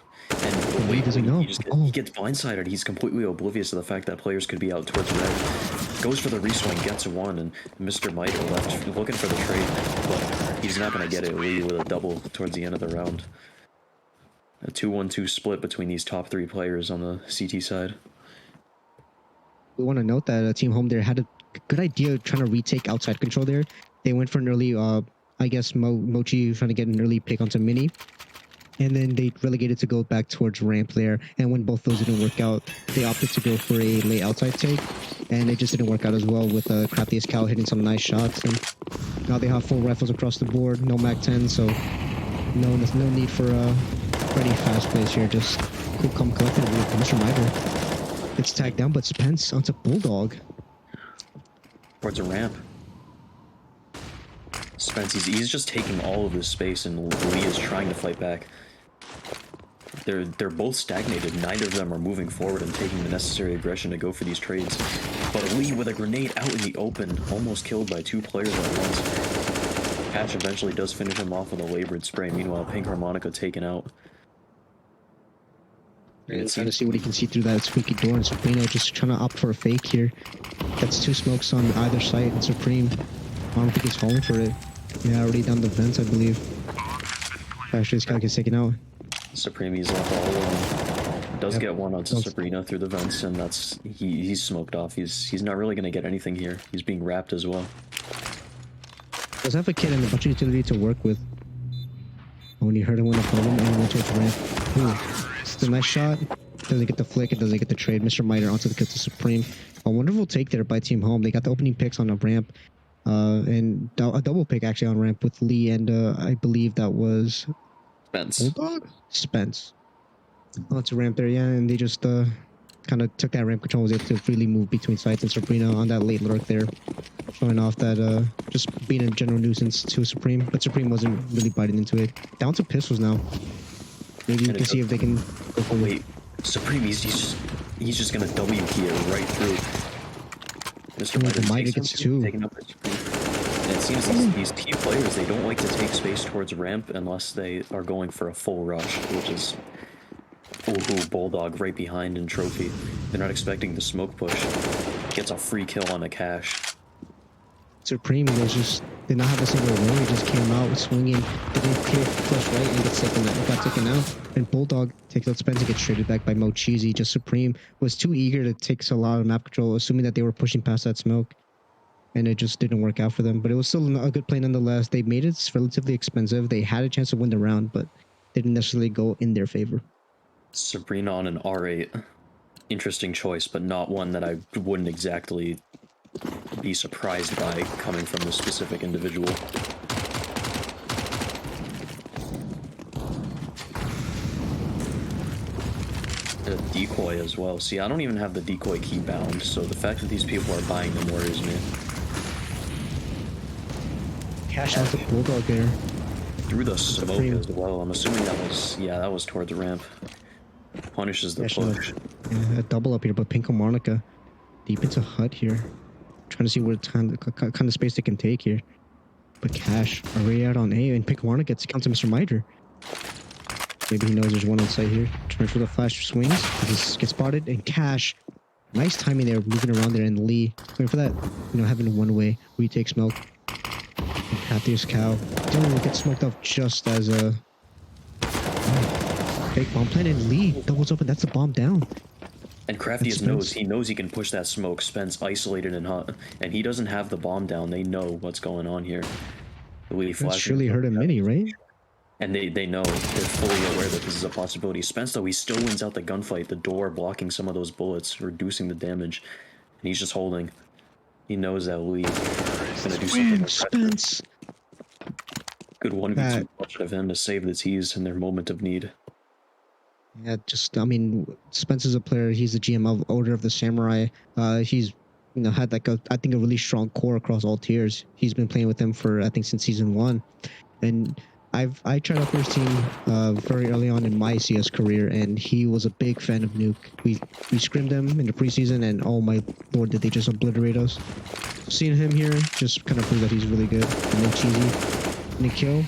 And He doesn't know. He gets blindsided. He's completely oblivious to the fact that players could be out towards red. Goes for the reswing, gets 1, and Mr. Miter left looking for the trade, but he's not going to get it. Lee with a double towards the end of the round. A 2-1-2 split between these top 3 players on the CT side. We want to note that Team Home there had a good idea trying to retake outside control there. They went for an early, I guess Mochi trying to get an early pick onto Mini. and then they relegated to go back towards ramp there. And when both those didn't work out, they opted to go for a late outside take, and it just didn't work out as well with Craftiest Cow hitting some nice shots. And now they have full rifles across the board, no MAC-10, so there's no need for any fast plays here. Just cool, come collected with Mr. Miter. It's tagged down, but Spence onto Bulldog. Towards a ramp. Spence, he's just taking all of this space, and Lee is trying to fight back. They're both stagnated. Neither of them are moving forward and taking the necessary aggression to go for these trades. But Lee with a grenade out in the open, almost killed by 2 players at once. Cash eventually does finish him off with a labored spray. Meanwhile, Pink Harmonica taken out. And trying to see what he can see through that squeaky door, and Supremo just trying to opt for a fake here. That's 2 smokes on either side, and Supreme, I don't think he's falling for it. Yeah, already down the vents, I believe. Actually, this guy gets taken out. Supreme, he's left all alone. Does get one onto Sabrina through the vents, and that's he's smoked off. He's not really going to get anything here. He's being wrapped as well. Does have a kid and a bunch of utility to work with. When he heard him win a problem and went towards ramp. Ooh, it's a nice shot. Doesn't get the flick, it doesn't get the trade. Mr. Miter onto the kill to Supreme. A wonderful take there by Team Home. They got the opening picks on a ramp. And a double pick actually on ramp with Lee and I believe that was Spence. Bulldog? Spence. Onto ramp there, yeah, and they just kind of took that ramp control, was able to freely move between sites, and Sabrina on that late lurk there, showing off that just being a general nuisance to Supreme, but Supreme wasn't really biting into it. Down to pistols now. Maybe you can see if they can go for Wait, Supreme, he's just gonna W key it right through. Mr. Miter gets 2. Taking up and it seems these team players, they don't like to take space towards ramp unless they are going for a full rush, which is Bulldog right behind in trophy. They're not expecting the smoke push. Gets a free kill on a cash. Supreme was just did not have a single roll. He just came out swinging, didn't clear flush right, and got taken out. And Bulldog takes out Spence and gets traded back by Mo Cheesy. Just Supreme was too eager to take a lot of map control, assuming that they were pushing past that smoke, and it just didn't work out for them. But it was still a good play nonetheless. They made it relatively expensive. They had a chance to win the round, but didn't necessarily go in their favor. Sabrina on an R8. Interesting choice, but not one that I wouldn't exactly be surprised by coming from this specific individual. A decoy as well. See, I don't even have the decoy key bound, so the fact that these people are buying them worries me. Cash out the Bulldog there. Through the smoke as well. I'm assuming that was towards the ramp. Punishes the push. Yeah, a double up here, but Pink Harmonica deep into hut here. Trying to see what kind of space they can take here. But Cash already out on A, and Pink Harmonica gets counts to Mr. Miter. Maybe he knows there's one on site here. Turns for the flash swings. He gets spotted, and Cash, nice timing there, moving around there, and Lee going for that, having one way retake smoke. Craftiest Cow. Dude, gets smoked off just as a fake bomb plant, and Lee doubles up, and that's the bomb down. And Craftiest knows he can push that smoke. Spence isolated and hot, and he doesn't have the bomb down. They know what's going on here. Lee That surely hurt him many, right? And they know, they're fully aware that this is a possibility. Spence, though, he still wins out the gunfight, the door blocking some of those bullets, reducing the damage, and he's just holding. He knows that Lee is going to do something. Spence! Good 1v2 clutch of him to save the T's in their moment of need. Yeah, Spence is a player. He's the GM of Order of the Samurai. He's had I think a really strong core across all tiers. He's been playing with them for I think since season 1, and I tried out first team very early on in my CS career, and he was a big fan of Nuke. We scrimmed him in the preseason, and oh my lord, did they just obliterate us. Seeing him here just kind of proves that he's really good. And then Cheesy, and a kill.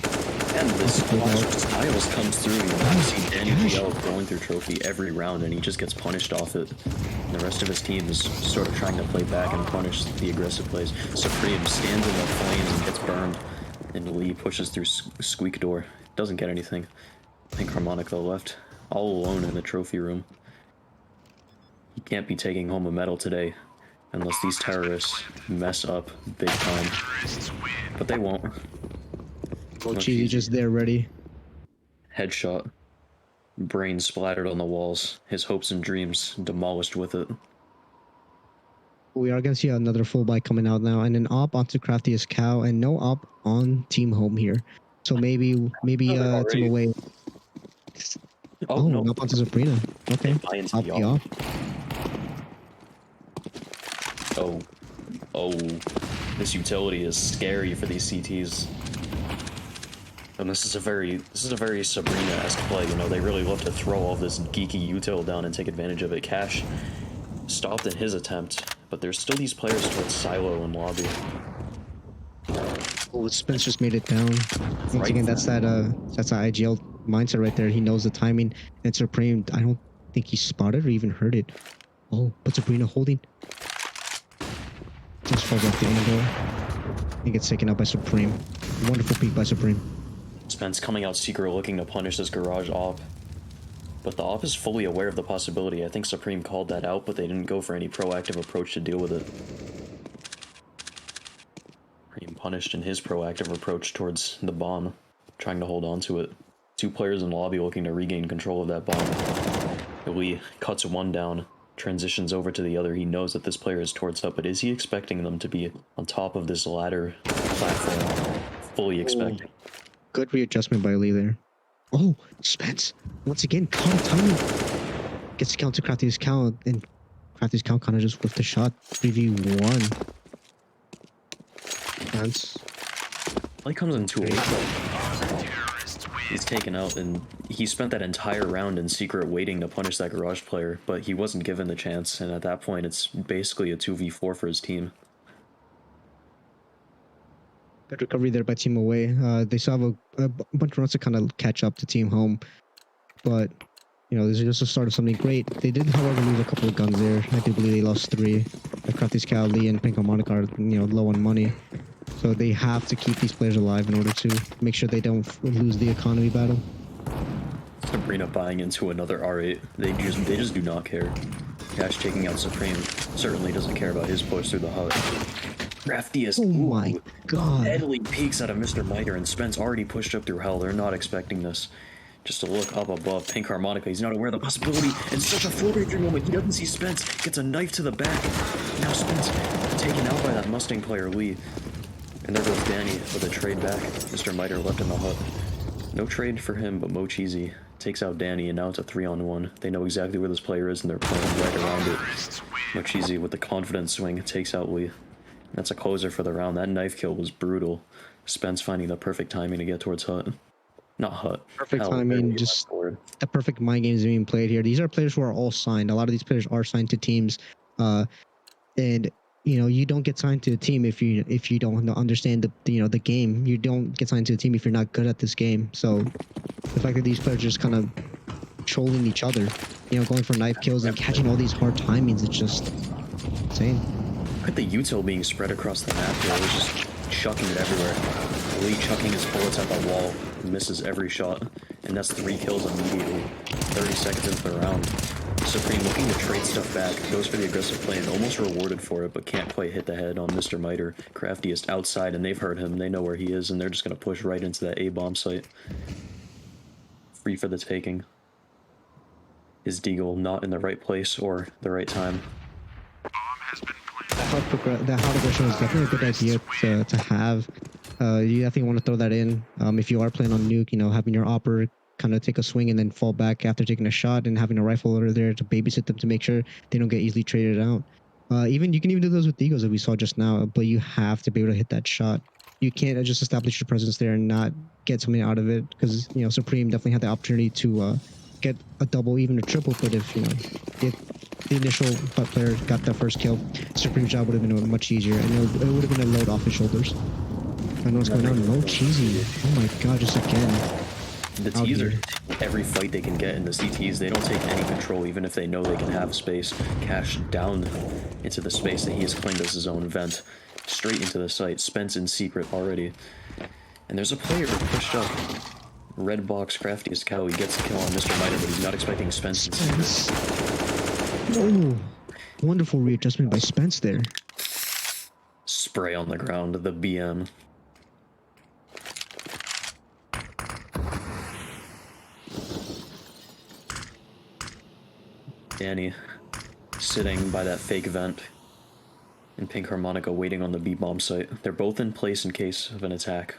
And this Styles comes through. You see Danny GL going through trophy every round, and he just gets punished off it. And the rest of his team is sort of trying to play back and punish the aggressive plays. Supreme stands in the flames and gets burned. And Lee pushes through Squeak Door. Doesn't get anything. Pink Harmonica left all alone in the trophy room. He can't be taking home a medal today unless these terrorists mess up big time. But they won't. Cheesy just there ready. Headshot. Brain splattered on the walls. His hopes and dreams demolished with it. We are gonna see another full buy coming out now, and an op onto Craftiest Cow, and no op on Team Home here. So maybe Team already- Away. Oh, no. an op onto Sabrina. Okay, Buy into op the the op. op. Oh, this utility is scary for these CTs. And this is a very Sabrina-esque play. You know, they really love to throw all this geeky util down and take advantage of it. Cash stopped in his attempt, but there's still these players towards Silo and Lobby. Oh, Spence just made it down. Once Right again, that's that IGL mindset right there. He knows the timing. And Supreme, I don't think he spotted or even heard it. Oh, but Sabrina holding. Just falls off the angle. He gets taken out by Supreme. Wonderful peek by Supreme. Spence coming out secret looking to punish this garage op. But the op is fully aware of the possibility. I think Supreme called that out, but they didn't go for any proactive approach to deal with it. Supreme punished in his proactive approach towards the bomb, trying to hold on to it. Two players in lobby looking to regain control of that bomb. Lee cuts one down, transitions over to the other. He knows that this player is towards up, but is he expecting them to be on top of this ladder platform? Fully expecting. Good readjustment by Lee there. Oh, Spence. Once again, caught a timing. Gets to count to Crafty's count, and Crafty's count kind of just whiffed the shot. 3v1. Spence. Well, he comes into it. He's taken out, and he spent that entire round in secret waiting to punish that garage player, but he wasn't given the chance, and at that point, it's basically a 2v4 for his team. Good recovery there by Team Away. They still have a bunch of runs to kind of catch up to Team Home, but you know, this is just the start of something great. They did, however, lose a couple of guns there. I do believe they lost 3. Crafty's Cow, Lee, and Pink Harmonica are, you know, low on money, so they have to keep these players alive in order to make sure they don't lose the economy battle. Sabrina buying into another R8. They just do not care. Cash taking out Supreme certainly doesn't care about his push through the hut. Craftiest. Oh my god. Deadly peeks out of Mr. Miter, and Spence already pushed up through hell. They're not expecting this. Just to look up above, Pink Harmonica, he's not aware of the possibility. It's such a 4v3 moment. He doesn't see Spence. Gets a knife to the back. Now Spence taken out by that Mustang player, Lee. And there goes Danny with a trade back. Mr. Miter left in the hut. No trade for him, but Mo Cheesy takes out Danny, and now it's a 3-on-1. They know exactly where this player is, and they're playing right around it. Mo Cheesy with the confident swing takes out Lee. That's a closer for the round. That knife kill was brutal. Spence finding the perfect timing to get towards hut. Not hut. Perfect Hell, timing, barely just forward. the perfect mind games being played here. These are players who are all signed. A lot of these players are signed to teams, and you know, you don't get signed to a team if you don't understand the game. You don't get signed to a team if you're not good at this game. So the fact that these players are just kind of trolling each other, you know, going for knife kills and catching all these hard timings, it's just insane. Look at the util being spread across the map here. It was just chucking it everywhere. Lee chucking his bullets at the wall. Misses every shot. And that's 3 kills immediately. 30 seconds into the round. Supreme looking to trade stuff back. Goes for the aggressive play and almost rewarded for it, but can't quite hit the head on Mr. Miter. Craftiest outside, and they've heard him. They know where he is, and they're just going to push right into that A-bomb site. Free for the taking. Is Deagle not in the right place or the right time? That hard aggression is definitely a good idea to have. You definitely want to throw that in. If you are playing on nuke, you know, having your opper kind of take a swing and then fall back after taking a shot, and having a rifle loader there to babysit them to make sure they don't get easily traded out. You can even do those with Deagles that we saw just now, but you have to be able to hit that shot. You can't just establish your presence there and not get something out of it, because you know, Supreme definitely had the opportunity to get a double, even a triple. But if the initial butt player got that first kill, Supreme's job would have been much easier, and it would have been a load off his shoulders. I know what's going on. Mo Cheesy. Oh my god, just again. The T's are every fight they can get in the CTs. They don't take any control, even if they know they can have space. Cash down into the space that he has claimed as his own vent. Straight into the site. Spence in secret already. And there's a player pushed up. Red box, Craftiest Cow. He gets the kill on Mr. Miter, but he's not expecting Spence. Oh, wonderful readjustment by Spence there. Spray on the ground, the BM. Danny sitting by that fake vent in Pink Harmonica waiting on the B-bomb site. They're both in place in case of an attack,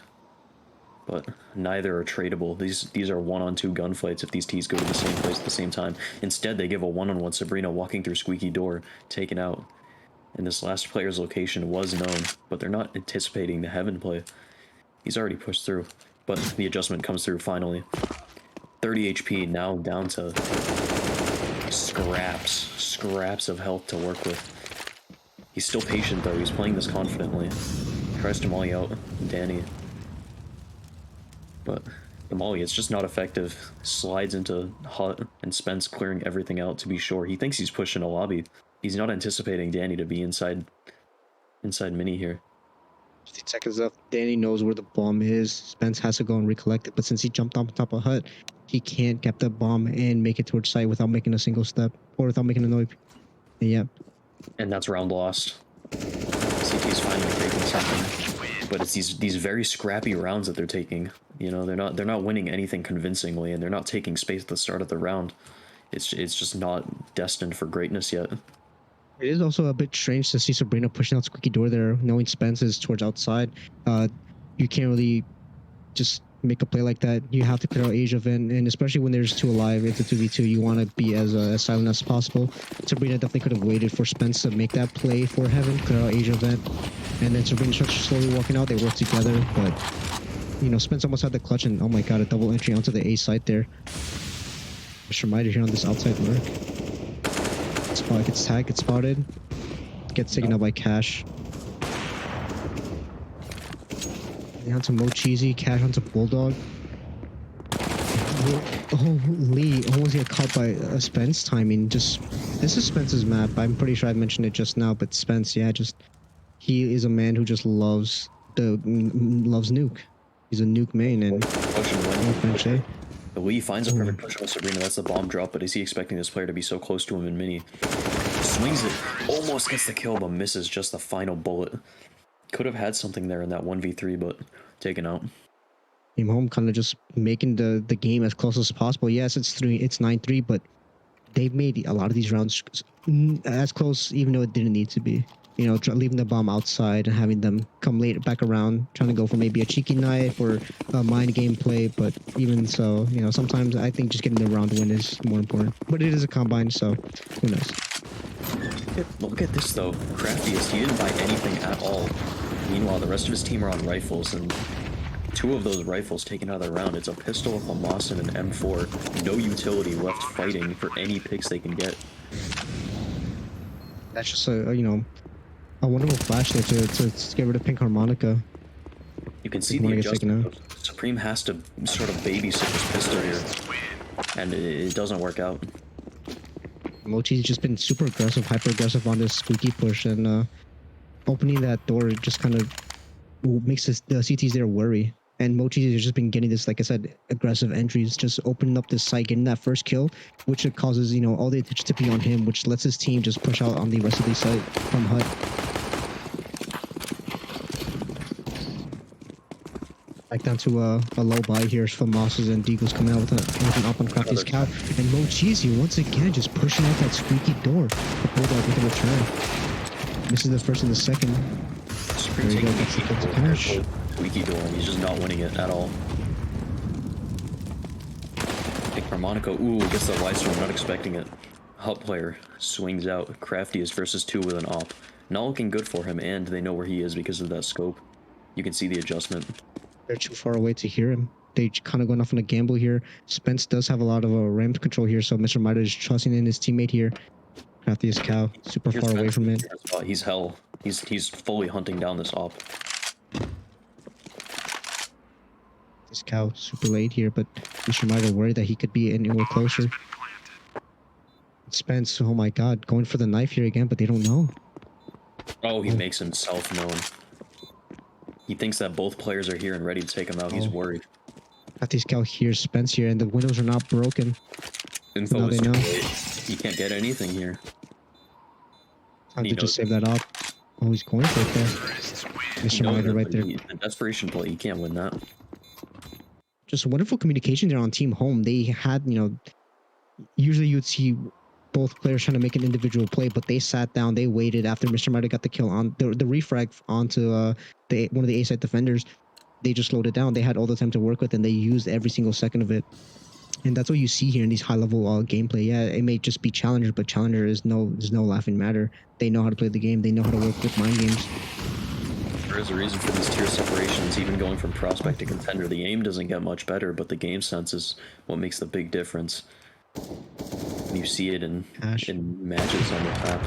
but neither are tradable. These are one-on-two gunfights if these T's go to the same place at the same time. Instead, they give a one-on-one. Sabrina walking through Squeaky Door, taken out. And this last player's location was known, but they're not anticipating the Heaven play. He's already pushed through, but the adjustment comes through finally. 30 HP, now down to scraps of health to work with. He's still patient though, he's playing this confidently. Tries to molly out Danny. But the molly, it's just not effective. Slides into Hut and Spence clearing everything out to be sure. He thinks he's pushing a lobby. He's not anticipating Danny to be inside Mini here. 15 seconds left. Danny knows where the bomb is. Spence has to go and recollect it, but since he jumped on top of Hut, he can't get the bomb and make it towards site without making a single step or without making a noise. Yeah. And that's round lost. CT's finally taking something, but it's these very scrappy rounds that they're taking. You know, they're not winning anything convincingly, and they're not taking space at the start of the round. It's just not destined for greatness yet. It is also a bit strange to see Sabrina pushing out Squeaky Door there, knowing Spence is towards outside. You can't really just make a play like that. You have to clear out Asia Vent, and especially when there's two alive, it's a 2v2, you want to be as silent as possible. Sabrina definitely could have waited for Spence to make that play for Heaven, clear out Asia Vent, and then Sabrina starts slowly walking out. They work together, but you know, Spence almost had the clutch, and oh my god, a double entry onto the A site there. Mr. Mitre here on this outside lurk. Spot gets tagged, gets spotted, gets taken out by Cash. Onto Mo Cheesy, Cash onto Bulldog. Oh, Lee almost get caught by Spence timing. Just this is Spence's map. I'm pretty sure I mentioned it just now, but Spence, yeah, just he is a man who just loves nuke. He's a nuke main and Lee finds a perfect push on Sabrina. That's the bomb drop, but is he expecting this player to be so close to him in Mini? Swings it, almost gets the kill, but misses just the final bullet. Could have had something there in that 1v3, but taken out. Team Home kind of just making the game as close as possible. Yes, it's 9-3, but they've made a lot of these rounds as close, even though it didn't need to be. You know, leaving the bomb outside and having them come late back around, trying to go for maybe a cheeky knife or a mind game play. But even so, you know, sometimes I think just getting the round win is more important. But it is a combine, so who knows? Look at this though. Craftiest, he didn't buy anything at all. Meanwhile, the rest of his team are on rifles, and two of those rifles taken out of the round. It's a pistol, a Moss, and an M4. No utility left fighting for any picks they can get. That's just a wonderful flash there to get rid of Pink Harmonica. You can see the adjustment. Supreme has to sort of babysit this pistol here, and it doesn't work out. Mochi's just been super aggressive, hyper aggressive on this squeaky push, and opening that door just kind of makes the CTs there worry. And Mochi has just been getting this, like I said, aggressive entries, just opening up this site, getting that first kill, which it causes, you know, all the attention to be on him, which lets his team just push out on the rest of the site from Hut. Back down to a low buy here from Mosses, and Deagle's coming out with an up on Crafty's cow. And Mochizi once again just pushing out that squeaky door. The Bulldog with a return. Misses the first and the second. There you go, gets the cash. Squeaky door, and he's just not winning it at all. Pink Harmonica, ooh, gets the Wildstorm, not expecting it. Hut player swings out. Crafty is versus 2 with an op. Not looking good for him, and they know where he is because of that scope. You can see the adjustment. They're too far away to hear him. They kind of going off on a gamble here. Spence does have a lot of ramp control here, so Mr. Mitre is trusting in his teammate here. Crafty is cow, super far away from it. He's hell. He's fully hunting down this op. This cow super late here, but Mr. Mitre worried that he could be anywhere closer. Spence, oh my god, going for the knife here again, but they don't know. Oh, he makes himself known. He thinks that both players are here and ready to take him out. He's worried. Crafty's cow here's Spence here, and the windows are not broken. Info now is they know. He can't get anything here. Time to just save that up. Oh, he's going for it there. Mr. Mitre right there. The desperation play, he can't win that. Just wonderful communication there on Team Home. They had, you know, usually you'd see both players trying to make an individual play, but they sat down, they waited after Mr. Miter got the kill on the refrag onto one of the A side defenders. They just slowed it down. They had all the time to work with, and they used every single second of it. And that's what you see here in these high level gameplay. Yeah, it may just be Challenger, but Challenger is no laughing matter. They know how to play the game. They know how to work with mind games. There is a reason for these tier separations, even going from prospect to contender. The aim doesn't get much better, but the game sense is what makes the big difference. And you see it in matches on the top.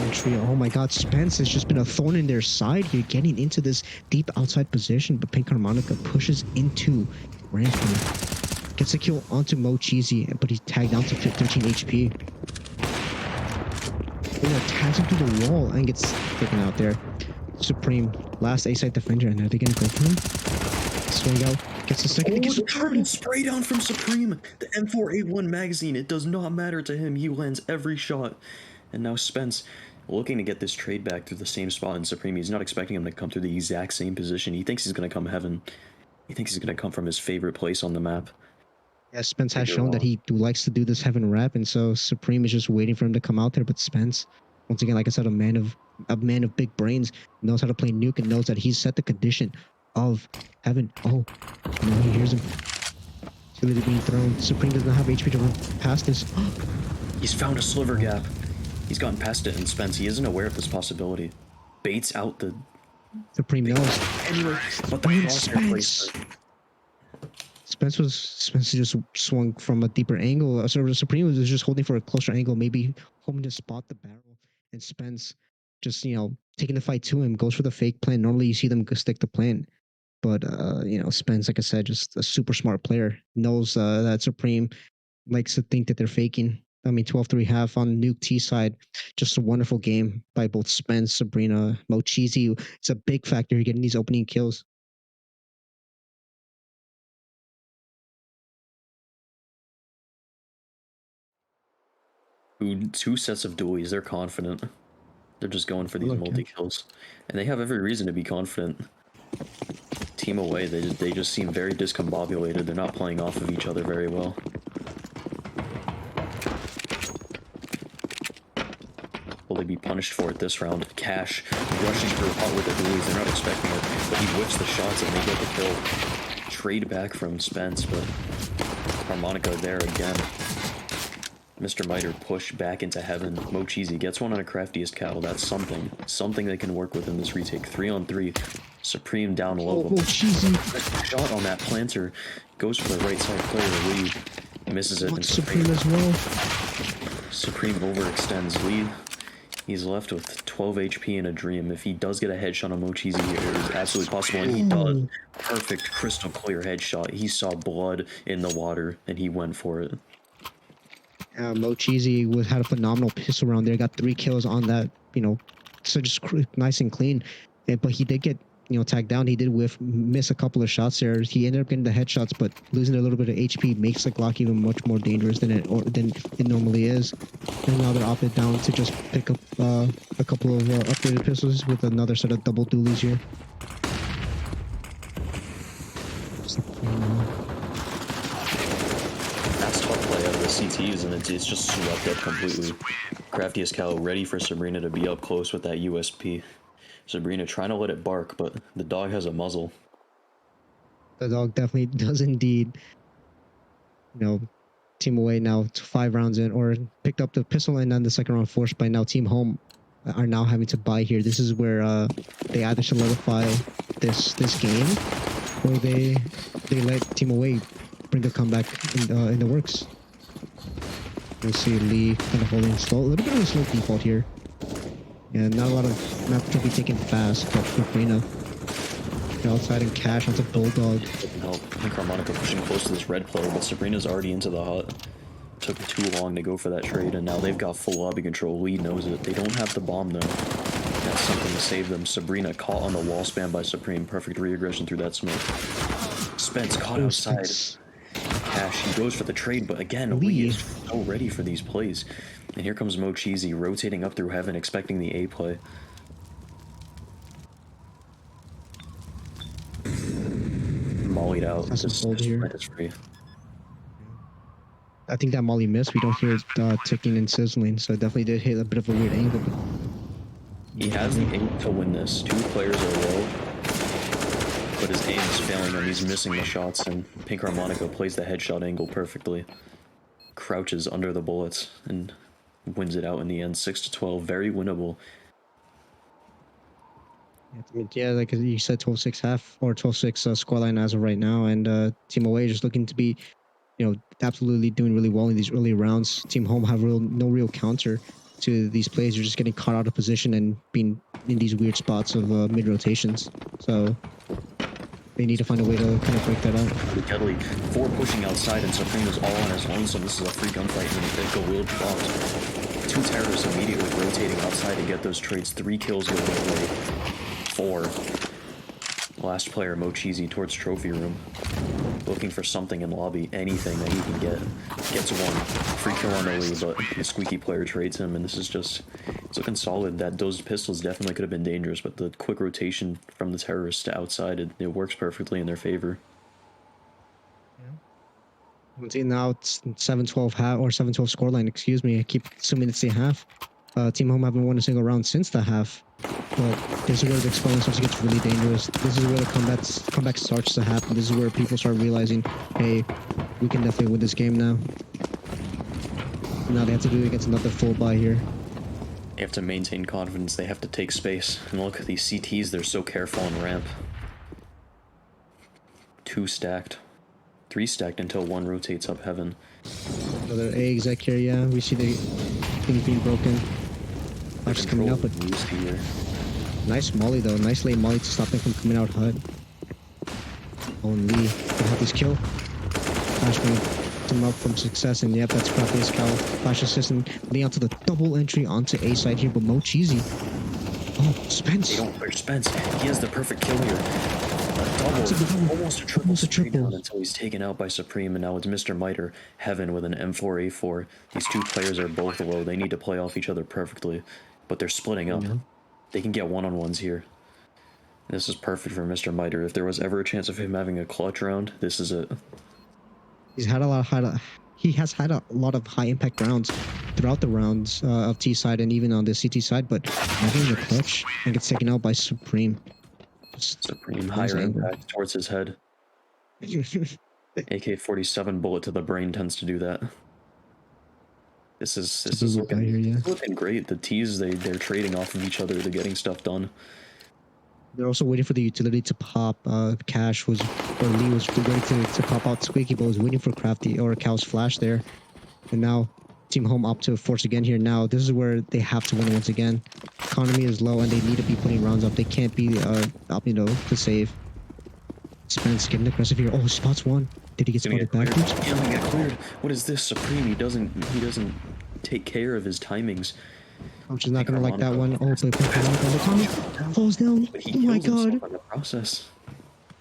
Entry. Oh my god, Spence has just been a thorn in their side here, getting into this deep outside position, but Pink Harmonica pushes into Rampy. Gets a kill onto Mo Cheesy, but he's tagged down to 13 HP. Tags him through the wall and gets taken out there. Supreme, last A-side defender, and are they gonna go for him? Swing out, gets the second. Oh, the turret spray down from Supreme! The M4A1 magazine, it does not matter to him. He lands every shot. And now Spence, looking to get this trade back through the same spot in Supreme. He's not expecting him to come through the exact same position. He thinks he's going to come Heaven. He thinks he's going to come from his favorite place on the map. Yeah, Spence has shown that he likes to do this Heaven rep, and so Supreme is just waiting for him to come out there. But Spence, once again, like I said, a man of big brains, knows how to play Nuke and knows that he's set the condition of Heaven. Oh, no, he hears him. He's literally being thrown. Supreme does not have HP to run past this. He's found a sliver gap. He's gotten past it, and Spence, he isn't aware of this possibility. Baits out the... Supreme knows. Anyway, but the crosshair placement. Spence just swung from a deeper angle. So Supreme was just holding for a closer angle, maybe hoping to spot the barrel. And Spence just, taking the fight to him, goes for the fake plan. Normally you see them stick the plan. But, Spence, like I said, just a super smart player. Knows that Supreme likes to think that they're faking. 12-3 half on Nuke T side. Just a wonderful game by both Spence, Sabrina, Mo Cheesy. It's a big factor in getting these opening kills. Two sets of dualies, they're confident. They're just going for these multi-kills. And they have every reason to be confident. Team away, they just seem very discombobulated. They're not playing off of each other very well. Will they be punished for it this round? Cash rushing through hot with the dualies. They're not expecting it, but he whips the shots and they get the kill. Trade back from Spence, but Harmonica there again. Mr. Miter pushed back into Heaven. Mo Cheesy gets one on a Craftiest Cow. That's something. Something they can work with in this retake. 3-on-3. Supreme down low. Oh, Cheesy. Shot on that planter. Goes for the right side player. Lee misses it. And Supreme as well. Supreme overextends Lee. He's left with 12 HP and a dream. If he does get a headshot on Mo Cheesy here, it is absolutely possible, and he does. Perfect, crystal clear headshot. He saw blood in the water, and he went for it. Mo Cheesy had a phenomenal pistol round there. Got 3 kills on that, so just nice and clean. But he did get, tagged down. He did miss a couple of shots there. He ended up getting the headshots, but losing a little bit of HP makes the Glock even much more dangerous than it normally is. And now they're opted down to just pick up a couple of upgraded pistols with another set of double dualies here. That's tough play out of the CTs, and it's just swept up completely. Craftiest Cow ready for Sabrina to be up close with that USP. Sabrina trying to let it bark, but the dog has a muzzle. The dog definitely does indeed. Team away now to 5 rounds in, or picked up the pistol and then the second round forced by now Team home are now having to buy here. This is where they either solidify this game, or they let Team away bring a comeback in the works. We'll see Lee kind of holding slow, a little bit of a slow default here. Yeah, not a lot of map to be taken fast, but Sabrina outside and Cash onto Bulldog. Didn't help. I think Harmonica pushing close to this red player, but Sabrina's already into the hut. Took too long to go for that trade, and now they've got full lobby control. Lee knows it. They don't have the bomb, though. That's something to save them. Sabrina caught on the wall spam by Supreme. Perfect re-aggression through that smoke. Spence caught outside. Cash, he goes for the trade, but again, Lee is so ready for these plays. And here comes Mo Cheesy rotating up through Heaven, expecting the A play. Mollied out. That's a hold here. Is free. I think that Molly missed. We don't hear it ticking and sizzling, so it definitely did hit a bit of a weird angle. But He has the aim to win this. 2 players are low, but his aim is failing him. He's missing the shots, and Pink Harmonica plays the headshot angle perfectly. Crouches under the bullets and wins it out in the end. 6-12, very winnable. yeah, like you said, 12-6 half or 12-6 scoreline as of right now, and Team Away just looking to be, absolutely doing really well in these early rounds. Team Home have no real counter to these plays. You're just getting caught out of position and being in these weird spots of mid rotations. So they need to find a way to kind of break that up. Deadly. 4 pushing outside, and Supreme is all on his lonesome. This is a free gunfight, and the will dropped. 2 terrorists immediately rotating outside to get those trades. 3 kills going away. 4. Last player, Mochizi, towards trophy room. Looking for something in lobby, anything that he can get. Gets 1. Free kill on Oli, but the squeaky player trades him, and this is just... It's looking solid. That those pistols definitely could have been dangerous, but the quick rotation from the terrorists to outside, it works perfectly in their favor. See, now it's 7-12 half or 7-12 scoreline. Excuse me. I keep assuming it's a half. Team Home haven't won a single round since the half, but this is where the explosion starts to get really dangerous. This is where the comeback starts to happen. This is where people start realizing, hey, we can definitely win this game now. Now they have to do it against another full buy here. They have to maintain confidence. They have to take space. And look at these CTs. They're so careful on ramp. 2 stacked. 3 stacked until 1 rotates up heaven. Another A exec here, yeah. We see the things being broken. Flash is coming out, but here. nice molly though. Nice late molly to stop them from coming out HUD. Only can have this kill. Flash going him up from success, and yep, that's Crafty's cow. Flash assist and leading out to the double entry onto A side here, but Mo Cheesy. Oh, Spence. They don't clear Spence. He has the perfect kill here. Double, almost a triple straight down until he's taken out by Supreme, and now it's Mr. Miter, Heaven with an M4A4. These 2 players are both low. They need to play off each other perfectly, but they're splitting up. They can get one-on-ones here. This is perfect for Mr. Miter. If there was ever a chance of him having a clutch round, this is it. He has had a lot of high impact rounds throughout the rounds of T side and even on the CT side, but having the clutch and gets taken out by Supreme. Supreme, higher impact towards his head. AK-47 bullet to the brain tends to do that. This is looking great. The T's they're trading off of each other. They're getting stuff done. They're also waiting for the utility to pop. Cash was, or Lee was ready to pop out Squeaky, but was waiting for Crafty or Cow's flash there. And now Team Home up to force again here. Now this is where they have to win once again. Economy is low and they need to be putting rounds up. They can't be up, to save. Spence getting aggressive here. Oh, spots 1. Did he get spotted backwards? Yeah, he got cleared. What is this? Supreme, he doesn't take care of his timings. Which is not gonna like that one. Oh, but falls down. Oh my god. In the process.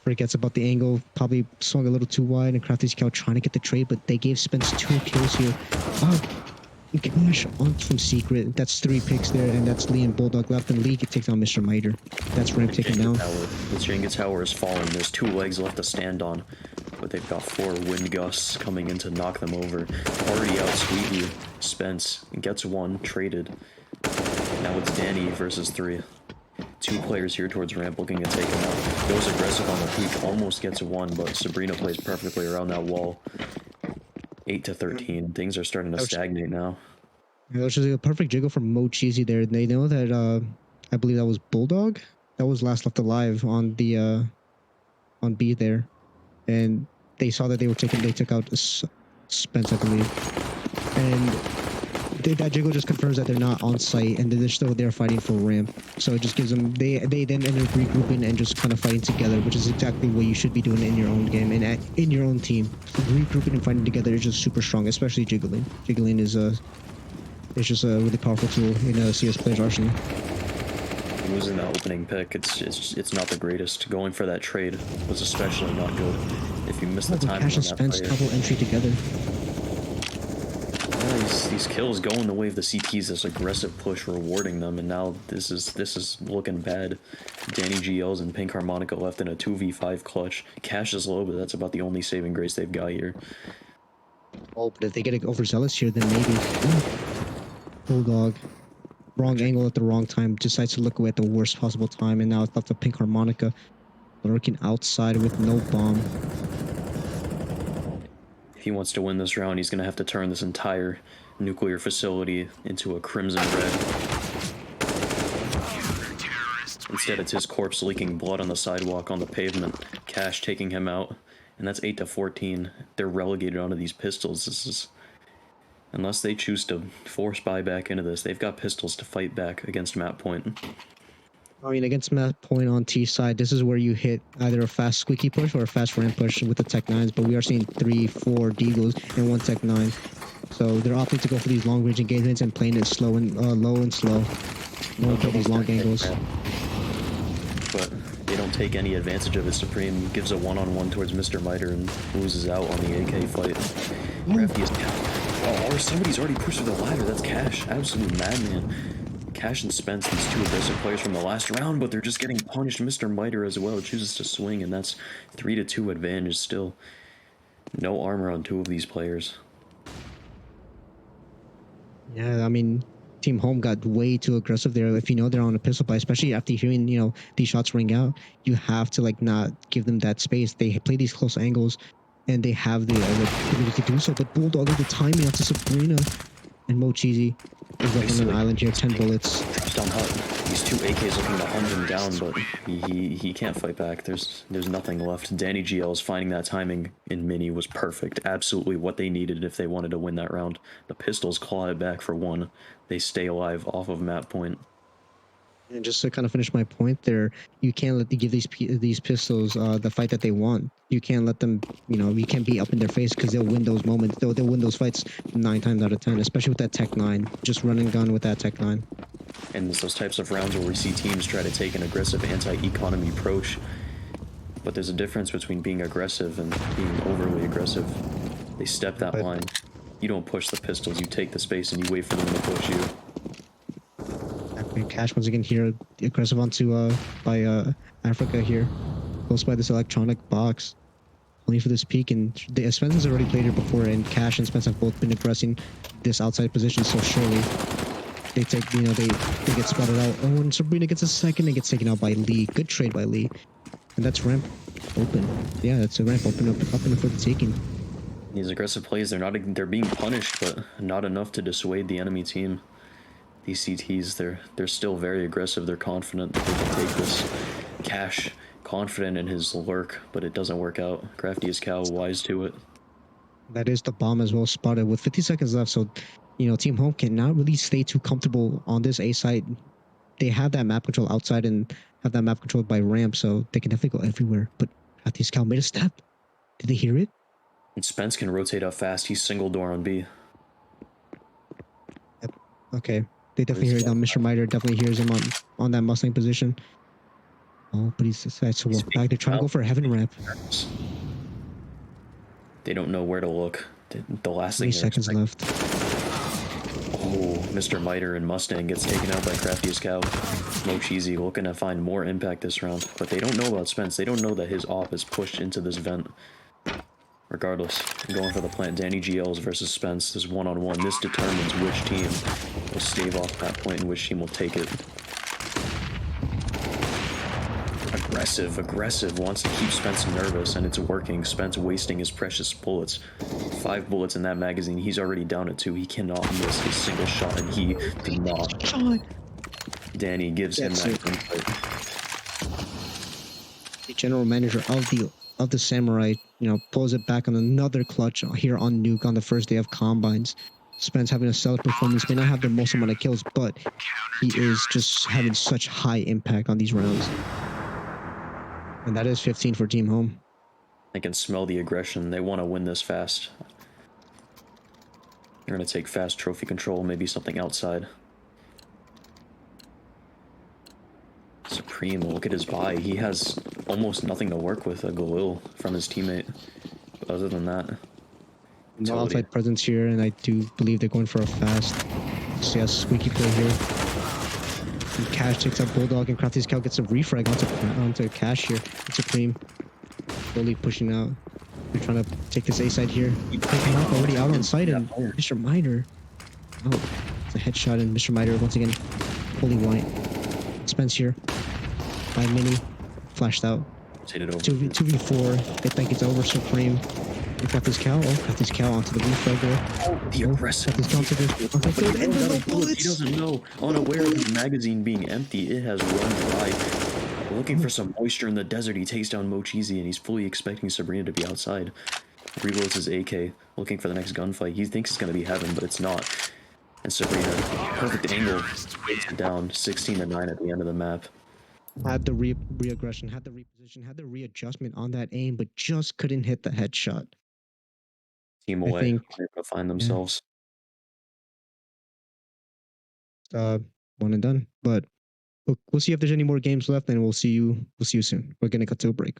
Forgets about the angle. Probably swung a little too wide, and Crafty's Cow trying to get the trade, but they gave Spence 2 kills here. Cash on from Secret. That's 3 picks there, and that's Lee and Bulldog left, and Lee takes down Mr. Miter. That's ramp taken down. The Jenga tower is falling. There's 2 legs left to stand on, but they've got 4 wind gusts coming in to knock them over. Already out Squeaky. Spence gets 1 traded. Now it's Danny versus 3. 2 players here towards ramp looking to take him out. Goes aggressive on the peak, almost gets 1, but Sabrina plays perfectly around that wall. 8-13. Things are starting to stagnate now. Yeah, which is a perfect jiggle from Mo Cheesy there. They know that I believe that was Bulldog that was last left alive on the on B there, and they saw that they took out Spence, I believe, and that jiggle just confirms that they're not on site and they're still there fighting for ramp. So it just gives them they then end up regrouping and just kind of fighting together, which is exactly what you should be doing in your own game and in your own team. Regrouping and fighting together is just super strong, especially jiggling. Jiggling is just a really powerful tool in a CS player's arsenal. Losing that opening pick, it's not the greatest. Going for that trade was especially not good. If you miss the time, Cash and Spence double entry together. These kills go in the way of the CTs, this aggressive push rewarding them, and now this is looking bad. Danny GLs and Pink Harmonica left in a 2v5 clutch. Cash is low, but that's about the only saving grace they've got here. Oh, but if they get overzealous here, then maybe. Ooh. Bulldog. Wrong angle at the wrong time. Decides to look away at the worst possible time, and now it's left a pink harmonica lurking outside with no bomb. If he wants to win this round, he's going to have to turn this entire nuclear facility into a crimson red. Instead, it's his corpse leaking blood on the sidewalk on the pavement. Cash taking him out, and that's 8 to 14. They're relegated onto these pistols. This is, unless they choose to force buyback into this, they've got pistols to fight back against Map Point. I mean, against Map Point on T side, this is where you hit either a fast squeaky push or a fast ramp push with the Tech 9s, but we are seeing 3, 4 Deagles and 1 Tech 9. So they're opting to go for these long range engagements and playing it slow and low and slow. No one these long angles. But they don't take any advantage of it. Supreme gives a one-on-one towards Mr. Miter and loses out on the AK fight. Crafty is or somebody's already pushed to the ladder. That's Cash. Absolute madman. Cash and Spence, these two aggressive players from the last round, but they're just getting punished. Mr. Miter as well chooses to swing, and that's 3 to 2 advantage still. No armor on 2 of these players. Yeah, I mean, Team Home got way too aggressive there. If you know they're on a pistol buy, especially after hearing, these shots ring out, you have to, not give them that space. They play these close angles, and they have the ability to do so. But Bulldog with the timing out to Sabrina and Mochizi is up on an island here, 10 bullets. Drops down Hut. These 2 AKs looking to hunt him down, but he can't fight back. There's nothing left. Danny GL's finding that timing in Mini was perfect. Absolutely what they needed if they wanted to win that round. The pistols claw it back for 1. They stay alive off of Map Point. And just to kind of finish my give these pistols the fight that they want. You can't let them, you can't be up in their face because they'll win those moments. They'll win those fights 9 times out of 10, especially with that Tech 9. Just run and gun with that Tech 9. And it's those types of rounds where we see teams try to take an aggressive anti-economy approach. But there's a difference between being aggressive and being overly aggressive. They step that line. You don't push the pistols, you take the space and you wait for them to push you. Cash once again here, aggressive onto Africa here, close by this electronic box, only for this peak. And Spence has already played here before, and Cash and Spence have both been aggressing this outside position. So surely they take, they get spotted out. Oh, and Sabrina gets a second and gets taken out by Lee. Good trade by Lee, and that's ramp open. Yeah, that's a ramp open up and for the taking. These aggressive plays, they're being punished, but not enough to dissuade the enemy team. These CTs, they're still very aggressive. They're confident that they can take this. Cash, confident in his lurk, but it doesn't work out. Crafty as cow, wise to it. That is the bomb as well spotted with 50 seconds left. So, Team Home cannot really stay too comfortable on this A site. They have that map control outside and have that map controlled by ramp, so they can definitely go everywhere. But Crafty as cow made a step. Did they hear it? And Spence can rotate up fast. He's single door on B. Yep. Okay. They definitely hear it now. Mr. Miter definitely hears him on that Mustang position. Oh, but he decides to walk back. They're trying to go for a heaven ramp. They don't know where to look. The last thing. 3 seconds left. Oh, Mr. Miter and Mustang gets taken out by Crafty as cow. Mochizi looking to find more impact this round, but they don't know about Spence. They don't know that his op is pushed into this vent. Regardless, going for the plant. Danny GLs versus Spence. This one-on-one. This determines which team will stave off that point and which team will take it. Aggressive. Wants to keep Spence nervous, and it's working. Spence wasting his precious bullets. 5 bullets in that magazine. He's already down at 2. He cannot miss a single shot, and he did not. Danny gives him that gunfight. The general manager of the Samurai, pulls it back on another clutch here on Nuke on the first day of Combines. Spence having a stellar performance, may not have the most amount of kills, but he is just having such high impact on these rounds. And that is 15 for Team Home. I can smell the aggression. They want to win this fast. They're going to take fast trophy control, maybe something outside. Supreme, look at his buy. He has almost nothing to work with, a Galil from his teammate. But other than that, no outside presence here, and I do believe they're going for a fast. So yes, squeaky play here. And Cash takes out Bulldog, and Crafty's cow gets a refrag onto Cash here. It's Supreme slowly pushing out. They're trying to take this A side here. Mike already out on site, and Mr. Miter. Oh, it's a headshot, and Mr. Miter once again fully white. Spence here. By Mini. Flashed out. Hit it over. 2v4. They think it's over. Supreme. We've got this cow. Oh, got this cow onto the roof right there. The aggressive. Got this cow onto the third. And then no He bullets. doesn't know. Unaware of his magazine being empty, it has run dry. Looking for some moisture in the desert, he takes down Mochizi, and he's fully expecting Sabrina to be outside. Reloads his AK, looking for the next gunfight. He thinks it's going to be heaven, but it's not. And Sabrina, perfect angle, takes it down, 16-9 at the end of the map. Had the re-aggression, had the reposition, had the readjustment on that aim, but just couldn't hit the headshot. Team I away, think, they're going to find themselves. One and done. But we'll see if there's any more games left, and we'll see you soon. We're gonna cut to a break.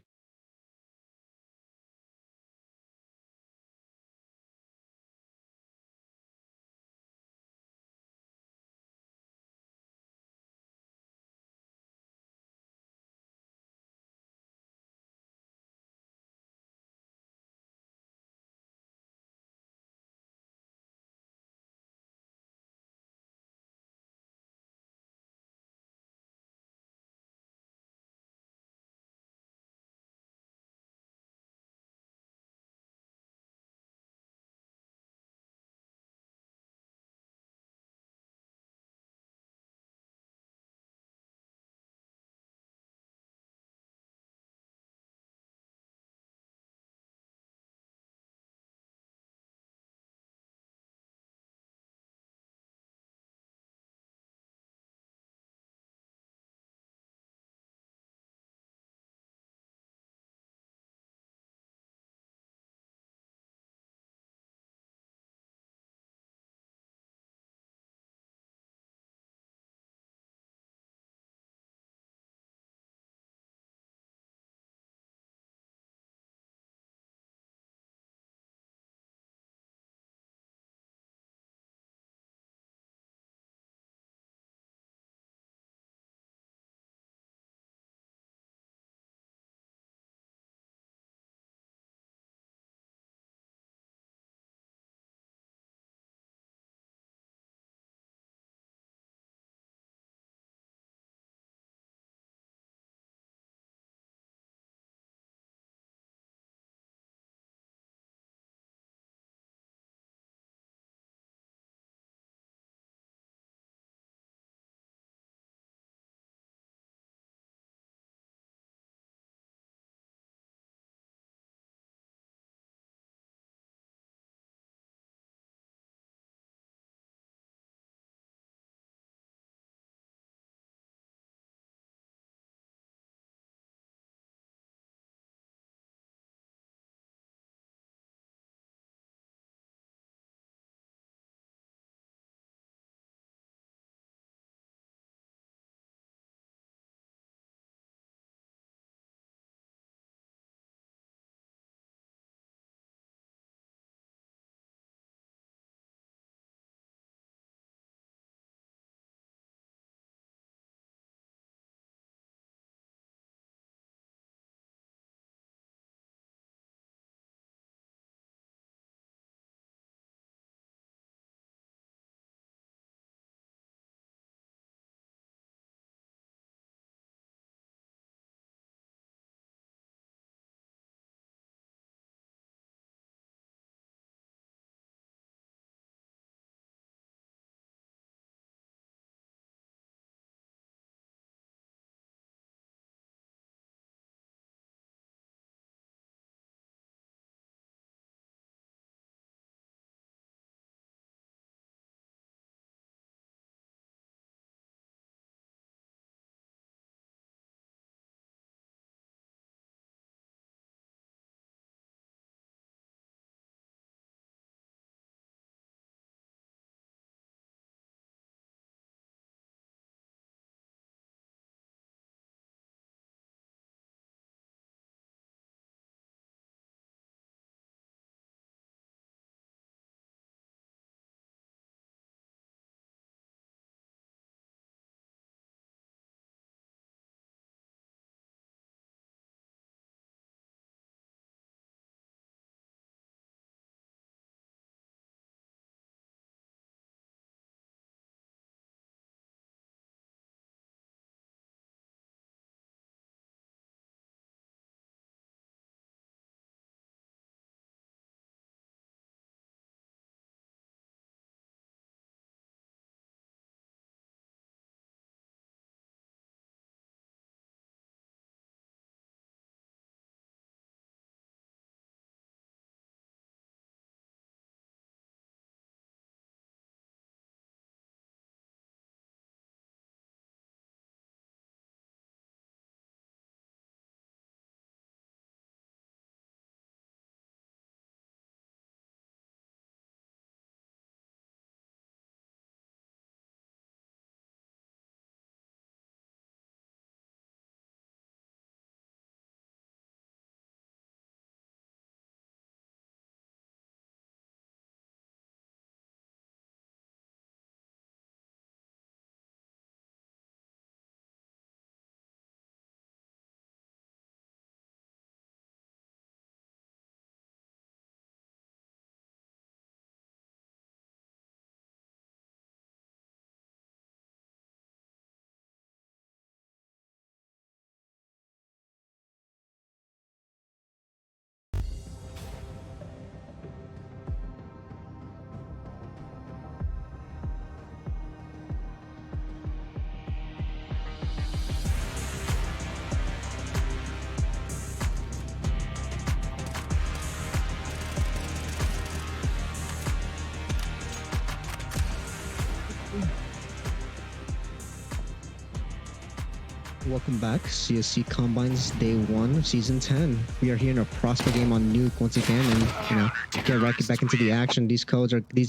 Welcome back, CSC Combines Day 1 of Season 10. We are here in a prospect game on Nuke once again, and get right back into the action. These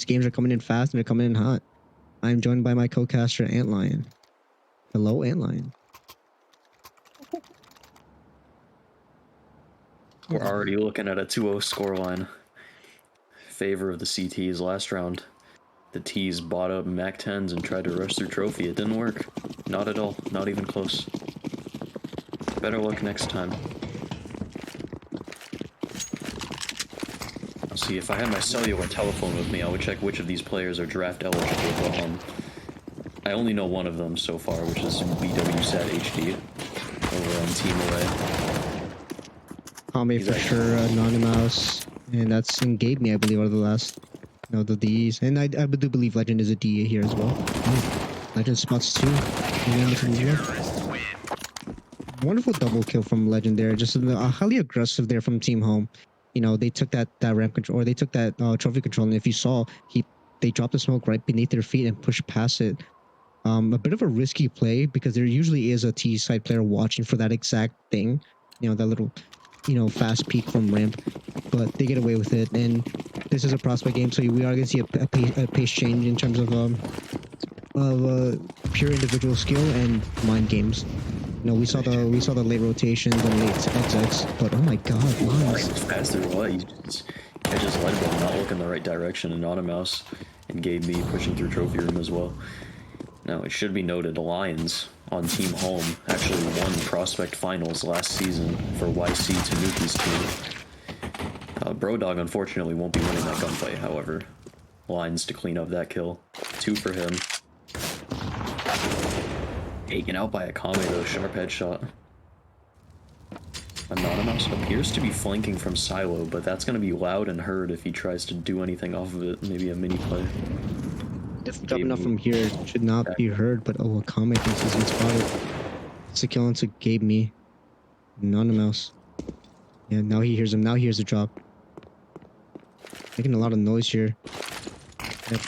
games are coming in fast and they're coming in hot. I'm joined by my co-caster Antlion. Hello, Antlion. We're already looking at a 2-0 scoreline. Favor of the CTs last round. The T's bought up MAC-10s and tried to rush through trophy. It didn't work. Not at all. Not even close. Better luck next time. I'll see, if I had my cellular telephone with me, I would check which of these players are draft eligible. I only know one of them so far, which is BWSat HD over on Team Away. Kame for sure, Anonymous, and that's in Gabe Me, I believe, are the last. No, the D's, and I do believe Legend is a DA here as well. Legend spots 2. Wonderful double kill from Legend there. Just highly aggressive there from Team Home. They took that ramp control, or they took that trophy control, and if you saw, they dropped the smoke right beneath their feet and pushed past it. A bit of a risky play because there usually is a T side player watching for that exact thing. That little, fast peek from ramp, but they get away with it. And this is a prospect game, so we are going to see a pace change in terms of pure individual skill and mind games. We saw the late rotations and late exits, but oh my god, Lines. Faster what? I just led them, not looking the right direction, and Anonymous and gave me pushing through trophy room as well. Now, it should be noted, Lions on Team Home actually won Prospect Finals last season for YC Tanuki's team. Brodog unfortunately won't be winning that gunfight, however. Lions to clean up that kill. 2 for him. Taken out by Akame though, sharp headshot. Anonymous appears to be flanking from Silo, but that's going to be loud and heard if he tries to do anything off of it, maybe a mini play. If dropping off from here should not be heard, but Akame thinks he's been spotted. It's a kill into Gabe Me. Anonymous. Yeah, now he hears him. Now he hears the drop. Making a lot of noise here. Yep.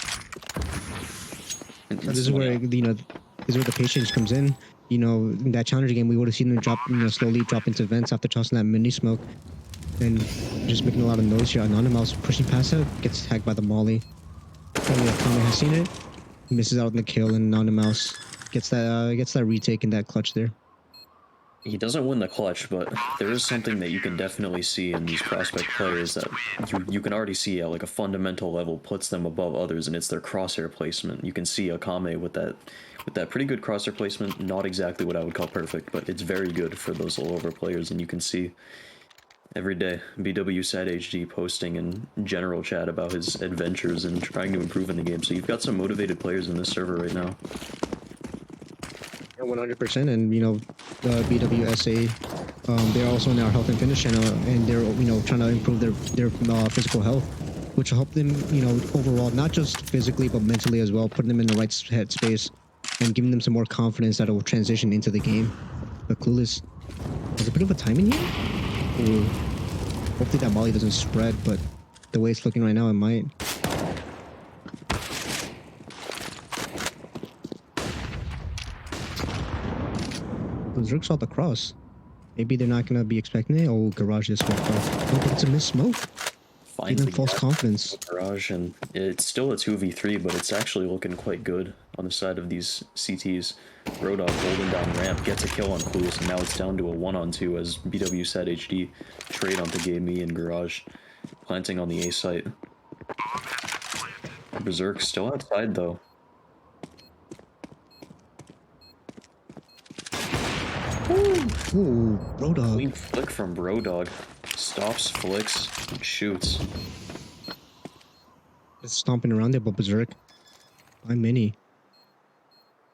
This is where this is where the patience comes in. In that challenger game, we would have seen them drop, slowly drop into vents after tossing that mini smoke, and just making a lot of noise here. Anonymous pushing past it, gets tagged by the molly. Apparently, Akame has seen it, misses out on the kill, and Anonymous gets that retake and that clutch there. He doesn't win the clutch, but there is something that you can definitely see in these prospect players that you can already see at like a fundamental level puts them above others, and it's their crosshair placement. You can see Akame with that pretty good crosshair placement, not exactly what I would call perfect, but it's very good for those low-over players, and you can see every day BWSat HD posting in general chat about his adventures and trying to improve in the game. So you've got some motivated players in this server right now. 100%, and BWSA, they're also in our health and fitness channel, and they're trying to improve their physical health, which will help them overall, not just physically but mentally as well, putting them in the right headspace and giving them some more confidence that it will transition into the game. But Clueless, there's a bit of a timing here. Ooh. Hopefully that molly doesn't spread, but the way it's looking right now, it might. Zerk saw the cross. Maybe they're not gonna be expecting it. Oh, Garage just went off. Oh, but it's a missed smoke. Giving false confidence. Garage, and it's still a 2v3, but it's actually looking quite good on the side of these CTs. Brodog holding down ramp, gets a kill on Clueless, and now it's down to a 1-on-2 as BWSat HD trade onto Game Me and Garage, planting on the A site. Berserk still outside though. Ooh, Brodog. Clean flick from Brodog. Stops, flicks, and shoots. It's stomping around there, but Berserk. I'm Mini.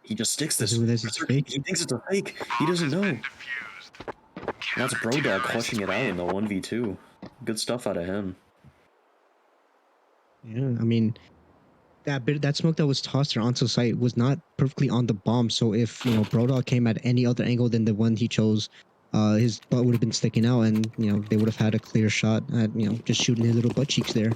He just sticks this. It's fake. He thinks it's a fake. He doesn't know. That's Brodog clutching it out in the 1v2. Good stuff out of him. Yeah, I mean, that smoke that was tossed there onto site was not perfectly on the bomb. So if Brodog came at any other angle than the one he chose, his butt would have been sticking out, and they would have had a clear shot at just shooting his little butt cheeks there.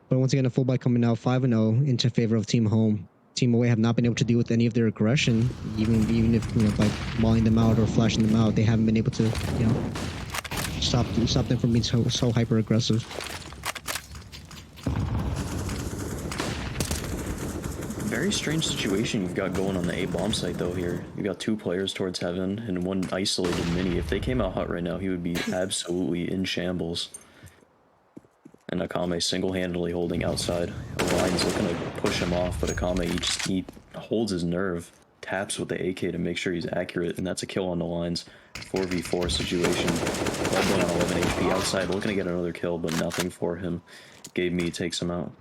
But once again, a full buy coming out 5-0 into favor of Team Home. Team Away have not been able to deal with any of their aggression, even if by mauling them out or flashing them out, they haven't been able to stop them from being so hyper aggressive. Very strange situation you've got going on the A bomb site though here. You've got 2 players towards heaven and 1 isolated mini. If they came out hot right now, he would be absolutely in shambles. And Akame single-handedly holding outside. Orion's looking to push him off, but Akame, he holds his nerve, taps with the AK to make sure he's accurate, and that's a kill on the lines. 4v4 situation. Leveling on 11 HP outside, looking to get another kill, but nothing for him. Gabe Me takes him out.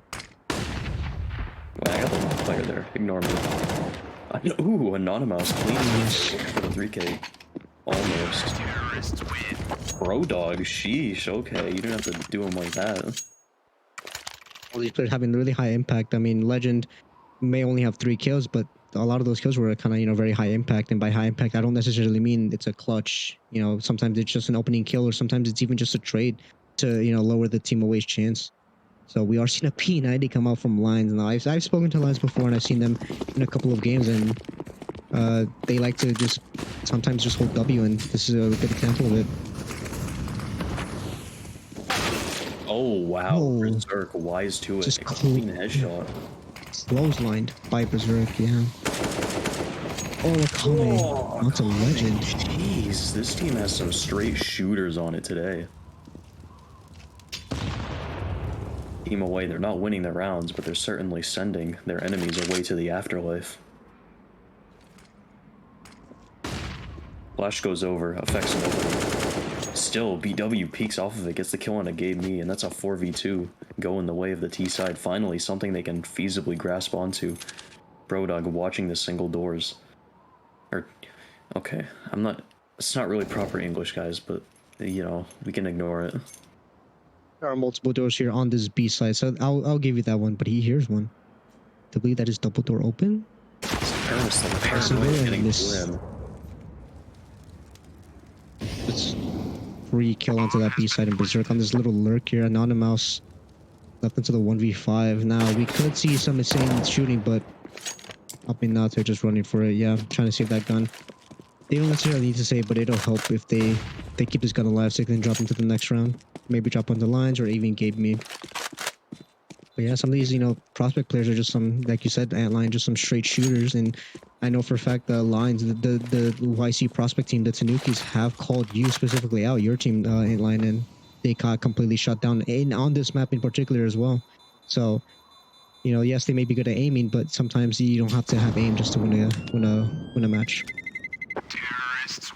Well, I got the wrong player there. Ignore me. Ooh, Anonymous clean for the 3K. Almost. Bro dog, sheesh, okay. You didn't have to do him like that. All these players having really high impact. I mean, Legend may only have 3 kills, but a lot of those kills were kind of, very high impact. And by high impact, I don't necessarily mean it's a clutch. Sometimes it's just an opening kill, or sometimes it's even just a trade to, lower the Team Away's chance. So we are seeing a P90 come out from Lines. Now, I've spoken to Lines before, and I've seen them in a couple of games, and they like to sometimes just hold W, and this is a good example of it. Oh, wow. Oh. Berserk, wise to it. Just Clean headshot. Clotheslined by Berserk, yeah. Oh, Akame, not a Legend. Jeez, this team has some straight shooters on it today. Team Away, they're not winning the rounds, but they're certainly sending their enemies away to the afterlife. Flash goes over, affects him over. Still, BW peeks off of it, gets the kill on a Gabe Me, and that's a 4v2 going the way of the T side. Finally, something they can feasibly grasp onto. Brodog watching the single doors. Okay, it's not really proper English, guys, but, we can ignore it. There are multiple doors here on this B side, so I'll give you that one, but he hears one. To believe that is double door open? Paris, the paranoia getting in. It's free kill onto that B side, and Berserk on this little lurk here. Anonymous left into the 1v5. Now, we could see some insane shooting, but opting not to, just running for it. Yeah, trying to save that gun. They don't necessarily need to save, but it'll help if they keep this gun alive so they can drop into the next round. Maybe drop on the Lines or even Gabe Me. But yeah, some of these, prospect players are just some, like you said, Antlion, just some straight shooters. And I know for a fact the Lines, the YC prospect team, the Tanukis, have called you specifically out, your team, Antlion, and they got completely shut down on this map in particular as well. So, yes, they may be good at aiming, but sometimes you don't have to have aim just to win a match.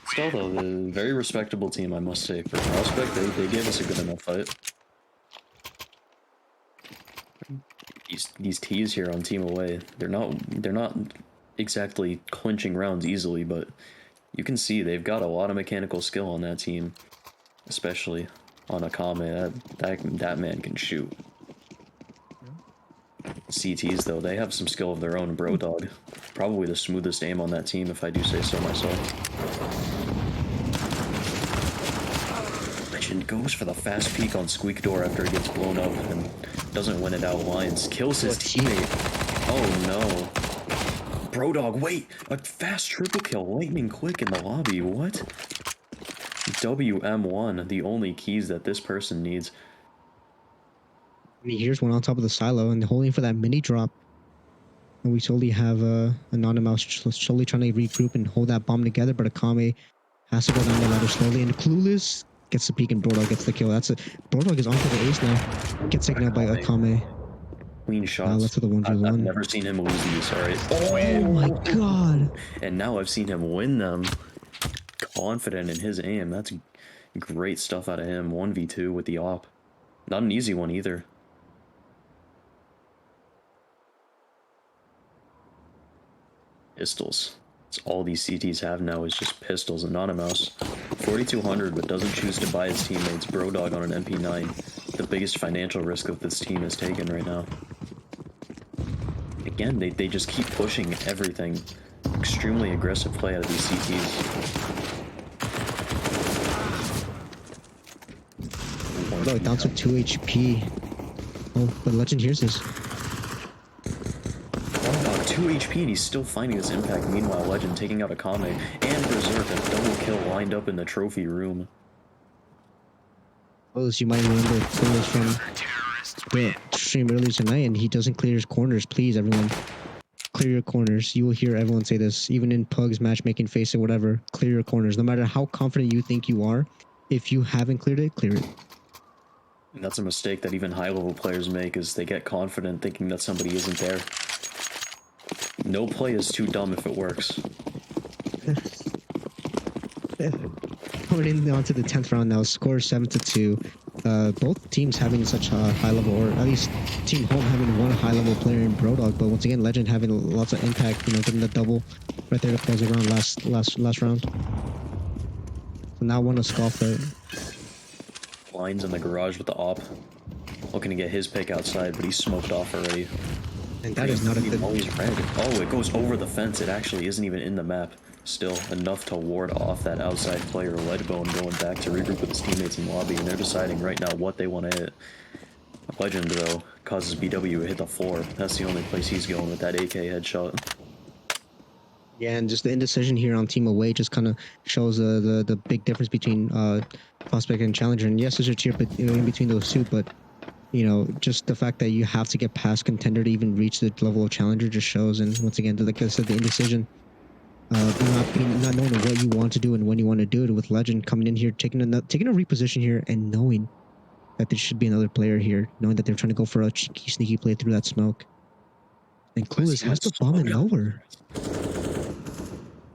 Still, though, a very respectable team, I must say. For Prospect, they gave us a good enough fight. These T's here on Team Away, they're not exactly clinching rounds easily, but you can see they've got a lot of mechanical skill on that team, especially on Akame. That man can shoot. CTs, though, they have some skill of their own. Brodog, probably the smoothest aim on that team, if I do say so myself. Legend goes for the fast peek on Squeak Door after it gets blown up and doesn't win it out. Lions kills his teammate. Oh no. Brodog, wait! A fast triple kill, lightning quick in the lobby, what? WM1, the only keys that this person needs. Here's one on top of the silo and holding for that mini drop. And we slowly have Anonymous slowly trying to regroup and hold that bomb together, but Akame has to go down the ladder slowly, and Clueless gets the peek and Brodog gets the kill. Brodog is on for the ace now. Gets taken out by Akame. Clean shots. Left to the 1v1. I've never seen him lose these, alright? Oh my god! And now I've seen him win them. Confident in his aim. That's great stuff out of him. 1v2 with the op. Not an easy one either. Pistols. It's all these CTs have now is just pistols. Anonymous, 4,200, but doesn't choose to buy his teammates. Brodog on an MP9. The biggest financial risk that this team is taking right now. Again, they just keep pushing everything. Extremely aggressive play out of these CTs. Brodog down to 2 HP. Oh, but Legend hears this. Oh, 2 2 HP and he's still finding this impact. Meanwhile, Legend taking out Akame and Berserk, a double kill lined up in the trophy room. As you might remember Clueless from the stream earlier tonight, and he doesn't clear his corners. Please, everyone, clear your corners. You will hear everyone say this, even in Pug's matchmaking face or whatever. Clear your corners. No matter how confident you think you are, if you haven't cleared it, clear it. And that's a mistake that even high-level players make, is they get confident thinking that somebody isn't there. No play is too dumb if it works. Going on to the 10th round now, score 7-2. Both teams having such a high level, or at least Team Home having one high level player in Brodog, but once again Legend having lots of impact, you know, getting the double right there to close around last round. So now want to scoff there. Lines in the garage with the op. Looking to get his pick outside, but he's smoked off already. And that is not a good. Always red. Oh, it goes over the fence. It actually isn't even in the map. Still enough to ward off that outside player. Leadbone going back to regroup with his teammates in lobby, and they're deciding right now what they want to hit. Legend, though, causes BW to hit the floor. That's the only place he's going with that AK headshot. Yeah, and just the indecision here on Team Away just kind of shows the big difference between Prospect and Challenger. And yes, there's a tier in between those two, but you know, just the fact that you have to get past Contender to even reach the level of Challenger just shows. And once again, like I said, the indecision, not knowing what you want to do and when you want to do it, with Legend coming in here, taking a reposition here, and knowing that there should be another player here, knowing that they're trying to go for a cheeky, sneaky play through that smoke. And Clueless has the bomb in nowhere.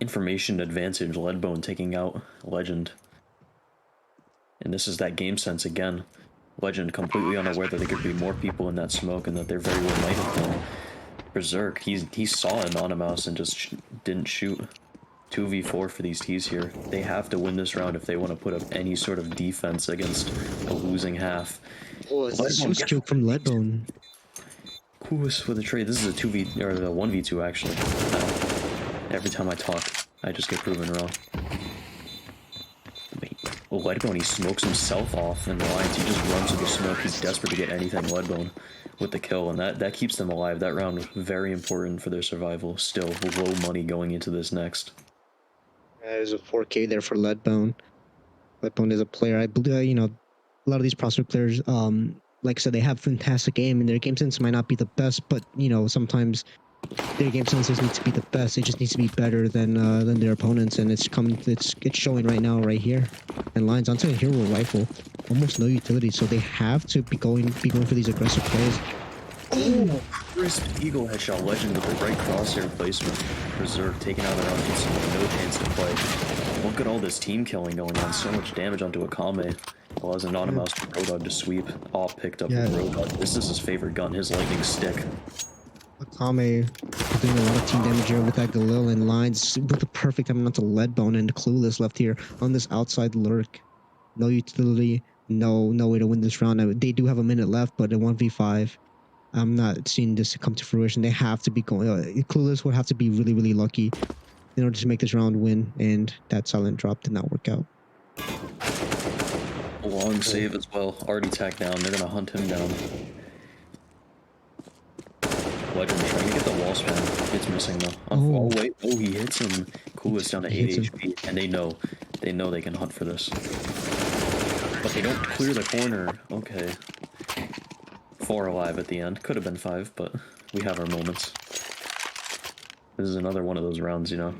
Information advantage, Leadbone taking out Legend. And this is that game sense again. Legend completely unaware that there could be more people in that smoke and that there very well might have been. Berserk, he saw Anonymous and just didn't shoot. 2v4 for these T's here. They have to win this round if they want to put up any sort of defense against a losing half. Oh, it's a kill from Leadbone. Coolest with the trade. This is a 2v or the 1v2 actually. Every time I talk, I just get proven wrong. Well, Leadbone, he smokes himself off in the lines. He just runs to the smoke. He's desperate to get anything Leadbone with the kill, and that keeps them alive. That round was very important for their survival. Still, low money going into this next. There's a 4K there for Leadbone. Leadbone is a player, I believe, you know, a lot of these prospect players, like I said, they have fantastic aim, and their game sense might not be the best, but, you know, sometimes their game sense doesn't need to be the best. It just needs to be better than their opponents, and it's showing right now, right here. And lines onto a hero rifle, almost no utility, so they have to be going for these aggressive plays. Oh, crisp eagle headshot. Legend with the right crosshair placement. Berserk taking out their own team with no chance to play. Look at all this team killing going on. So much damage onto Akame. Allows Anonymous to Brodog to sweep. All picked up with Brodog. This is his favorite gun, his lightning stick. Akame doing a lot of team damage here with that Galil, and lines with the perfect amount of Leadbone, and Clueless left here on this outside lurk. No utility, no way to win this round. They do have a minute left, but a 1v5. I'm not seeing this come to fruition. They have to be going. Clueless would have to be really, really lucky in order to make this round win, and that silent drop did not work out. A long save as well. Already tagged down. They're gonna hunt him down. Legend trying to get the wall spam. It's missing though. Oh wait, oh he hits him. Coolest down to 8 HP, and they know they can hunt for this. But they don't clear the corner. Okay. 4 alive at the end. Could have been 5, but we have our moments. This is another one of those rounds, you know.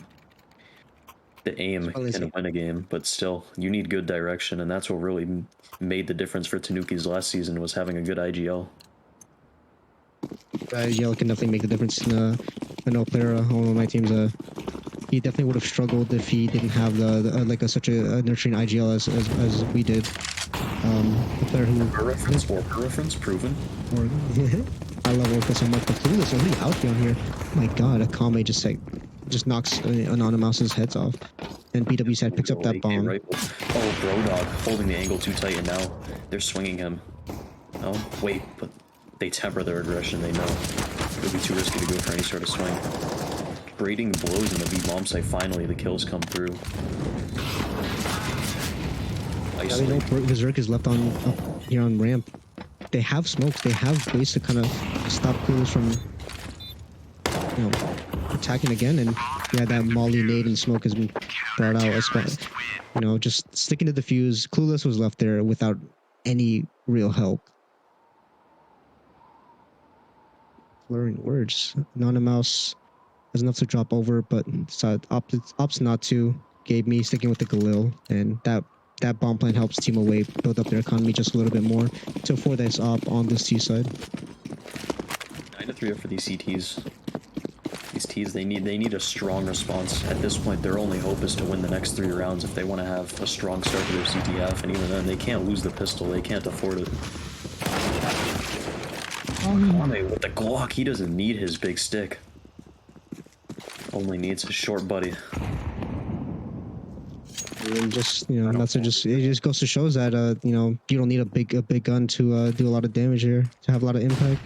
The aim can win a game, but still, you need good direction, and that's what really made the difference for Tanuki's last season, was having a good IGL. IGL can definitely make the difference. I know a player on one of my teams, he definitely would have struggled if he didn't have such a nurturing IGL as we did. The player who reference proven. I love Orca so much, but Clueless only out here on here. Oh my god, Akame just knocks Anonymous's heads off. And BW's head picks up that bomb. Oh, Brodog holding the angle too tight, and now they're swinging him. Oh, wait, but they temper their aggression, they know. It would be too risky to go for any sort of swing. Braiding blows in the V bomb site, finally the kills come through. Yeah, they know Berserk is left on up here on ramp. They have smokes, they have ways to kind of stop Clueless from you know, attacking again, and yeah, that Molly nade and smoke has been brought out as well. You know, just sticking to the fuse. Clueless was left there without any real help. Blurring words. Anonymous has enough to drop over, but decided opts not to. Gave me sticking with the Galil, and that bomb plan helps team away, build up their economy just a little bit more to afford this op on this T side. 9-3 up for these CTs. These T's, they need a strong response. At this point, their only hope is to win the next 3 rounds if they want to have a strong start to their CTF, and even then, they can't lose the pistol. They can't afford it. Kwame with the Glock, he doesn't need his big stick. Only needs his short buddy. And just, you know, it just goes to shows that you know, you don't need a big gun to do a lot of damage here, to have a lot of impact.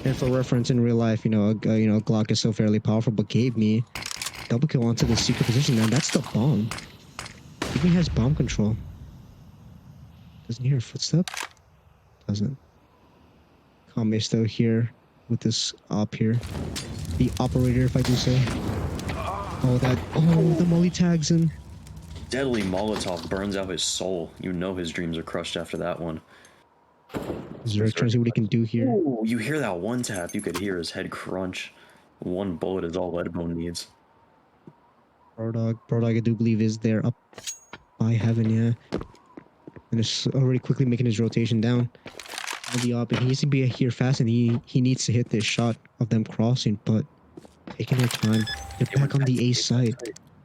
And for reference, in real life, you know, a Glock is so fairly powerful, but gave me double kill onto the secret position, and that's the bomb. Gave me has bomb control. Doesn't hear a footstep. Doesn't. Kame still here with this op here. The operator, if I do say. Oh, the molly tags him. Deadly Molotov burns out his soul. You know his dreams are crushed after that one. Zerk trying to see what he can do here. Ooh, you hear that one tap, you could hear his head crunch. One bullet is all Leadbone needs. Brodog, I do believe is there up by heaven, yeah. And is already quickly making his rotation down. The op, and he needs to be here fast, and he needs to hit this shot of them crossing, but taking their time. They're back on the A side.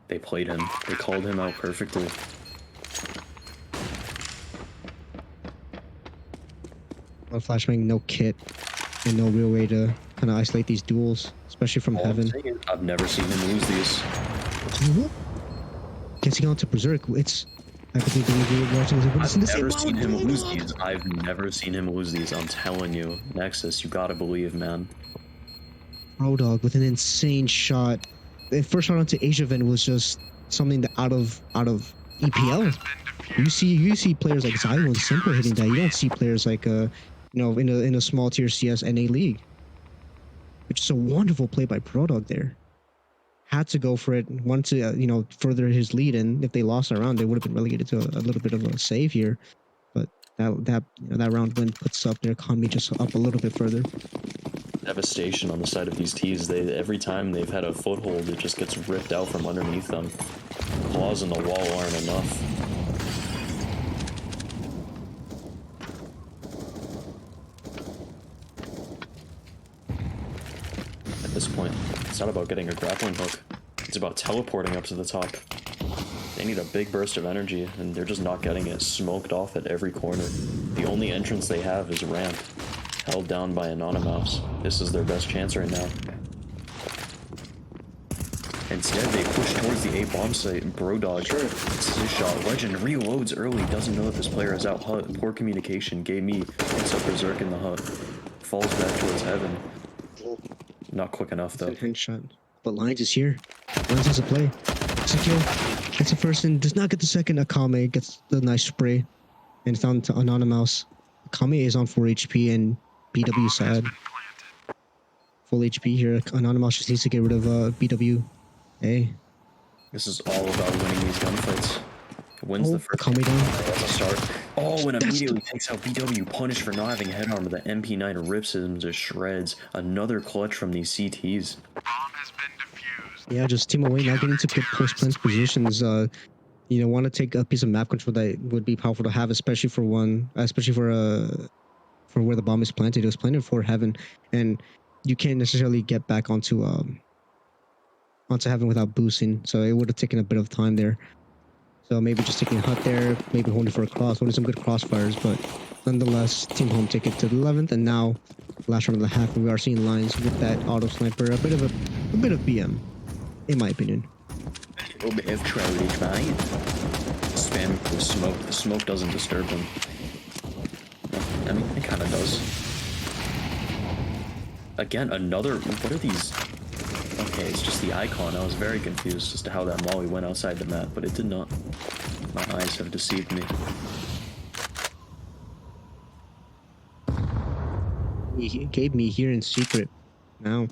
They played him. They called him out perfectly. On flashbang, no kit, and no real way to kind of isolate these duels, especially from heaven. I've never seen him lose these. Getting on to Berserk, it's... I could believe we're watching this. I've never seen him lose these. I've never seen him lose these. I'm telling you. Nexus, you gotta believe, man. Brodog with an insane shot. The first shot onto Asia Ven was just something that out of EPL. You see players like Zylo and Simple hitting that. You don't see players like you know, in a small tier CS NA league. Which is a wonderful play by Brodog there. Had to go for it, wanted to you know, further his lead, and if they lost a round, they would have been relegated to a little bit of a save here. But that round win puts up their economy just up a little bit further. Devastation on the side of these T's. Every time they've had a foothold, it just gets ripped out from underneath them. Claws in the wall aren't enough. At this point, it's not about getting a grappling hook. It's about teleporting up to the top. They need a big burst of energy, and they're just not getting it. Smoked off at every corner. The only entrance they have is ramp, held down by Anonymous. This is their best chance right now. Instead, they push towards the A bomb site, and Brodog, it's his shot. Legend reloads early, doesn't know that this player is out hut. Poor communication. Gave me, picks up Berserk in the hut. Falls back towards heaven. Not quick enough, though. Headshot. But Lions is here. Lions has a play. It's a kill. Gets the first and does not get the second. Akame gets the nice spray. And it's down to Anonymous. Akame is on 4 HP and BW sad. Full HP here. Anonymous just needs to get rid of BW. Hey. This is all about winning these gunfights. Wins the first Akame down. That's a start. Oh, and immediately takes out BW, punished for not having head armor. The MP9 rips him to shreds. Another clutch from these CTs. Yeah, just team away, not getting to good post-plant positions. You know, want to take a piece of map control that would be powerful to have, especially for where the bomb is planted. It was planted for heaven, and you can't necessarily get back onto heaven without boosting. So it would have taken a bit of time there. So maybe just taking a hut there, maybe holding for a cross, holding some good crossfires, but nonetheless, Team Home take it to the 11th, and now last round of the half, we are seeing Lions with that auto sniper, a bit of BM, in my opinion. A little bit of Trowage, right? Spam the smoke. The smoke doesn't disturb him. I mean, it kind of does. Again, another... What are these? Okay, it's just the icon. I was very confused as to how that molly went outside the map, but it did not. My eyes have deceived me. He gave me here in secret. now.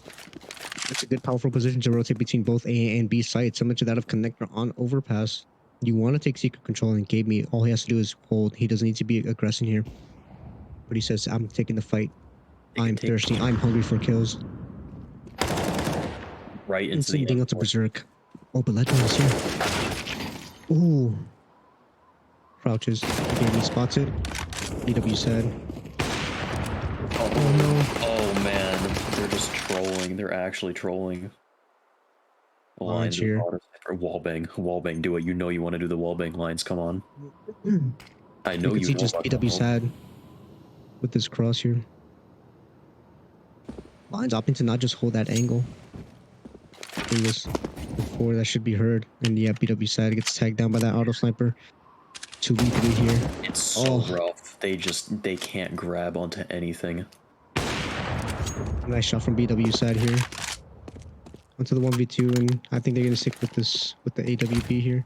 It's a good, powerful position to rotate between both A and B sites, similar to that of Connector on Overpass. You want to take secret control, and Gabe me. All he has to do is hold. He doesn't need to be aggressing here. But he says, I'm taking the fight. I'm thirsty. I'm hungry for kills. Right into Instant the ding out to Berserk. Oh, but Legend is here. Ooh. Crouches. Gabe spots it. BW said. Oh no. Oh man, they're just trolling. They're actually trolling. Lines here. Wallbang, do it. You know you want to do the wallbang lines. Come on. I know You can you see know just about BW the sad with this cross here. Lines opting to not just hold that angle. In this before that should be heard. And yeah, BW sad gets tagged down by that auto sniper. 2v3 here. It's so rough. They can't grab onto anything. Nice shot from BW side here. Onto the 1v2, and I think they're gonna stick with this with the AWP here.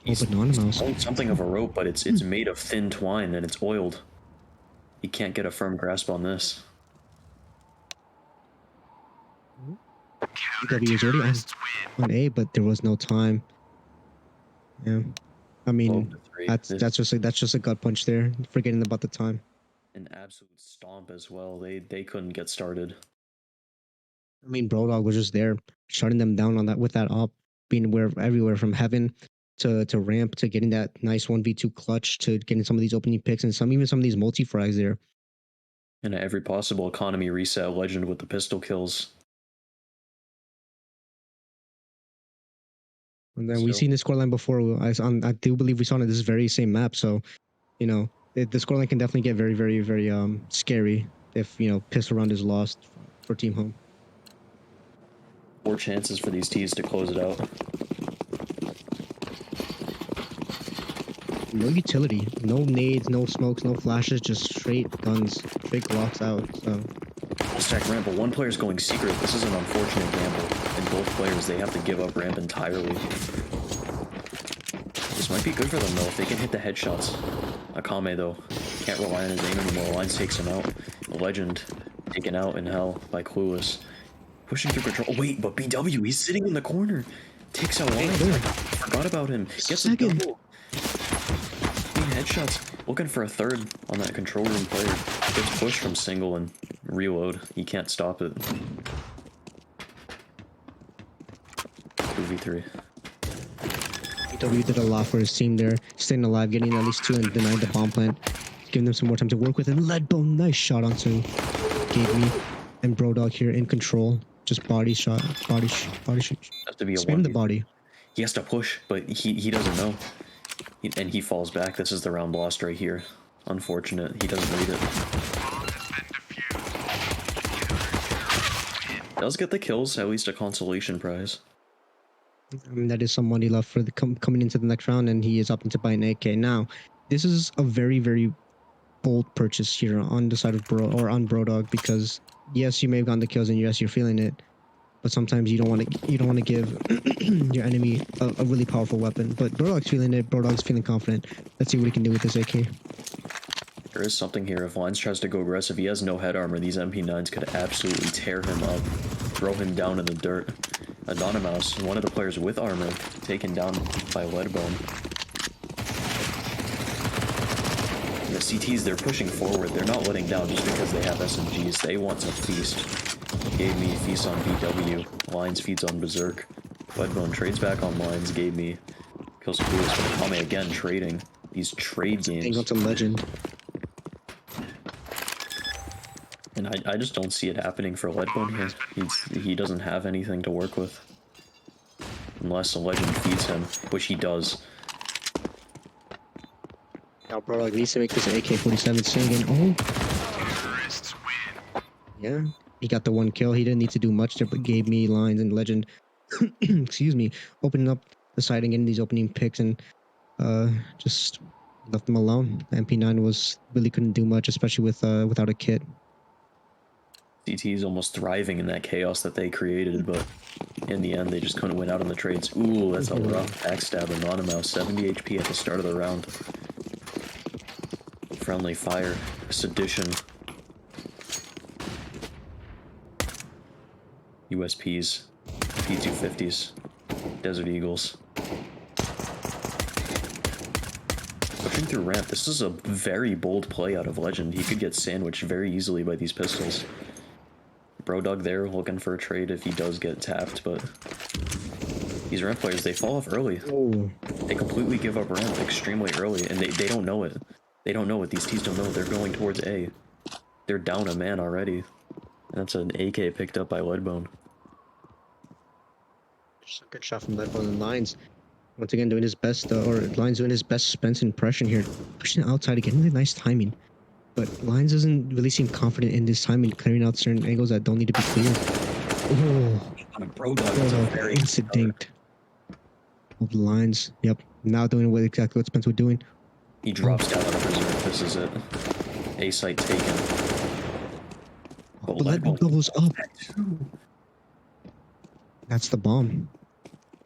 Oh, Banana Mouse. He's something of a rope, but it's made of thin twine and it's oiled. He can't get a firm grasp on this. BW is already on A, but there was no time. Yeah, I mean that's just a gut punch there. Forgetting about the time. An absolute stomp as well. They couldn't get started. I mean, Brodog was just there, shutting them down on that with that op, being everywhere from heaven to ramp to getting that nice 1v2 clutch to getting some of these opening picks and even some of these multi frags there. And every possible economy reset Legend with the pistol kills. And then we've seen this scoreline before. I do believe we saw it on this very same map. So, you know, the scoreline can definitely get very, very, very scary if, you know, pistol round is lost for Team Home. 4 chances for these T's to close it out. No utility, no nades, no smokes, no flashes, just straight guns, straight Glocks out. So. Stack ramp, but one player's going secret. This is an unfortunate gamble. And both players, they have to give up ramp entirely. This might be good for them though, if they can hit the headshots. Akame though, can't rely on his aim anymore. Lines takes him out. Legend taken out in hell by Clueless. Pushing through control. Oh, wait, but BW, he's sitting in the corner. Takes out Lines. Forgot about him. Gets a double. Headshots. Looking for a third on that control room player. Gets pushed from single and reload. He can't stop it. 2v3. BW did a lot for his team there. Staying alive, getting at least 2 and denying the bomb plant. Giving them some more time to work with. And Leadbone, nice shot onto Gave me. And Brodog here in control. Just body shot. Body shot. Has to be a Spam the body. He has to push, but he doesn't know. And he falls back. This is the round lost right here. Unfortunate. He doesn't read it. Does get the kills, at least a consolation prize. I mean, that is some money left for the coming into the next round, and he is opting to buy an AK. Now, this is a very, very bold purchase here on the side of Brodog, because yes, you may have gotten the kills, and yes, you're feeling it. But sometimes you don't want to give your enemy a really powerful weapon. But Brodog's feeling it. Brodog's feeling confident. Let's see what he can do with this AK. There is something here. If Lines tries to go aggressive, he has no head armor. These MP9s could absolutely tear him up, throw him down in the dirt. Anonymous, one of the players with armor, taken down by Leadbone. The CTs, they're pushing forward. They're not letting down just because they have SMGs. They want to feast. Gave me feast on BW. Lines feeds on Berserk. Leadbone trades back on Lines. Gave me kills Clueless. But Akame again trading. These trade games. Hang on to Legend. And I just don't see it happening for Leadbone here. He doesn't have anything to work with. Unless a Legend feeds him, which he does. Now Brodog needs to make this AK-47 sing. Yeah, he got the 1 kill. He didn't need to do much there, but gave me Lines and Legend. Excuse me, opening up the side and getting these opening picks, and just left them alone. The MP9 really couldn't do much, especially without a kit. CT is almost thriving in that chaos that they created, but in the end, they just couldn't win out on the trades. Ooh, that's a rough backstab. Anonymous, 70 HP at the start of the round. Friendly fire. Sedition. USPs, P250s, Desert Eagles. Pushing through ramp, this is a very bold play out of Legend. He could get sandwiched very easily by these pistols. Brodog there looking for a trade if he does get tapped, but these ramp players, they fall off early. Oh, They completely give up ramp extremely early, and they don't know it. They don't know it. These T's don't know it. They're going towards A. They're down a man already. That's an AK picked up by Leadbone. just a good shot from Leadbone and Lines. Once again, doing his best, or Lines doing his best Spence impression here. Pushing outside again, really nice timing. But Lines doesn't really seem confident in this timing, clearing out certain angles that don't need to be cleared. Oh, Brodog, instinct of the Lines. Yep, now doing exactly what Spence was doing. He drops down on a Berserk. This is it. A site taken. But Leadbone doubles up. That's the bomb.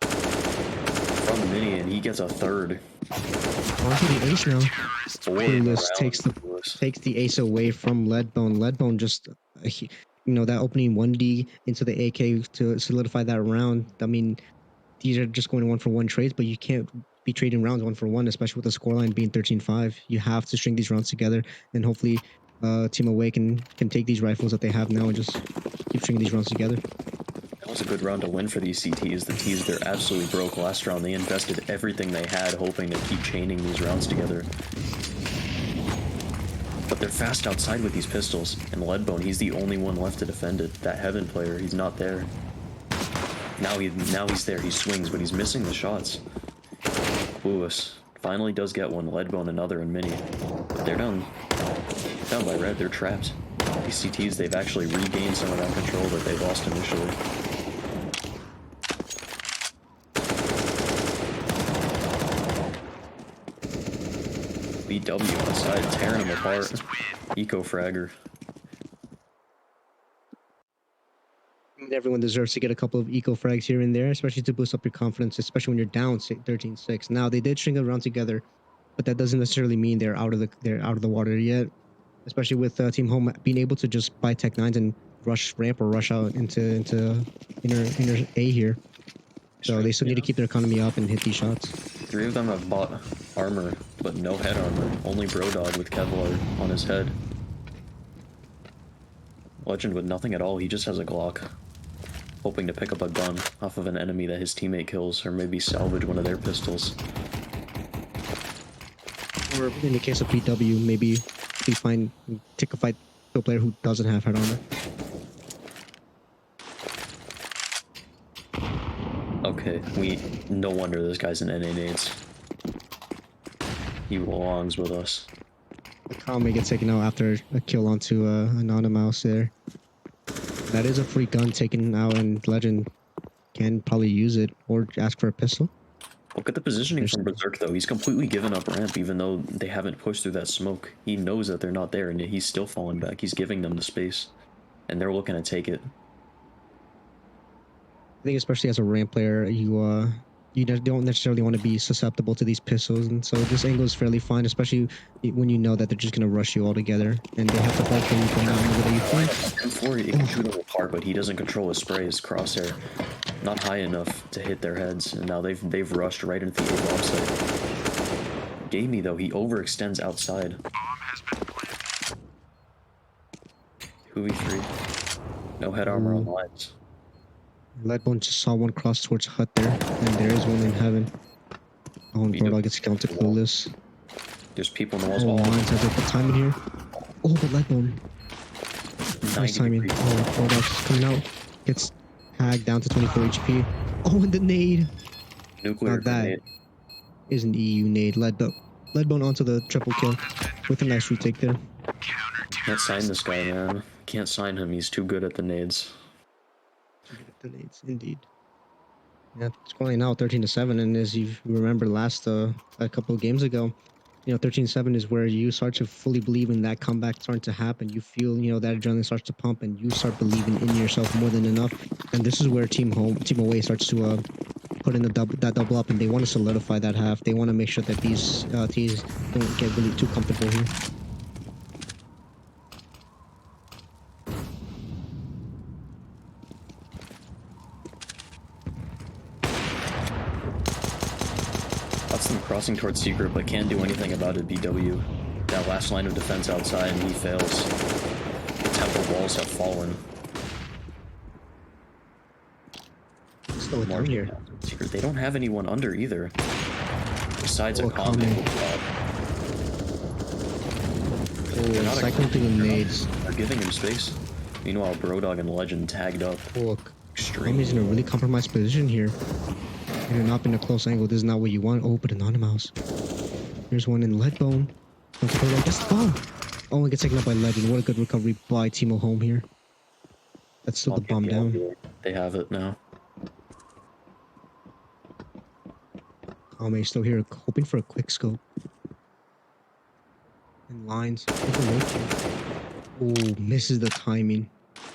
From the mini, and he gets a third. Onto the ace now. Clueless takes the ace away from Leadbone. Leadbone just, you know, that opening 1D into the AK to solidify that round. I mean, these are just going 1-for-1 trades, but you can't be trading rounds 1-for-1, especially with the scoreline being 13-5. You have to string these rounds together, and hopefully Team Away can take these rifles that they have now and just keep stringing these rounds together. That was a good round to win for these CTs. The T's, they're absolutely broke last round. They invested everything they had, hoping to keep chaining these rounds together. But they're fast outside with these pistols, and Leadbone, he's the only one left to defend it. That Heaven player, he's not there. Now he's there. He swings, but he's missing the shots. Clueless finally does get one. Leadbone another and Mini. But they're down by red. They're trapped. These CTs, they've actually regained some of that control that they lost initially. BW on the side, tearing him apart. Eco-fragger. Everyone deserves to get a couple of eco frags here and there, especially to boost up your confidence, especially when you're down 13-6. Now they did string around together, but that doesn't necessarily mean they're out of the water yet. Especially with Team Home being able to just buy Tech 9s and rush ramp or rush out into inner A here. So they still need to keep their economy up and hit these shots. 3 of them have bought armor, but no head armor. Only Brodog with Kevlar on his head. Legend with nothing at all. He just has a Glock. Hoping to pick up a gun off of an enemy that his teammate kills, or maybe salvage one of their pistols. Or in the case of PW, maybe we take a fight to a player who doesn't have head armor. Okay, no wonder this guy's an NA nades. He belongs with us. The Kyle may get taken out after a kill onto Anonymous there. That is a free gun taken out, and Legend can probably use it or ask for a pistol. Look at the positioning from Berserk, though. He's completely given up ramp, even though they haven't pushed through that smoke. He knows that they're not there, and yet he's still falling back. He's giving them the space, and they're looking to take it. I think especially as a ramp player, you don't necessarily want to be susceptible to these pistols, and so this angle is fairly fine, especially when you know that they're just going to rush you all together, and they have to fight for you from that angle that you find. M4, he can shoot them apart, but he doesn't control his spray. His crosshair not high enough to hit their heads, and now they've rushed right into the A-bomb site. Gamey, though, he overextends outside. 2v3. No head armor on lines. Leadbone just saw one cross towards Hut there, and there is one in Heaven. Oh, and Brodog gets killed to Clueless. There's people in the walls. Oh, Lines has a good timing here. Oh, but Leadbone. Nice timing. Oh, Brodog's coming out. Gets hacked down to 24 HP. Oh, and the nade. Nuclear grenade. Is an EU nade. Leadbone onto the triple kill with a nice retake there. Can't sign this guy, man. Can't sign him. He's too good at the nades. The nades, indeed. Yeah, it's going now 13-7, and as you remember last a couple of games ago, 13-7 is where you start to fully believe in that comeback starting to happen. You feel, that adrenaline starts to pump, and you start believing in yourself more than enough. And this is where Team Away starts to put in that double up, and they want to solidify that half. They want to make sure that these teams don't get really too comfortable here. Spots them crossing towards secret, but can't do anything about it. BW. That last line of defense outside, and he fails. The temple walls have fallen. Still a turn here. Secret. They don't have anyone under either. Besides a Oh, comment. Oh, cycling through the nades. They're giving him space. Meanwhile, Brodog and Legend tagged up. Look, Extremely. Kami's in a really compromised position here. You're not in a close angle. This is not what you want. Oh, but Anonymous. There's one in Leadbone. Gets the bomb. Oh, and gets taken up by Legend. What a good recovery by Timo Home here. That's still the bomb down. They have it now. Kami still here, hoping for a quick scope. And lines. Oh, misses the timing.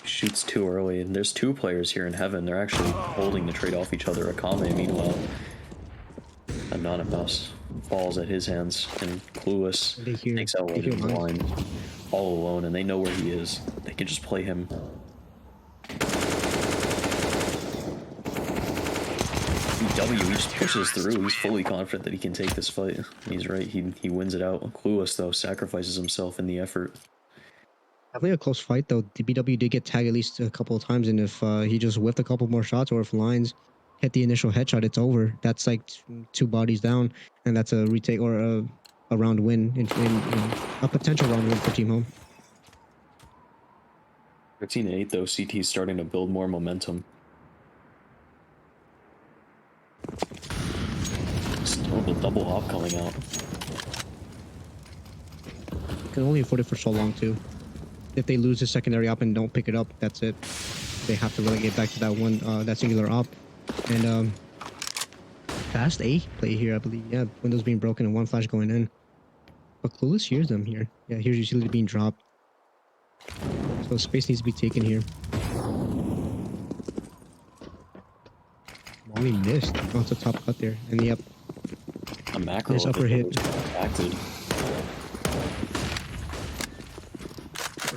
Shoots too early, and there's two players here in heaven. They're actually holding to trade off each other. Akame, meanwhile, Anonymous falls at his hands, and Clueless takes out Legend blind, all alone, and they know where he is. They can just play him. BW, he just pushes through. He's fully confident that he can take this fight. He's right. He wins it out. Clueless, though, sacrifices himself in the effort. Definitely a close fight, though. The BW did get tagged at least a couple of times, and if he just whiffed a couple more shots, or if Lines hit the initial headshot, it's over. That's like two bodies down, and that's a retake or a round win, in a potential round win for Team Home. 13-8, though. CT's starting to build more momentum. Still the double hop coming out. Can only afford it for so long, too. If they lose the secondary op and don't pick it up, that's it. They have to relegate back to that one, that singular op. And fast A play here, I believe. Yeah, windows being broken and one flash going in. But Clueless hears them here. Yeah, here's usually being dropped. So space needs to be taken here. Molly missed. Oh, it's a top cut there. And yep. A macro There's upper hit. acted.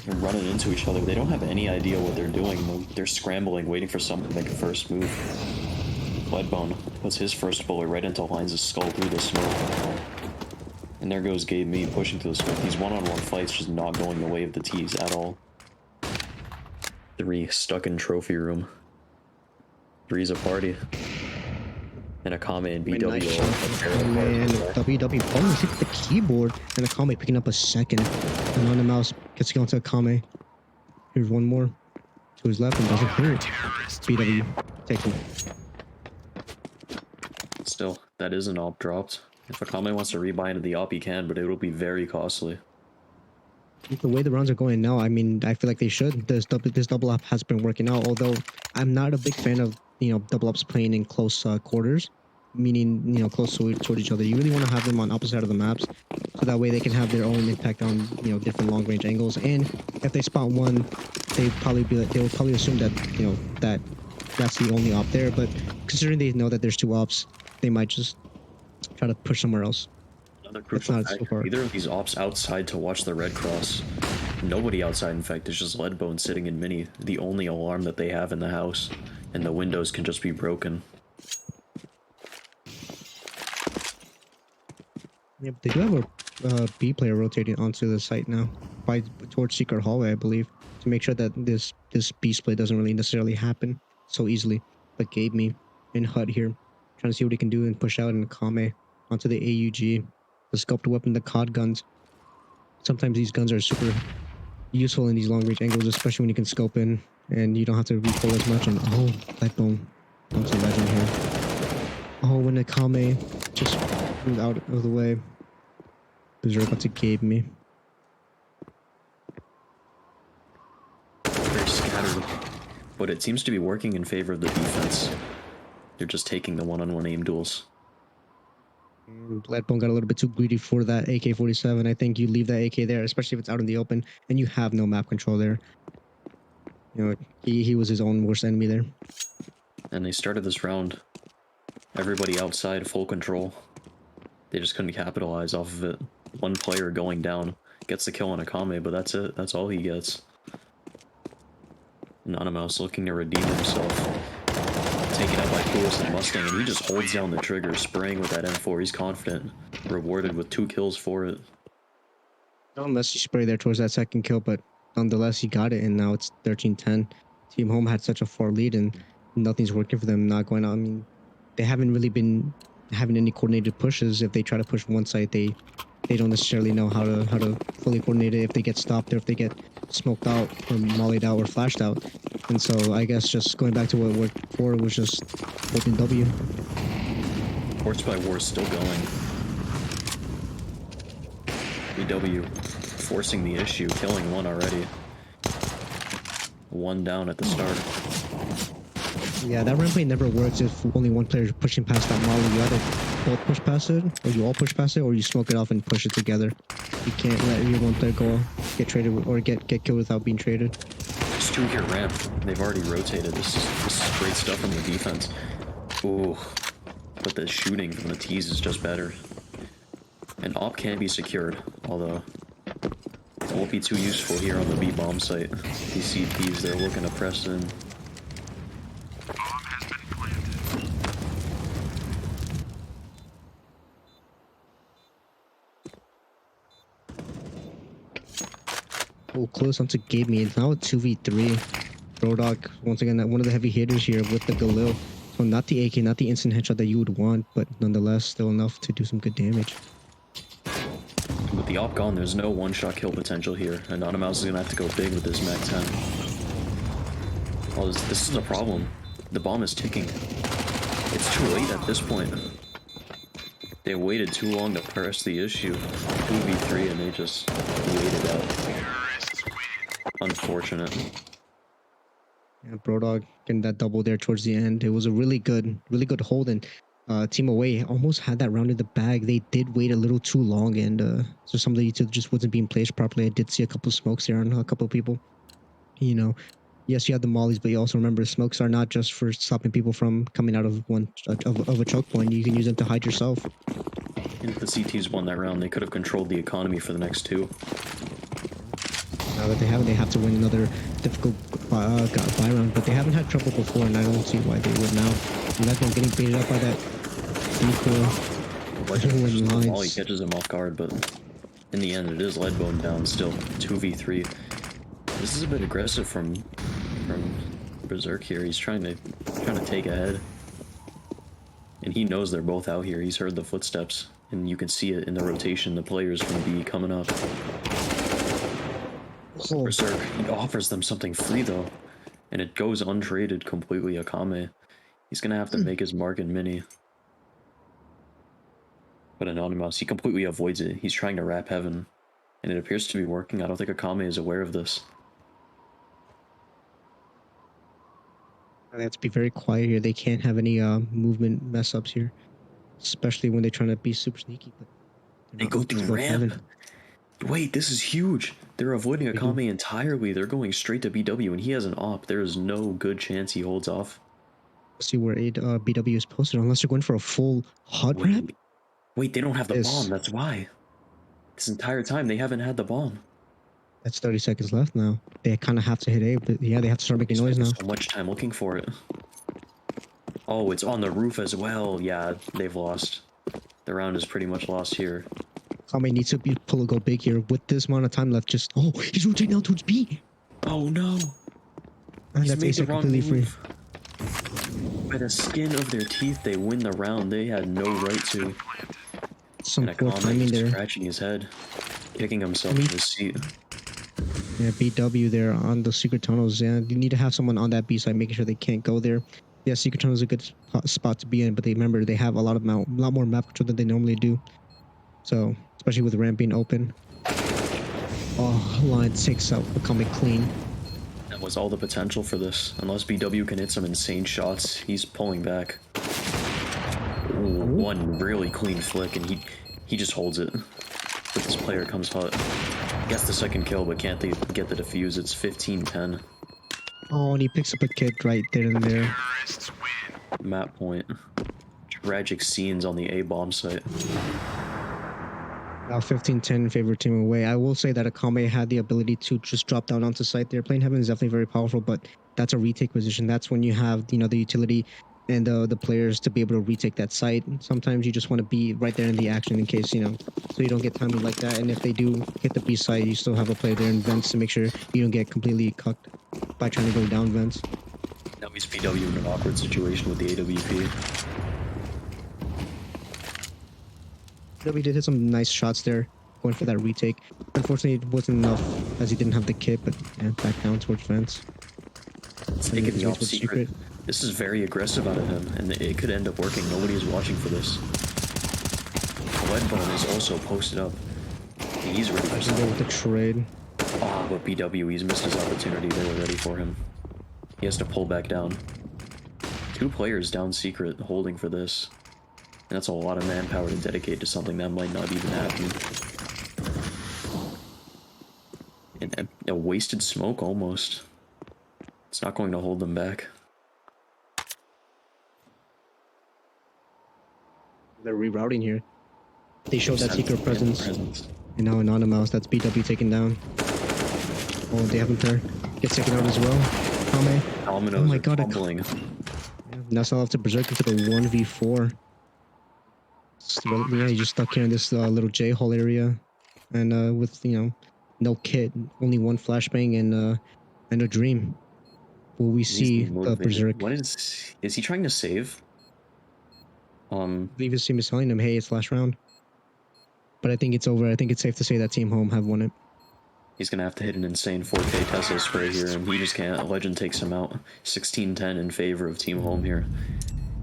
They're running into each other. They don't have any idea what they're doing. They're scrambling, waiting for someone to make a first move. Leadbone puts his first bullet right into Lines' skull through the smoke. And there goes Gabe Me pushing through the smoke. These one-on-one fights just not going the way of the T's at all. 3 stuck in trophy room. 3's a party. And Akame and BW. And WW almost hit the keyboard, and Akame picking up a second. And on the mouse gets going to Akame. Here's one more to his left and doesn't hurt. BW takes him. Still, that is an op dropped. If Akame wants to rebuy into the op, he can, but it will be very costly. The way the rounds are going now, I mean, I feel like they should. This double up has been working out, although I'm not a big fan of, double ups playing in close quarters, meaning, close toward each other. You really want to have them on opposite side of the maps, so that way they can have their own impact on, different long range angles. And if they spot one, they'll probably assume that, that's the only op there. But considering they know that there's 2 ops, they might just try to push somewhere else. Another crucial not fact, so far. either of these ops outside to watch the red cross. Nobody outside, in fact, is just Leadbone sitting in mini, the only alarm that they have in the house, and the windows can just be broken. Yeah, but they do have a B player rotating onto the site now, towards Secret Hallway, I believe, to make sure that this B split doesn't really necessarily happen so easily. But Gabe Me and HUD here, trying to see what he can do and push out in Kame onto the AUG, the sculpted weapon, the COD guns. Sometimes these guns are super useful in these long range angles, especially when you can scope in and you don't have to recoil as much. And oh, Leadbone onto Legend here. Oh, when the Kame just moved out of the way. Berserk onto Gabe Me. They're scattered, but it seems to be working in favor of the defense. They're just taking the one-on-one aim duels. Leadbone got a little bit too greedy for that AK-47. I think you leave that AK there, especially if it's out in the open, and you have no map control there. He was his own worst enemy there. And they started this round. Everybody outside, full control. They just couldn't capitalize off of it. One player going down gets the kill on Akame, but that's it. That's all he gets. Anonymous looking to redeem himself. taken out by Clueless and Mustang, and he just holds down the trigger, spraying with that M4. He's confident, rewarded with 2 kills for it. Unless he sprayed there towards that second kill, but nonetheless, he got it, and now it's 13-10. Team Home had such a far lead, and nothing's working for them. Not going on. I mean, they haven't really been having any coordinated pushes. If they try to push one side, they don't necessarily know how to fully coordinate it. If they get stopped or if they get smoked out or mollied out or flashed out, and so I guess just going back to what worked before was just holding W. Horse by War is still going. BW forcing the issue, killing one already. 1 down at the start. Yeah, that ramp play never works if only one player is pushing past that molly. You either both push past it, or you all push past it, or you smoke it off and push it together. You can't let your one player go get traded or get killed without being traded. There's 2 here ramp. They've already rotated. This is great stuff from the defense. Ooh, but the shooting from the T's is just better. And op can be secured, although it won't be too useful here on the B bomb site. These CPs, they're looking to press in. Oh, close onto Gabe me. It's now a 2v3. Brodog, once again, one of the heavy hitters here with the Galil. So not the AK, not the instant headshot that you would want, but nonetheless, still enough to do some good damage. With the op gone, there's no one-shot kill potential here. Anonymous is gonna have to go big with this Mac 10. Oh, this is a problem. The bomb is ticking. It's too late at this point. They waited too long to press the issue. 2v3 and they just waited out. Unfortunate. Yeah, Brodog getting that double there towards the end. It was a really good hold, and Team Away almost had that round in the bag. They did wait a little too long, and so some of the utility just wasn't being placed properly. I did see a couple smokes there on a couple of people. You know, yes, you have the mollies, but you also remember smokes are not just for stopping people from coming out of a choke point. You can use them to hide yourself. And if the CTs won that round, they could have controlled the economy for the next 2. Now that they have to win another difficult buy round, but they haven't had trouble before, and I don't see why they would now. Legend getting baited up by that decoy. He catches him off guard, but in the end, it is Leadbone down still. 2v3. This is a bit aggressive from Berserk here. He's trying to take ahead, and he knows they're both out here. He's heard the footsteps, and you can see it in the rotation. The players from B coming up. Oh. Berserk, he offers them something free though, and it goes untraded completely. Akame, he's gonna have to make his mark in mini. But Anonymous, he completely avoids it. He's trying to wrap heaven, and it appears to be working. I don't think Akame is aware of this. They have to be very quiet here. They can't have any movement mess ups here, especially when they're trying to be super sneaky. But they go through ramp. Wait, this is huge. They're avoiding Akame entirely. They're going straight to BW, and he has an op. There is no good chance he holds off. Let's see where BW is posted, unless they're going for a full hot ramp. Wait, they don't have the bomb. That's why. This entire time, they haven't had the bomb. That's 30 seconds left now. They kind of have to hit A, but yeah, they have to start making noise now. So much time looking for it. Oh, it's on the roof as well. Yeah, they've lost. The round is pretty much lost here. Kame needs to go big here with this amount of time left. Oh, he's rotating down towards B. Oh no! And that's made the wrong move. By the skin of their teeth, they win the round. They had no right to. Some poor timing there. Scratching his head, kicking himself in his seat. Yeah, BW there on the secret tunnels. Yeah, you need to have someone on that B side, making sure they can't go there. Yeah, secret tunnels is a good spot to be in, but remember they have a lot more map control than they normally do. So, especially with the ramp being open. Oh, line takes out becoming clean. That was all the potential for this. Unless BW can hit some insane shots, he's pulling back. Ooh, one really clean flick, and he just holds it. But this player comes hot. Gets the second kill, but can't get the defuse. It's 15-10. Oh, and he picks up a kid right there and there. Map point. Tragic scenes on the A bomb site. Now 15-10 in favor of Team Away. I will say that Akame had the ability to just drop down onto site there. Playing Heaven is definitely very powerful, but that's a retake position. That's when you have, the utility and the players to be able to retake that site. And sometimes you just want to be right there in the action in case, so you don't get timing like that. And if they do hit the B site, you still have a player there in vents to make sure you don't get completely cucked by trying to go down vents. Now he's BW in an awkward situation with the AWP. We did hit some nice shots there, going for that retake. Unfortunately, it wasn't enough as he didn't have the kit, but back down towards fence. It's And taking his the mates off with secret. This is very aggressive out of him, and it could end up working. Nobody is watching for this. Wedbone is also posted up. He's ready for Go something. with the trade. Oh, but BW, he's missed his opportunity. They were ready for him. He has to pull back down. 2 players down secret holding for this. And that's a lot of manpower to dedicate to something that might not even happen. And a wasted smoke almost. It's not going to hold them back. They're rerouting here. They showed that secret Presence. presence. And now Anonymous, that's BW taken down. Oh, they have him there. Gets taken out as well. Kame. Alminos Oh my are god, tumbling. Now still have to berserk into the 1v4. Yeah, he's just stuck here in this little J-hole area. And with, no kit, only one flashbang and a dream. Will we He's see the motivated. berserk? What is he trying to save? I believe his team is telling him, hey, it's last round. But I think it's over. I think it's safe to say that Team Home have won it. He's gonna have to hit an insane 4K Tesla spray here, and he just can't. Legend takes him out. 16-10 in favor of Team Home here.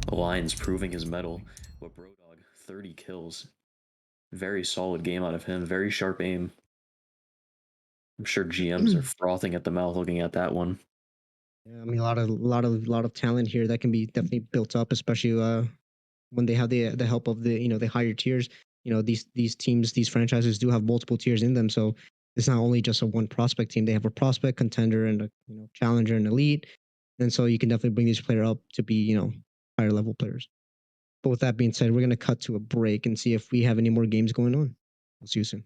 Alliance proving his mettle. What Brodog, 30 kills. Very solid game out of him. Very sharp aim. I'm sure GMs are frothing at the mouth looking at that one. Yeah, I mean, a lot of talent here that can be definitely built up, especially when they have the help of the higher tiers. These teams, these franchises do have multiple tiers in them, so it's not only just a one prospect team. They have a prospect, contender, and a challenger and elite, and so you can definitely bring these players up to be higher level players. But with that being said, we're gonna cut to a break and see if we have any more games going on. We'll see you soon.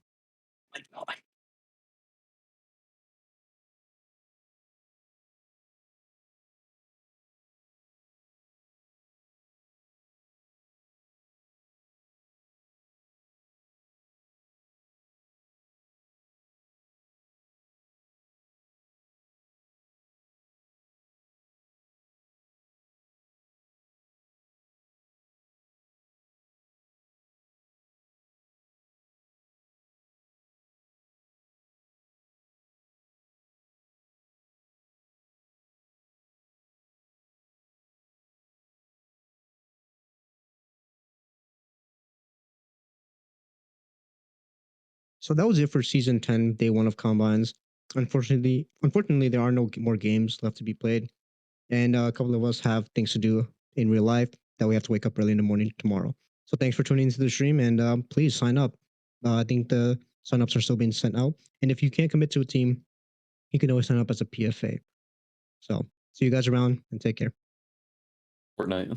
So that was it for season 10, day 1 of Combines. Unfortunately, there are no more games left to be played, and a couple of us have things to do in real life that we have to wake up early in the morning tomorrow. So thanks for tuning into the stream, and please sign up. I think the signups are still being sent out, and if you can't commit to a team, you can always sign up as a PFA. So see you guys around, and take care. Fortnite.